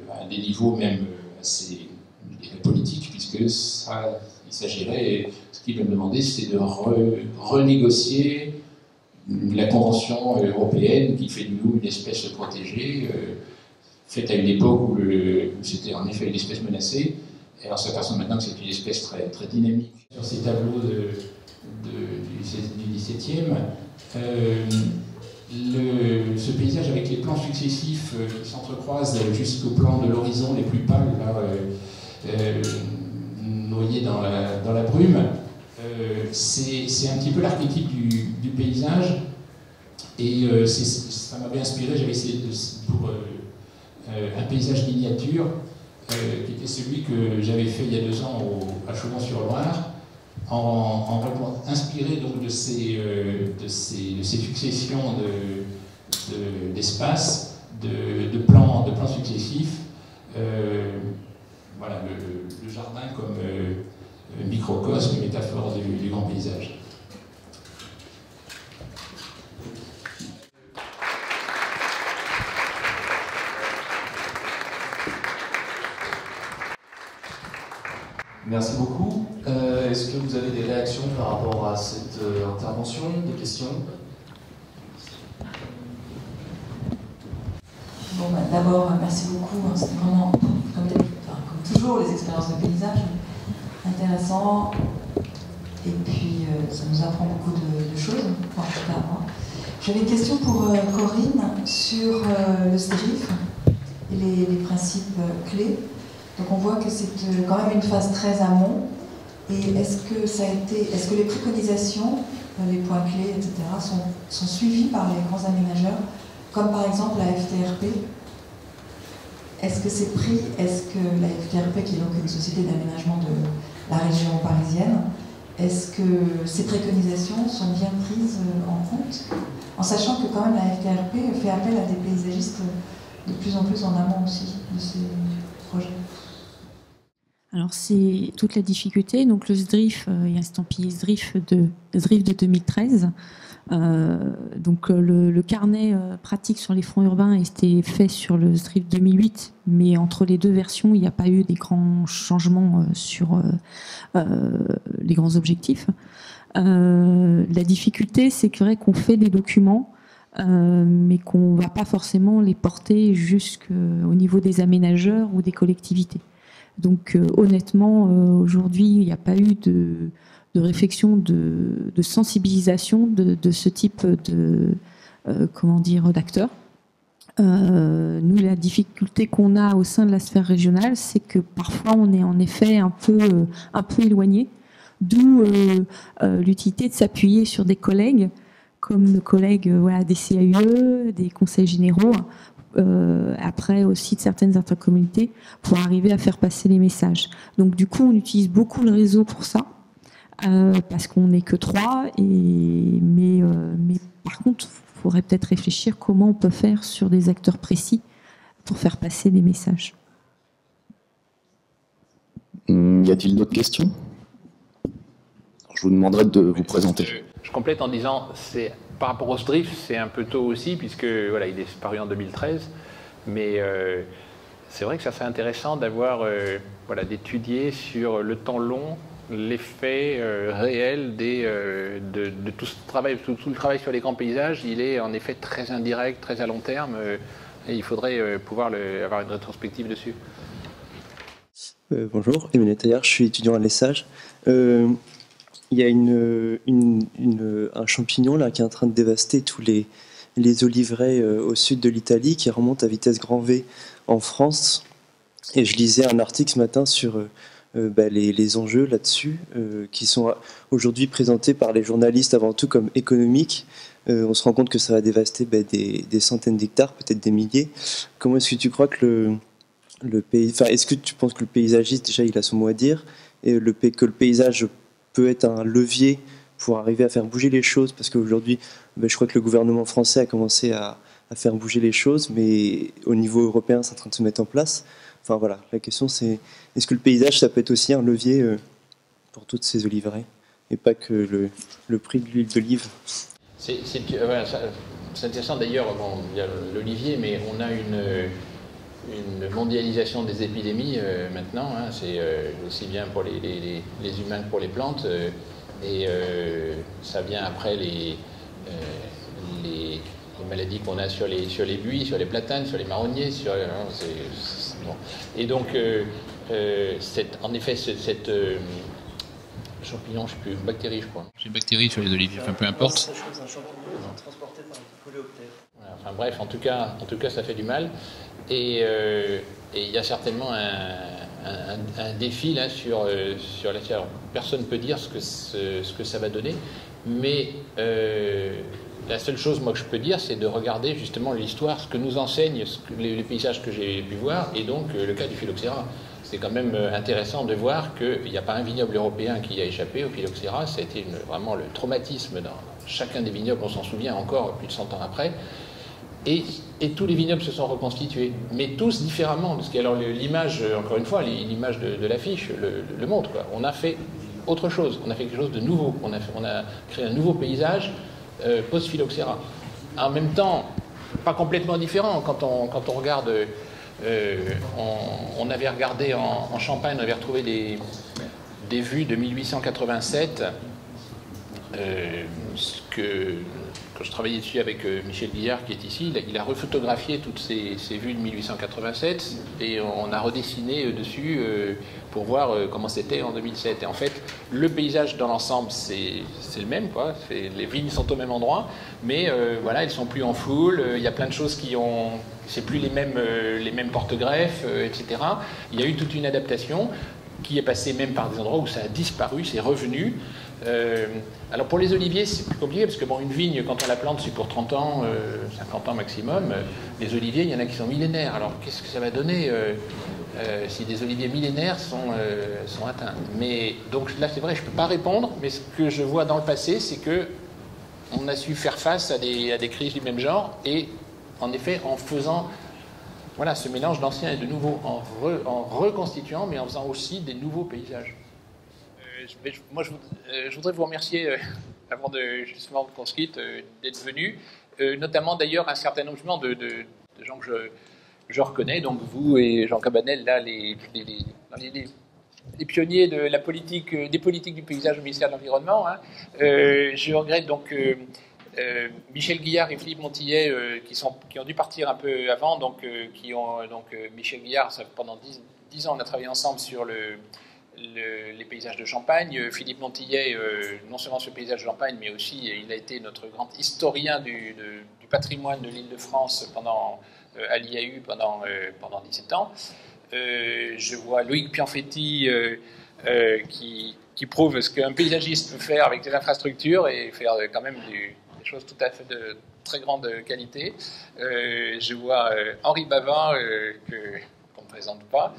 à des niveaux même assez politiques, puisque il s'agirait, ce qu'ils veulent demander, c'est de renégocier la Convention européenne qui fait du loup une espèce protégée, faite à une époque où c'était en effet une espèce menacée. Et on s'aperçoit maintenant que c'est une espèce très, très dynamique. Sur ces tableaux du XVIIe, ce paysage avec les plans successifs qui s'entrecroisent jusqu'au plan de l'horizon les plus pâles, là, noyés dans la brume, c'est un petit peu l'archétype du paysage. Et ça m'avait inspiré, j'avais essayé pour un paysage miniature, qui était celui que j'avais fait il y a 2 ans à Chaumont-sur-Loire, inspiré donc de ces successions d'espaces, de plans successifs. Voilà, le jardin comme microcosme, métaphore du grand paysage. Merci beaucoup. Est-ce que vous avez des réactions par rapport à cette intervention, des questions? Bon, bah, d'abord, merci beaucoup. C'était vraiment, comme toujours, les expériences de paysage intéressantes. Et puis, ça nous apprend beaucoup de choses, en tout cas moi. J'avais une question pour Corinne sur le SDRIF et les principes clés. Donc on voit que c'est quand même une phase très amont. Et est-ce que les préconisations, les points clés, etc., sont suivis par les grands aménageurs, comme par exemple la FTRP? Est-ce que c'est pris? Est-ce que la FTRP, qui est donc une société d'aménagement de la région parisienne, est-ce que ces préconisations sont bien prises en compte, en sachant que quand même la FTRP fait appel à des paysagistes de plus en plus en amont aussi de ces projets? Alors c'est toute la difficulté. Donc le SDRIF, il y a un estampillé SDRIF de 2013. Donc le carnet pratique sur les fonds urbains était fait sur le SDRIF 2008, mais entre les 2 versions, il n'y a pas eu des grands changements sur les grands objectifs. La difficulté, c'est vrai qu'on fait des documents, mais qu'on ne va pas forcément les porter jusqu'au niveau des aménageurs ou des collectivités. Donc honnêtement, aujourd'hui, il n'y a pas eu de réflexion, de sensibilisation de ce type d'acteurs. Nous, la difficulté qu'on a au sein de la sphère régionale, c'est que parfois on est en effet un peu éloigné, d'où l'utilité de s'appuyer sur des collègues, comme nos collègues des CAUE, des conseils généraux, après aussi de certaines intercommunalités, pour arriver à faire passer les messages. Donc du coup, on utilise beaucoup le réseau pour ça, parce qu'on n'est que 3, mais par contre, il faudrait peut-être réfléchir comment on peut faire sur des acteurs précis pour faire passer des messages. Y a-t-il d'autres questions? Je vous demanderai de vous présenter. Je complète en disant, par rapport au SDRIF, c'est un peu tôt aussi, puisque voilà, il est paru en 2013, mais c'est vrai que ça serait intéressant d'avoir, d'étudier sur le temps long l'effet réel de tout ce travail, tout le travail sur les grands paysages, il est en effet très indirect, très à long terme, et il faudrait pouvoir avoir une rétrospective dessus. Bonjour, Emmanuel Taillard, je suis étudiant à l'ESSAGE. Il y a un champignon là, qui est en train de dévaster tous les oliveraies au sud de l'Italie, qui remonte à vitesse grand V en France. Et je lisais un article ce matin sur les enjeux là-dessus, qui sont aujourd'hui présentés par les journalistes avant tout comme économiques. On se rend compte que ça va dévaster des centaines d'hectares, peut-être des milliers. Comment est-ce que tu crois que est-ce que tu penses que le paysagiste, déjà, il a son mot à dire, et que le paysage peut être un levier pour arriver à faire bouger les choses, parce qu'aujourd'hui, je crois que le gouvernement français a commencé à faire bouger les choses, mais au niveau européen, c'est en train de se mettre en place. Enfin voilà, la question c'est, est-ce que le paysage, ça peut être aussi un levier pour toutes ces oliveraies, et pas que le prix de l'huile d'olive? C'est intéressant d'ailleurs, bon, il y a l'olivier, mais on a une mondialisation des épidémies maintenant, hein, c'est aussi bien pour les humains que pour les plantes, et ça vient après les maladies qu'on a sur les buis, sur les platanes, sur les marronniers, bon. Et donc, en effet, cette champignon, je ne sais plus, une bactérie, je crois. C'est une bactérie sur les oliviers, enfin peu importe. C'est un champignon transporté par un coléoptère. Voilà, enfin bref, en tout cas, ça fait du mal. Et il y a certainement un défi là sur la terre. Alors, personne ne peut dire ce que ça va donner, mais la seule chose moi que je peux dire, c'est de regarder justement l'histoire, ce que nous enseignent les paysages que j'ai pu voir, et donc le cas du phylloxéra. C'est quand même intéressant de voir qu'il n'y a pas un vignoble européen qui a échappé au phylloxéra. Ça a été vraiment le traumatisme dans chacun des vignobles, on s'en souvient encore plus de 100 ans après. Et tous les vignobles se sont reconstitués, mais tous différemment, parce que alors l'image, encore une fois, l'image de l'affiche le montre, quoi. On a fait autre chose, on a fait quelque chose de nouveau, on a créé un nouveau paysage post-phylloxéra. En même temps, pas complètement différent, quand on regarde, on avait regardé en Champagne, on avait retrouvé des vues de 1887, quand je travaillais dessus avec Michel Guillard qui est ici, il a refotographié toutes ces vues de 1887 et on a redessiné dessus pour voir comment c'était en 2007. Et en fait, le paysage dans l'ensemble, c'est le même, quoi. Les vignes sont au même endroit, mais voilà, elles sont plus en foule. Il y a plein de choses c'est plus les mêmes porte-greffes, etc. Il y a eu toute une adaptation qui est passée même par des endroits où ça a disparu, c'est revenu. Alors pour les oliviers, c'est plus compliqué parce que bon, une vigne, quand on la plante, c'est pour 30 ans, 50 ans maximum. Les oliviers, il y en a qui sont millénaires. Alors qu'est-ce que ça va donner si des oliviers millénaires sont atteints? Mais donc là, c'est vrai, je ne peux pas répondre, mais ce que je vois dans le passé, c'est que on a su faire face à des crises du même genre et en effet, en faisant voilà, ce mélange d'ancien et de nouveau, en reconstituant, mais en faisant aussi des nouveaux paysages. Moi, je voudrais vous remercier, avant justement qu'on se quitte, d'être venu, notamment d'ailleurs un certain nombre de gens que je reconnais, donc vous et Jean Cabanel, là, les pionniers de la politique, des politiques du paysage au ministère de l'Environnement. Hein. Je regrette donc Michel Guillard et Philippe Montillet qui ont dû partir un peu avant, Michel Guillard, pendant 10 ans, on a travaillé ensemble sur les paysages de Champagne. Philippe Montillet, non seulement sur le paysage de Champagne, mais aussi il a été notre grand historien du patrimoine de l'Île-de-France à l'IAU pendant 17 ans. Je vois Loïc Pianfetti qui prouve ce qu'un paysagiste peut faire avec des infrastructures et faire quand même des choses tout à fait de très grande qualité. Je vois Henri Bavin, qu'on ne présente pas,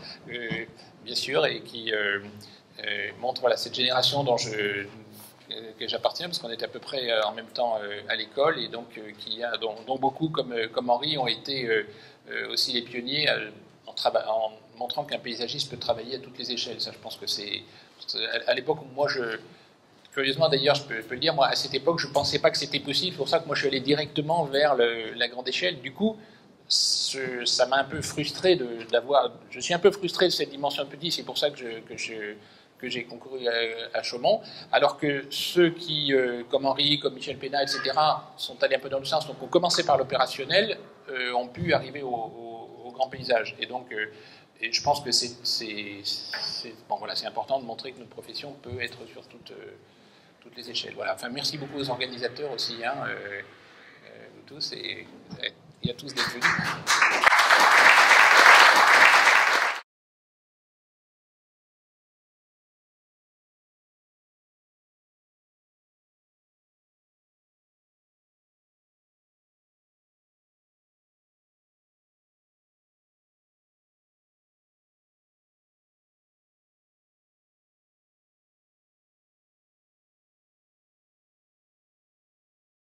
bien sûr, et qui montre voilà, cette génération que j'appartiens, parce qu'on était à peu près en même temps à l'école, et donc dont beaucoup, comme Henri, ont été aussi les pionniers en montrant qu'un paysagiste peut travailler à toutes les échelles. Ça, je pense que c'est à l'époque où moi, curieusement d'ailleurs, je peux le dire, moi, à cette époque, je ne pensais pas que c'était possible. C'est pour ça que moi, je suis allé directement vers la grande échelle. Du coup, ça m'a un peu frustré je suis un peu frustré de cette dimension de petit. C'est pour ça que que j'ai concouru à Chaumont, alors que ceux qui, comme Henri, comme Michel Pénat, etc., sont allés un peu dans le sens, donc ont commencé par l'opérationnel, ont pu arriver au grand paysage. Et donc, et je pense que bon, voilà, c'est important de montrer que notre profession peut être sur toutes les échelles. Voilà. Enfin, merci beaucoup aux organisateurs aussi, hein, vous tous, et à tous d'être venus.